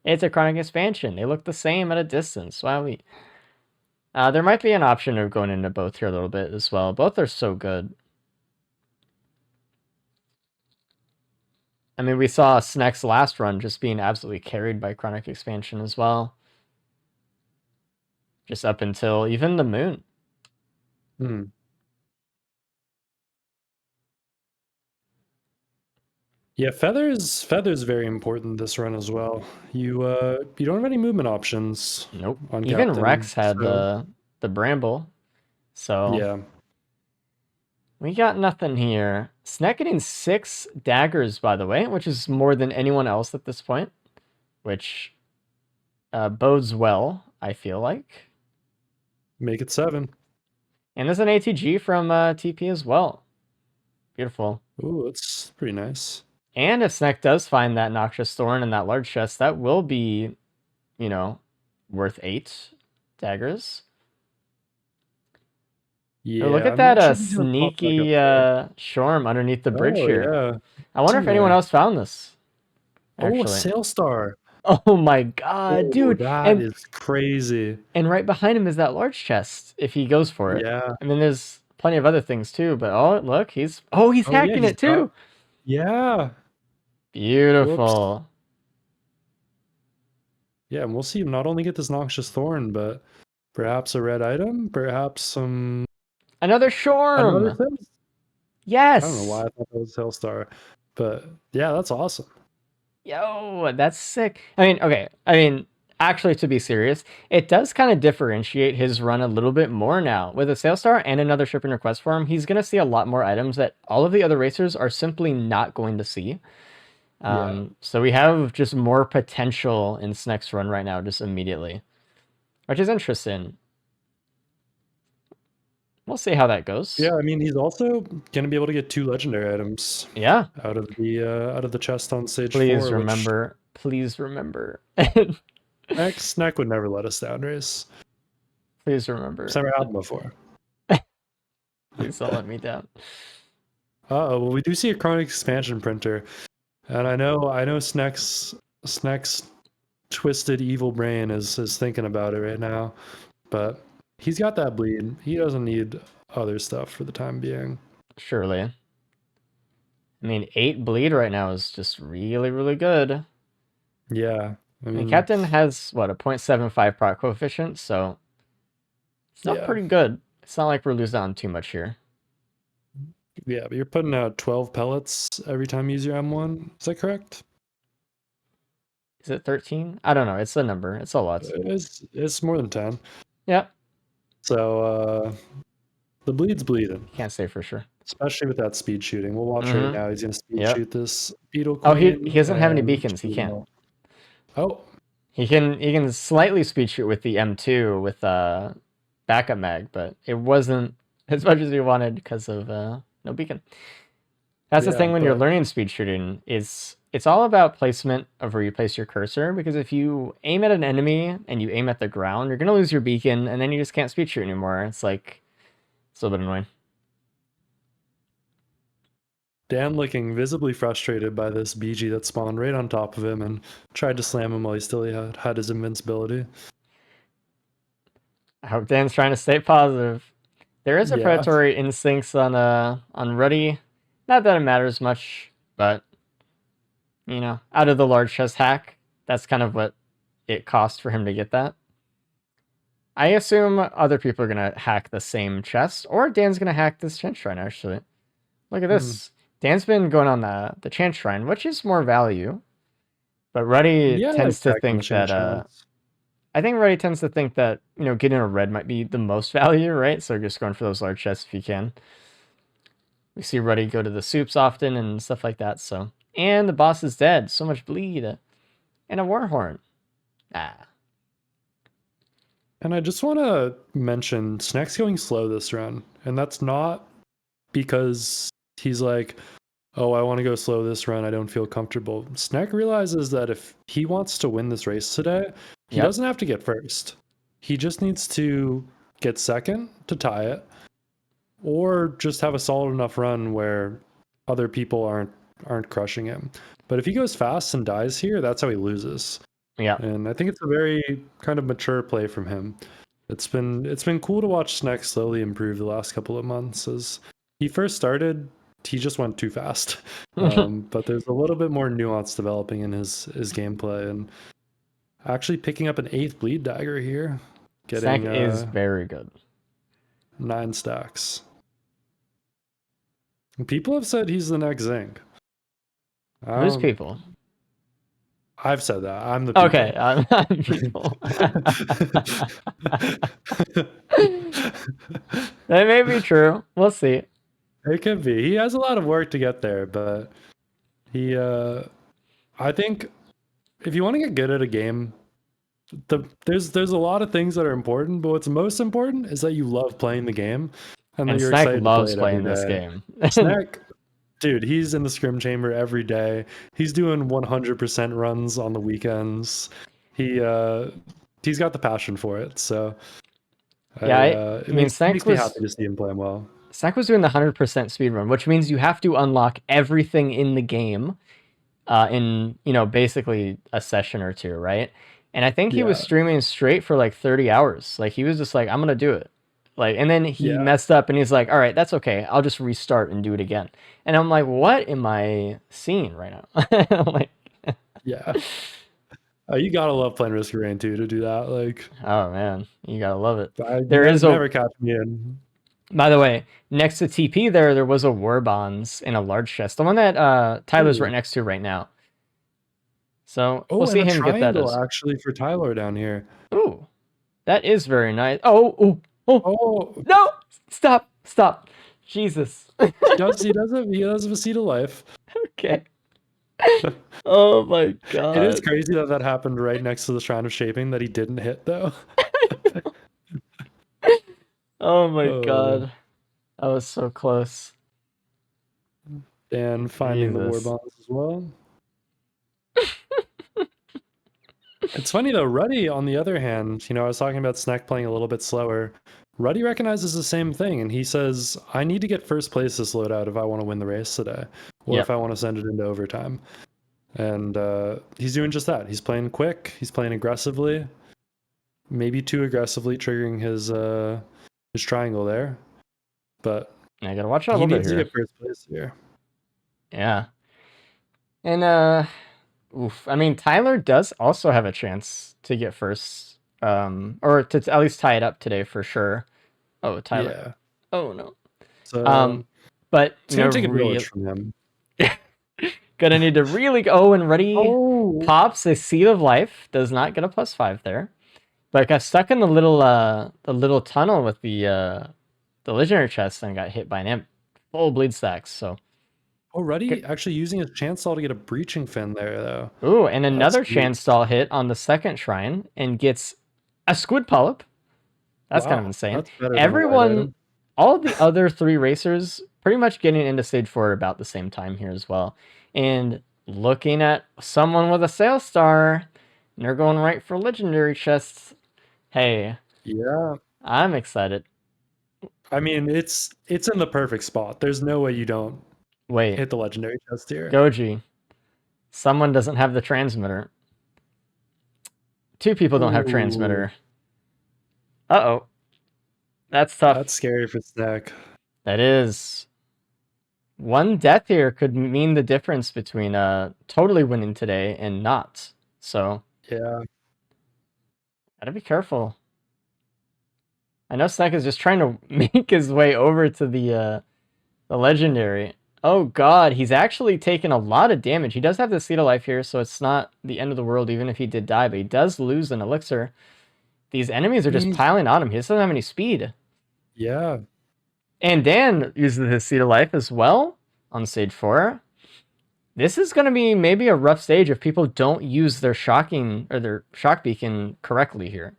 It's a Chronic Expansion. They look the same at a distance. Wow. There might be an option of going into both here a little bit as well. Both are so good. I mean, we saw Sneck's last run just being absolutely carried by Chronic Expansion as well. Just up until even the moon. Yeah, feathers very important this run as well. You don't have any movement options. Nope. On Even Captain, Rex had so... the bramble. So yeah. We got nothing here. Sneck getting 6 daggers, by the way, which is more than anyone else at this point. Which bodes well, I feel like. Make it 7. And there's an ATG from TP as well. Beautiful. Ooh, it's pretty nice. And if Sneck does find that Noxious Thorn in that large chest, that will be, worth 8 daggers. Yeah. Oh, look at that sneaky Shorm underneath the bridge here. Yeah. I wonder if anyone else found this. Actually. Oh, a Sail Star. Oh my god, dude. That is crazy. And right behind him is that large chest, if he goes for it. Yeah. I mean, there's plenty of other things too, but look, he's hacking it too. Yeah. Beautiful. Whoops. Yeah, and we'll see him not only get this Noxious Thorn, but perhaps a red item, perhaps some... Another Shorm! Yes! I don't know why I thought that was Hellstar, but yeah, that's awesome. Yo, that's sick. I mean, okay. Actually, to be serious, it does kind of differentiate his run a little bit more now. With a Sailstar and another shipping request for him, he's going to see a lot more items that all of the other racers are simply not going to see. So we have just more potential in Sneck's run right now, just immediately. Which is interesting. We'll see how that goes. Yeah, I mean, he's also going to be able to get 2 legendary items. Yeah. Out of the chest on stage 4. Please remember Please remember. Snack would never let us down, Race. Please remember. It's never happened before. Please don't let me down. Well, we do see a chronic expansion printer, and I know Snack's twisted evil brain is thinking about it right now, but he's got that bleed. He doesn't need other stuff for the time being. Surely. I mean, 8 bleed right now is just really, really good. Yeah, I And mean, Captain has what, a 0.75 proc coefficient, so it's not Yeah. pretty good. It's not like we're losing on too much here. yeah, but you're putting out 12 pellets every time you use your M1. Is that correct? Is it 13? I don't know. It's a number. It's a lot. It's more than 10. Yeah, So the bleed's bleeding, can't say for sure. especially with that speed shooting. We'll watch right now. He's gonna speed Yep. shoot this beetle Oh, queen. he doesn't have any and beacons. He shoot can't. him all. Oh, He can slightly speed shoot with the M2 with backup mag, but it wasn't as much as we wanted because of no beacon. That's the Yeah, thing when you're but- learning speed shooting, is it's all about placement of where you place your cursor, because if you aim at an enemy and you aim at the ground, you're gonna lose your beacon and then you just can't speed shoot anymore. It's like it's a little bit annoying. Dan looking visibly frustrated by this BG that spawned right on top of him and tried to slam him while he still had his invincibility. I hope Dan's trying to stay positive. There is a Yeah. predatory instincts on Ruddy. Not that it matters much, but you know, out of the large chest hack, that's kind of what it cost for him to get that. I assume other people are gonna hack the same chest, or Dan's gonna hack this chant shrine. Actually, look at this. Dan's been going on the chant shrine, which is more value, but Ruddy Yeah, I tends like to hacking think the chain that shots. I think Ruddy tends to think that, you know, getting a red might be the most value, right? So just going for those large chests if you can. We see Ruddy go to the soups often and stuff like that. So, and the boss is dead. So much bleed, and a war horn. Ah, And I just want to mention Snack's going slow this run, and that's not because he's like, oh, I want to go slow this run. I don't feel comfortable. Snack realizes that if he wants to win this race today, he Yep. doesn't have to get first. He just needs to get second to tie it, or just have a solid enough run where other people aren't crushing him. But if he goes fast and dies here, that's how he loses. yeah. And I think it's a very kind of mature play from him. It's been cool to watch Snack slowly improve the last couple of months. As he first started, he just went too fast. But there's a little bit more nuance developing in his gameplay, and actually picking up an 8th bleed dagger here, Snack getting is very good. 9 stacks. And people have said he's the next Zing. Who's people? I've said that. I'm the people. Okay, I'm people. That may be true. We'll see. It could be. He has a lot of work to get there, but he I think if you want to get good at a game, there's a lot of things that are important, but what's most important is that you love playing the game and that And you're Snack excited loves to play it playing every this day. game. Snack, dude, he's in the scrim chamber every day. He's doing 100% runs on the weekends. He's got the passion for it, so Yeah, it I mean, makes Snack me was happy to see him playing well. Snack was doing the 100% speedrun, which means you have to unlock everything in the game in, you know, basically a session or two, right? And I think he was Yeah. streaming straight for like 30 hours. Like, he was just like, I'm going to do it. Like, and then he Yeah. messed up and he's like, all right, that's okay. I'll just restart and do it again. And I'm like, what am I seeing right now? I'm like, Yeah. You gotta love playing Risky Rain too to do that. Like, oh man, you got to love it. there is is a- never catch me in. By the way, next to TP there was a war bonds in a large chest. The one that Tyler's Ooh. right next to right now. So Oh, we'll see and a him get that triangle as. actually for Tyler down here. Ooh, that is very nice. Oh, Oh, no! Stop! Jesus. he does have a seed of life. Okay. Oh my god. It is crazy that happened right next to the Shrine of Shaping that he didn't hit though. Oh my Oh. god. That was so close. And finding the war Jesus. bombs as well. It's funny though, Ruddy, on the other hand, I was talking about Snack playing a little bit slower. Ruddy recognizes the same thing, and he says, I need to get first place this loadout if I want to win the race today, or Yep. if I want to send it into overtime. And he's doing just that. He's playing quick, he's playing aggressively, maybe too aggressively, triggering his triangle there. But I gotta watch out a he little bit needs to here. get first place here. Yeah. And oof. I mean, Tyler does also have a chance to get first, or to at least tie it up today for sure. Oh, Tyler. Yeah. Oh no. So But it's gonna take a village from him. gonna need to really go. Oh, and Ruddy Oh, pops a Seed of Life. Does not get a +5 there, but got stuck in the little tunnel with the legendary chest and got hit by an imp. Full bleed stacks. So. Ruddy actually using his chance stall to get a breaching fin there, though. Ooh, and another That's chance stall hit on the second shrine and gets a squid polyp. That's kind of Wow, insane. that's better than a white Everyone, item. all the other 3 racers pretty much getting into stage 4 at about the same time here as well. And looking at someone with a sales star, and they're going right for legendary chests. Hey, Yeah. I'm excited. I mean, it's in the perfect spot. There's no way you don't Wait, hit the legendary chest here. Goji, someone doesn't have the transmitter. 2 people don't have Ooh. transmitter. Uh-oh. That's tough. That's scary for Snack. That is. One death here could mean the difference between totally winning today and not. So, Yeah. gotta be careful. I know Snack is just trying to make his way over to the legendary. Oh god, he's actually taken a lot of damage. He does have the Seed of Life here, so it's not the end of the world even if he did die, but he does lose an elixir. These enemies are just piling on him. He doesn't have any speed. Yeah. And Dan uses his Seed of Life as well on stage 4. This is going to be maybe a rough stage if people don't use their shocking or their shock beacon correctly here.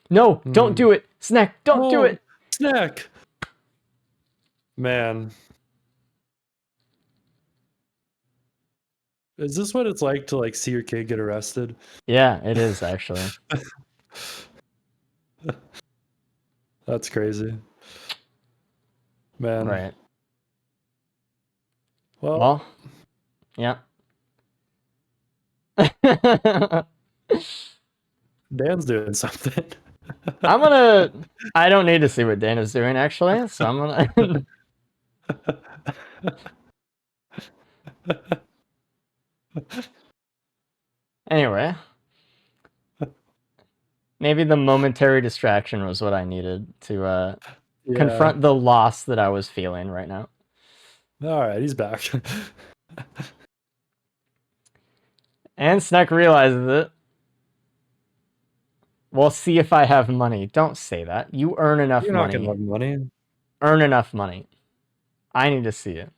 No, don't do it. Snack, don't do it. Snack. Man. Is this what it's like to see your kid get arrested? Yeah, it is actually. That's crazy. Man. Right. Well, yeah. Dan's doing something. I don't need to see what Dan is doing actually, so I'm gonna Anyway. Maybe the momentary distraction was what I needed to confront the loss that I was feeling right now. All right, he's back. And Snack realizes it. We'll see if I have money. Don't say that. You earn enough You're money. not gonna have money. Earn enough money. I need to see it.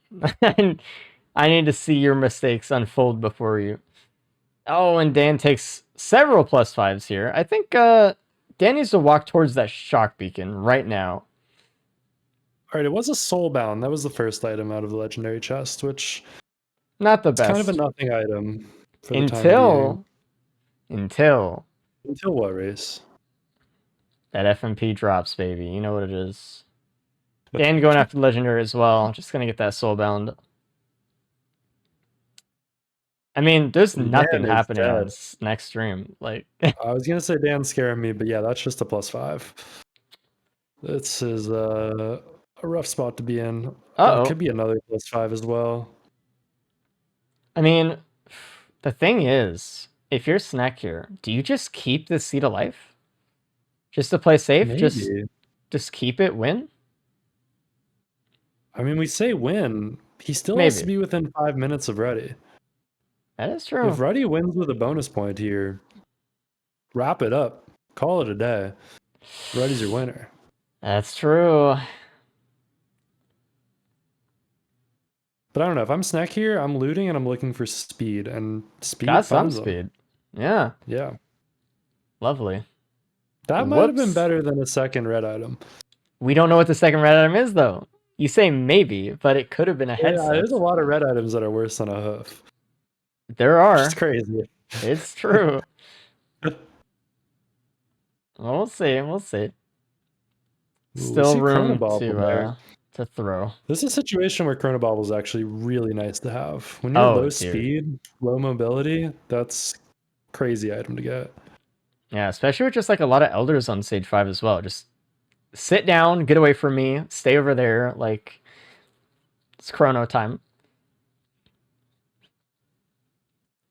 I need to see your mistakes unfold before you. Oh, and Dan takes several +5s here. I think Dan needs to walk towards that shock beacon right now. All right, it was a soulbound. That was the first item out of the legendary chest, which Not the it's best. kind of a nothing item for the time Until what race? that FMP drops, baby. You know what it is. Dan going after legendary as well. Just gonna get that soulbound. I mean, there's nothing is happening on dead. this next stream. Like, I was gonna say Dan's scaring me, but yeah, that's just a +5. This is a rough spot to be in. It could be another +5 as well. I mean, the thing is, if you're Snack here, do you just keep the Seed of Life? Just to play safe? Maybe. Just keep it, win? I mean, we say win. He still has to be within 5 minutes of Ruddy. That is true. If Ruddy wins with a bonus point here, wrap it up. Call it a day. Ruddy's your winner. That's true. But I don't know. If I'm Snack here, I'm looting and I'm looking for speed. And speed Got some funds him. speed. Yeah. Yeah. Lovely. That might have been better than a second red item. We don't know what the second red item is, though. You say maybe, but it could have been a headset. Yeah, there's a lot of red items that are worse than a hoof. There are. It's crazy. It's true. Well, we'll see. We'll see. Ooh, we Still see room Chronobauble there. to throw. This is a situation where Chronobauble is actually really nice to have. When you're Oh, low dude. speed, low mobility, that's crazy item to get. Yeah, especially with just like a lot of elders on stage 5 as well. Just sit down, get away from me, stay over there. Like, it's chrono time.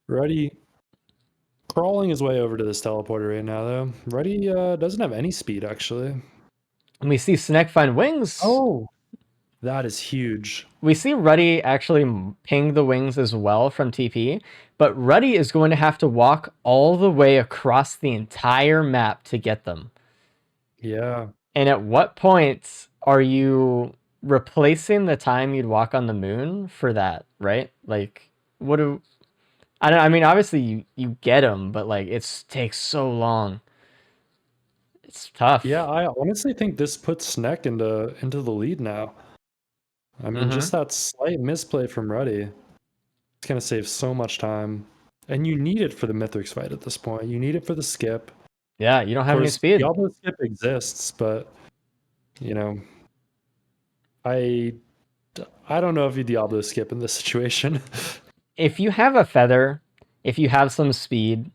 Ruddy crawling his way over to this teleporter right now, though. Ruddy doesn't have any speed, actually. And we see Snek find wings. Oh, that is huge. We see Ruddy actually ping the wings as well from TP, but Ruddy is going to have to walk all the way across the entire map to get them. Yeah. And at what point are you replacing the time you'd walk on the moon for that, right? Like, what do I don't? I mean, obviously you get them, but like it takes so long. It's tough. Yeah, I honestly think this puts Snek into the lead now. I mean, just that slight misplay from Ruddy, it's gonna save so much time. And you need it for the Mithrix fight at this point. You need it for the skip. Yeah, you don't have any speed. Diablo skip exists, but you know, I don't know if you Diablo skip in this situation. If you have a feather, if you have some speed,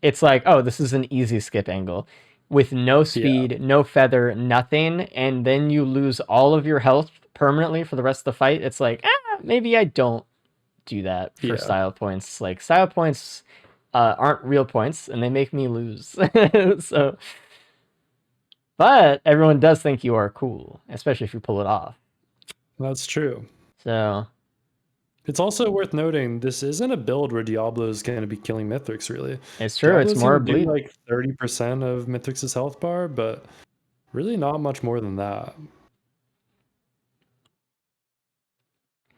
it's like, oh, this is an easy skip angle. With no speed, no feather, nothing, and then you lose all of your health permanently for the rest of the fight, it's like, maybe I don't do that for style points. Like, style points aren't real points, and they make me lose. So, but everyone does think you are cool, especially if you pull it off. That's true. So it's also worth noting this isn't a build where Diablo is going to be killing Mithrix. Really, it's true. Diablo's it's more gonna do bleed. like 30% of Mithrix's health bar, but really not much more than that.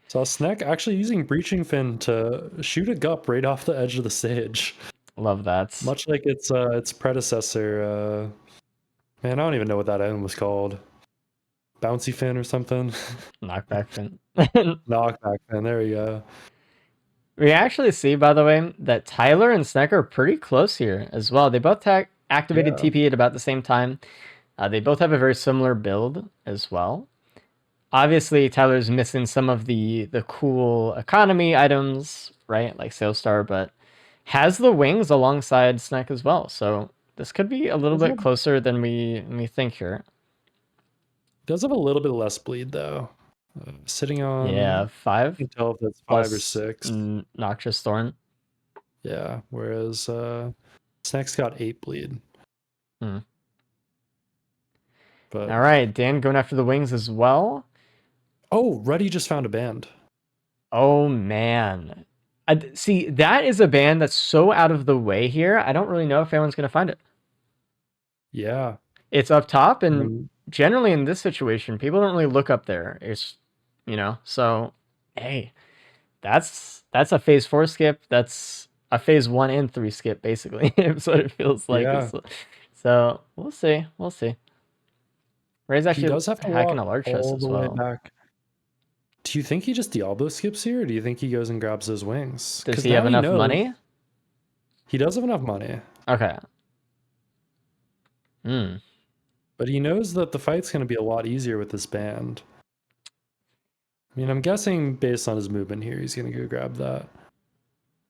So Snek actually using Breaching Fin to shoot a gup right off the edge of the stage. Love that. Much like its predecessor. Man, I don't even know what that item was called. Bouncy Fin or something. Knockback Fin. Knockback Fin. There we go. We actually see, by the way, that Tyler and Snek are pretty close here as well. They both activated TP at about the same time. They both have a very similar build as well. Obviously, Tyler's missing some of the cool economy items, right? Like Sailstar, but has the wings alongside Snek as well. So this could be a little bit closer than we think here. Does have a little bit less bleed, though. Sitting on 5. I can tell if that's 5 or 6. Noxious Thorn. Yeah, whereas Snek's got 8 bleed. Hmm. But all right, Dan going after the wings as well. Oh, Ruddy just found a band. Oh man, see, that is a band that's so out of the way here. I don't really know if anyone's gonna find it. Yeah, it's up top, and generally in this situation, people don't really look up there. It's so hey, that's a phase 4 skip. That's a phase 1 and 3 skip, basically. That's what it feels like. Yeah. So we'll see. Ray's actually he does have to hacking walk a large chest all as the well. way back. Do you think he just Diablo skips here, or do you think he goes and grabs those wings? Does he have enough money? He does have enough money. Okay. But he knows that the fight's going to be a lot easier with this band. I mean, I'm guessing based on his movement here, he's going to go grab that.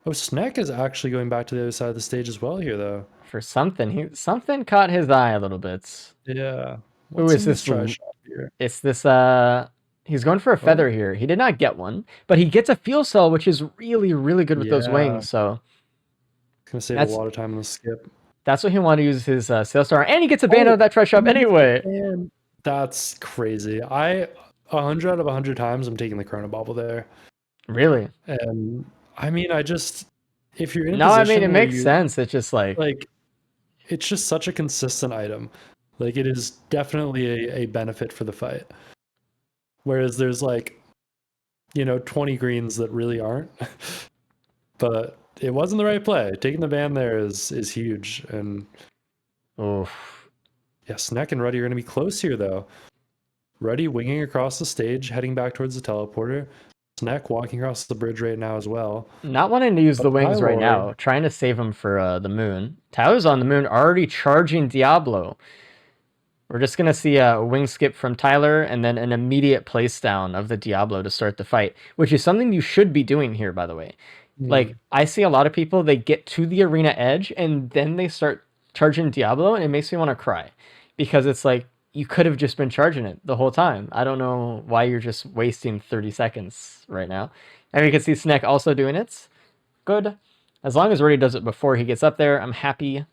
Oh, Snek is actually going back to the other side of the stage as well here, though. For something. Something caught his eye a little bit. Yeah. Who is this? Try shot here? It's this, he's going for a feather here. He did not get one, but he gets a fuel cell, which is really, really good with those wings, so. It's going to save a lot of time on the skip. That's what he wanted to use his Sailstar, and he gets a band out of that trash shop anyway. Man, that's crazy. 100 out of 100 times, I'm taking the Chronobauble there. Really? And I mean, if you're in a no, I position mean, it makes sense. It's just like it's just such a consistent item. Like, it is definitely a benefit for the fight. Whereas there's 20 greens that really aren't. But it wasn't the right play. Taking the ban there is huge. And oof. Yeah, Snek and Ruddy are going to be close here, though. Ruddy winging across the stage, heading back towards the teleporter. Snack walking across the bridge right now as well. Not wanting to use the But wings right now. Tyler- Trying to save him for the moon. Tyler's on the moon, already charging Diablo. We're just going to see a wing skip from Tyler and then an immediate place down of the Diablo to start the fight, which is something you should be doing here, by the way. Like, I see a lot of people, they get to the arena edge and then they start charging Diablo, and it makes me want to cry. Because it's like, you could have just been charging it the whole time. I don't know why you're just wasting 30 seconds right now. And you can see Snek also doing it. Good. As long as Rudy does it before he gets up there, I'm happy.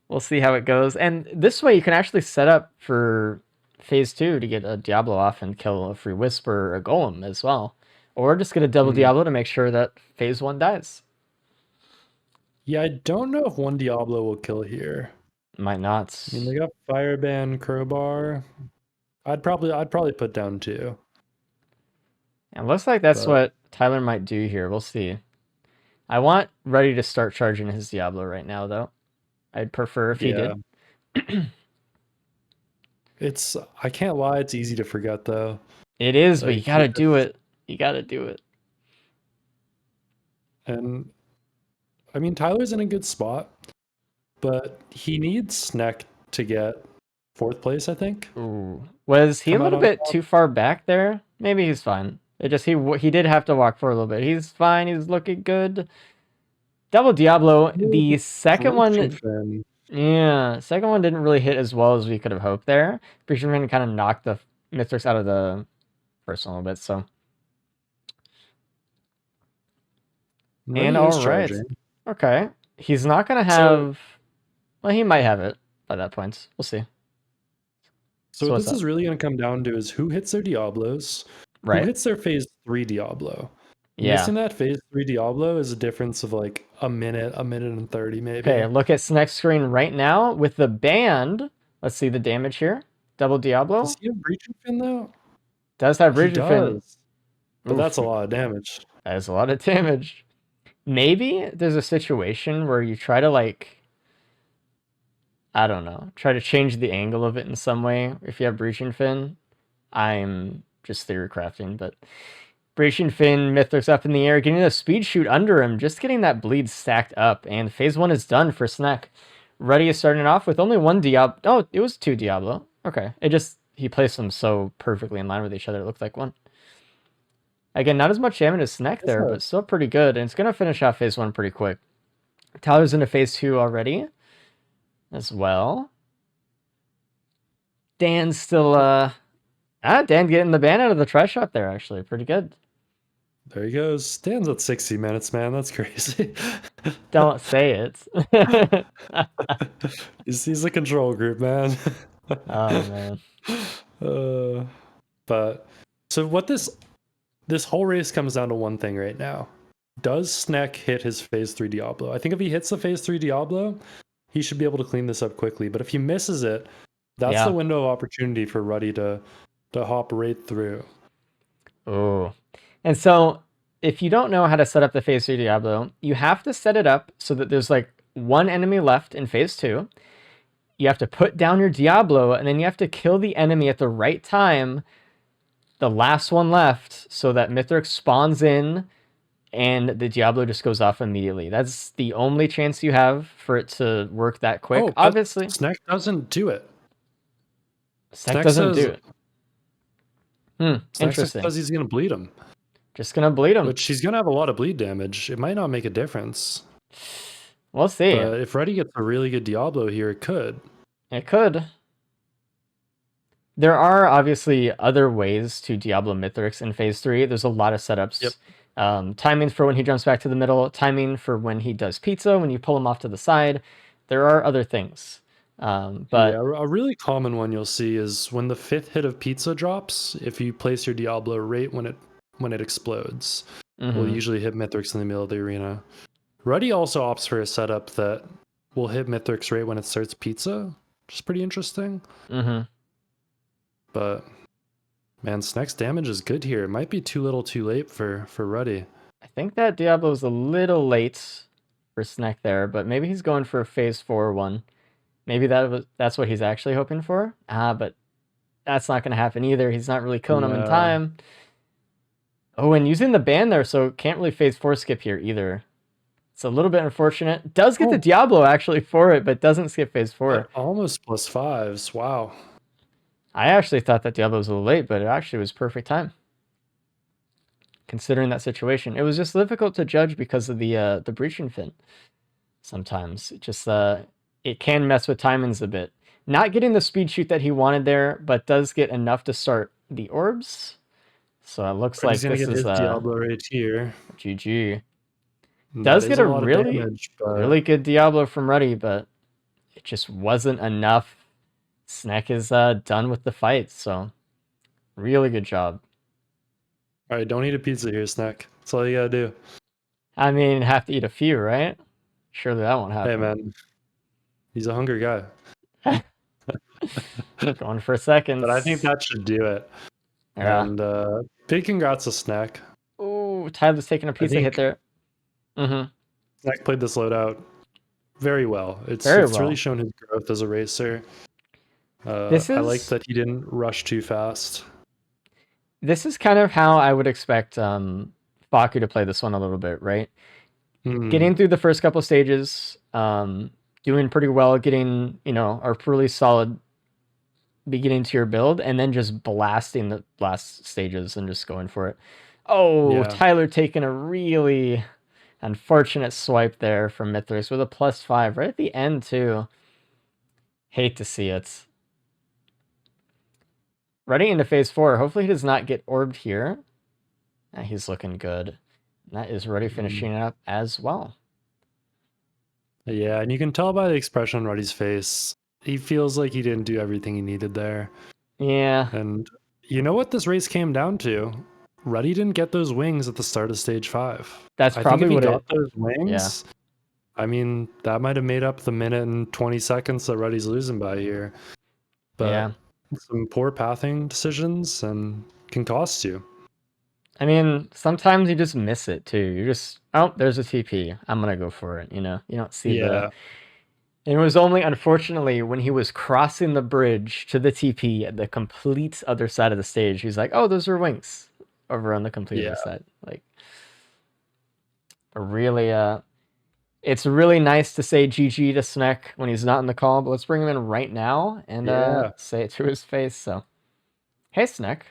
We'll see how it goes. And this way you can actually set up for phase 2 to get a Diablo off and kill a free Whisper or a Golem as well. Or just get a double Diablo to make sure that phase 1 dies. Yeah, I don't know if one Diablo will kill here. Might not. I mean, they got Fireband, Crowbar. I'd probably put down 2. It looks like that's But- what Tyler might do here. We'll see. I want Ready to start charging his Diablo right now, though. I'd prefer if he did. I can't lie, it's easy to forget though. It is, but Like, you gotta yes. do it. You gotta do it. And I mean, Tyler's in a good spot, but he needs Snek to get 4th place, I think. Ooh. Was he a Come out little on bit top. too far back there? Maybe he's fine. It just he did have to walk for a little bit. He's fine. He's looking good. Double Diablo. The second one, Fin. yeah, second one didn't really hit as well as we could have hoped there. Fisherman kind of knocked the Mythrix out of the first one a little bit. So Ready and is all right, charging. okay. He's not gonna have. Well, he might have it by that point. We'll see. So So what what's this up? is really going to come down to is who hits their Diablos, who Right. hits their phase 3 Diablo. Yeah. Missing that phase 3 Diablo is a difference of like a minute and 30 maybe. Okay, look at Snek's screen right now with the band. Let's see the damage here. Double Diablo Does he have Breaching Fin though? does have He Rigid Fin. does. But Oof. that's a lot of damage. That is a lot of damage. Maybe there's a situation where you try to like, I don't know, try to change the angle of it in some way. If you have Breaching Fin, I'm just theory crafting, but Breaching Fin, Mythos up in the air, getting a speed shoot under him, just getting that bleed stacked up, and phase 1 is done for Snek. Ruddy is starting off with only 1 Diablo. Oh, it was 2 Diablo. Okay, he placed them so perfectly in line with each other, it looked like 1. Again, not as much damage as Snek there, but still pretty good, and it's going to finish off phase 1 pretty quick. Tyler's into phase 2 already as well. Dan's still, Dan getting the ban out of the try shot there, actually. Pretty good. There he goes. Stands at 60 minutes, man. That's crazy. Don't say it. He's a control group, man. Oh, man. But so what this whole race comes down to one thing right now. Does Snek hit his phase 3 Diablo? I think if he hits the phase 3 Diablo, he should be able to clean this up quickly. But if he misses it, that's the window of opportunity for Ruddy to hop right through. Oh. And so, if you don't know how to set up the phase 3 Diablo, you have to set it up so that there's like 1 enemy left in phase 2. You have to put down your Diablo, and then you have to kill the enemy at the right time, the last one left, so that Mithrix spawns in and the Diablo just goes off immediately. That's the only chance you have for it to work that quick. Oh, Obviously, Snek doesn't do it. Snek doesn't says- do it. Snek Interesting. says he's going to bleed him. Just gonna bleed him. Which he's going to have a lot of bleed damage. It might not make a difference. We'll see. But if Ruddy gets a really good Diablo here, it could. It could. There are obviously other ways to Diablo Mithrix in phase 3. There's a lot of setups. Yep. Timing for when he jumps back to the middle, timing for when he does pizza, when you pull him off to the side. There are other things. But yeah, a really common one you'll see is when the 5th hit of pizza drops, if you place your Diablo right when it explodes, will usually hit Mithrix in the middle of the arena. Ruddy also opts for a setup that will hit Mithrix right when it starts pizza, which is pretty interesting. But man, Snek's damage is good here. It might be too little too late for Ruddy. I think that Diablo's a little late for Snek there, but maybe he's going for a phase 4 one. Maybe that's what he's actually hoping for. But that's not going to happen either. He's not really killing him in time. Oh, and using the ban there, so can't really phase 4 skip here either. It's a little bit unfortunate. Does get the Diablo actually for it, but doesn't skip phase 4. But almost +5s. Wow. I actually thought that Diablo was a little late, but it actually was perfect time. Considering that situation. It was just difficult to judge because of the breaching fin. Sometimes. It just it can mess with timings a bit. Not getting the speed shoot that he wanted there, but does get enough to start the orbs. So it looks like He's gonna this get is his Diablo right here. GG. And Does that get is a lot of really, damage, but really good Diablo from Ruddy, but it just wasn't enough. Snack is done with the fight, so really good job. all right, don't eat a pizza here, Snack. That's all you gotta do. I mean, have to eat a few, right? Surely that won't happen. Hey, man. He's a hungry guy. Going for seconds. But I think that should do it. Yeah. And big congrats to Snack. Oh, Tyler's taking a pizza hit there. Mm-hmm. Snack played this loadout very well. It's Very really well. shown his growth as a racer. I like that he didn't rush too fast. This is kind of how I would expect Baku to play this one a little bit, right? Getting through the first couple stages, doing pretty well, getting, a really solid beginning to your build, and then just blasting the last stages and just going for it. Oh, yeah. Tyler taking a really unfortunate swipe there from Mithras with a +5 right at the end too. Hate to see it. Ready into phase 4. Hopefully he does not get orbed here. He's looking good. And that is Ruddy finishing it up as well. Yeah, and you can tell by the expression on Ruddy's face. He feels like he didn't do everything he needed there. Yeah. And you know what this race came down to? Ruddy didn't get those wings at the start of stage 5. That's probably what he got those wings. Yeah. I mean, that might have made up the minute and 20 seconds that Ruddy's losing by here. But some poor pathing decisions and can cost you. I mean, sometimes you just miss it too. You're just, oh, there's a TP. I'm going to go for it. You don't see the... And it was only, unfortunately, when he was crossing the bridge to the TP at the complete other side of the stage, he's like, oh, those are wings over on the complete other side. Like, really, it's really nice to say GG to Snek when he's not in the call, but let's bring him in right now and say it to his face. So, hey, Snek,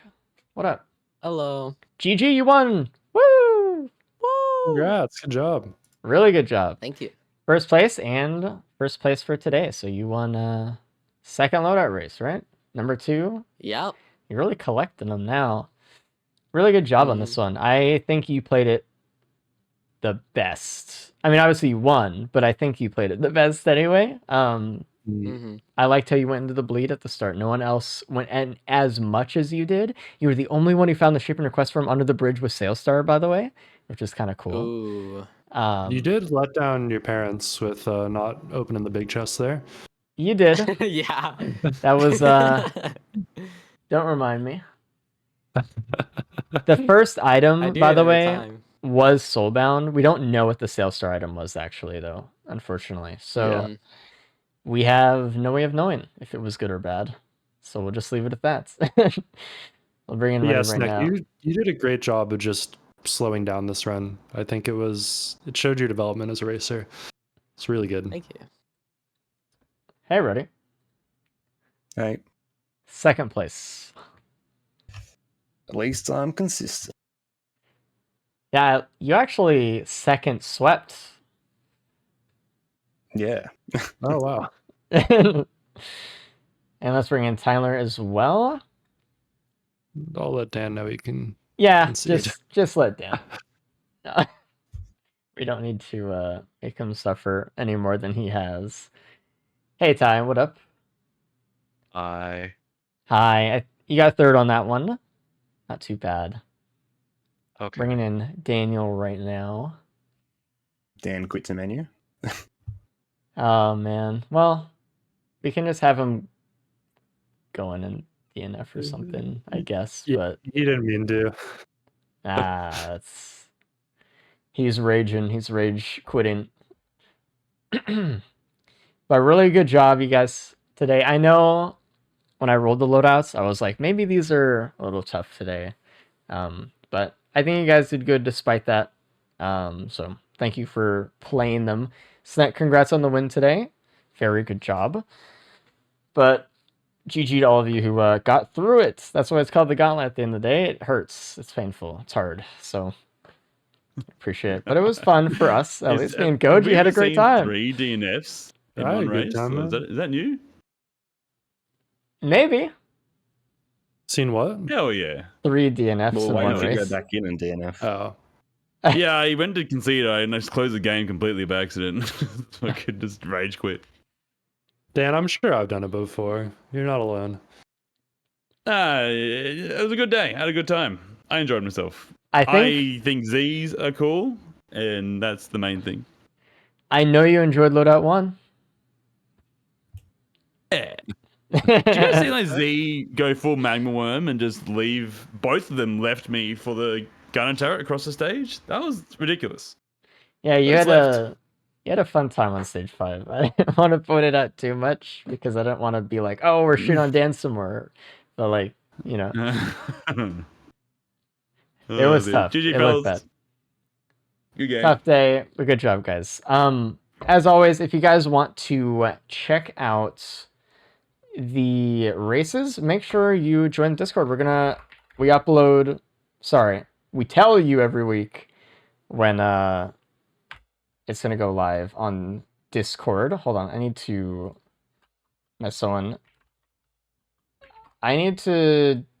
what up? Hello. GG, you won! Woo! Woo! Congrats, good job. Really good job. Thank you. First place and first place for today. So you won second loadout race, right? Number 2. Yep. You're really collecting them now. Really good job on this one. I think you played it the best. I mean, obviously you won, but I think you played it the best anyway. I liked how you went into the bleed at the start. No one else went in as much as you did. You were the only one who found the shipping request from under the bridge with Sailstar, by the way, which is kind of cool. Ooh. You did let down your parents with not opening the big chest there. You did. Yeah. That was don't remind me. The first item, by the way, was Soulbound. We don't know what the Sailstar item was actually, though, unfortunately. So we have no way of knowing if it was good or bad. So we'll just leave it at that. We'll bring in Ruddy right now. You did a great job of just slowing down this run. I think it showed your development as a racer. It's really good. Thank you. Hey, Ruddy. Hey. Second place. At least I'm consistent. Yeah, you actually second swept. Yeah. Oh, wow. And let's bring in Tyler as well. I'll let Dan know he can. Yeah, just let Dan. We don't need to make him suffer any more than he has. Hey, Ty, what up? Hi. You got third on that one. Not too bad. Okay. Bringing in Daniel right now. Dan quit the menu. Oh, man. Well, we can just have him going in DNF or something, I guess. But he didn't mean to. He's raging. He's rage quitting. But really good job, you guys, today. I know when I rolled the loadouts, I was like, maybe these are a little tough today. But I think you guys did good despite that. So thank you for playing them. Snack, congrats on the win today. Very good job. But GG to all of you who got through it. That's why it's called the gauntlet at the end of the day. It hurts. It's painful. It's hard. So appreciate it. But it was fun for us. At least me and have Goji we had a ever great seen time. 3 DNFs in I had a one good race? time, Or is man. that new? Maybe Seen what? Hell yeah. 3 DNFs Well, in why one don't you go race. back in and DNF? Oh, Yeah, I went to concede and I just closed the game completely by accident. So I could just rage quit. Dan, I'm sure I've done it before. You're not alone. It was a good day. I had a good time. I enjoyed myself. I I think Z's are cool, and that's the main thing. I know you enjoyed Loadout 1. Yeah. Did you guys see like Z go full magma worm and just leave? Both of them left me for the gunner turret across the stage. That was ridiculous. Yeah, you Who's had a fun time on stage 5. I didn't want to point it out too much because I don't want to be like, oh, we're shooting on Dan some more. But like, you know, it was tough. GG It looked bad. fellas. Good game. Tough day, but good job, guys. As always, if you guys want to check out the races, make sure you join the Discord. We tell you every week when it's gonna go live on Discord. Hold on, I need to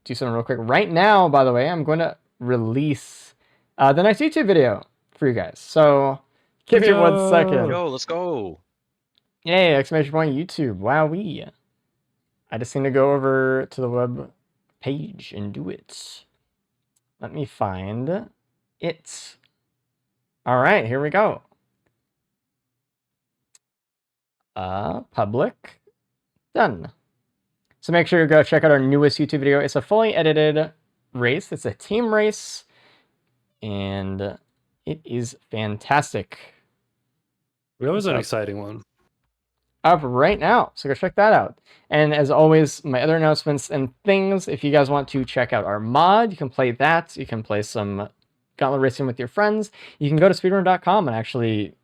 do something real quick. Right now, by the way, I'm going to release the next YouTube video for you guys. So give me 1 second. Yo, let's go. Yay, exclamation point YouTube. Wowee. I just need to go over to the web page and do it. Let me find it. All right, here we go. Public. Done. So make sure to go check out our newest YouTube video. It's a fully edited race. It's a team race. And it is fantastic. It was an exciting one. Up right now. So go check that out. And as always, my other announcements and things, if you guys want to check out our mod, you can play that. You can play some Gauntlet Racing with your friends. You can go to speedrun.com and actually,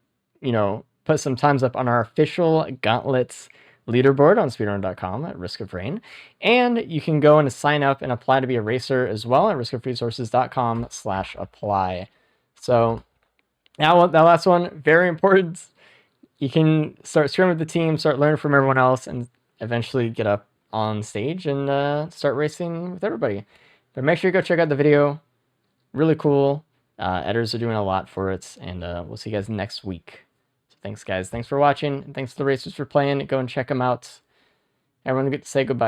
put some times up on our official Gauntlets leaderboard on speedrun.com at Risk of Rain. And you can go and sign up and apply to be a racer as well at riskofreesources.com/apply. So now that last one, very important. You can start scrimming with the team, start learning from everyone else, and eventually get up on stage and start racing with everybody. But make sure you go check out the video. Really cool. Editors are doing a lot for it, and we'll see you guys next week. So thanks, guys. Thanks for watching, and thanks to the racers for playing. Go and check them out. Everyone get to say goodbye.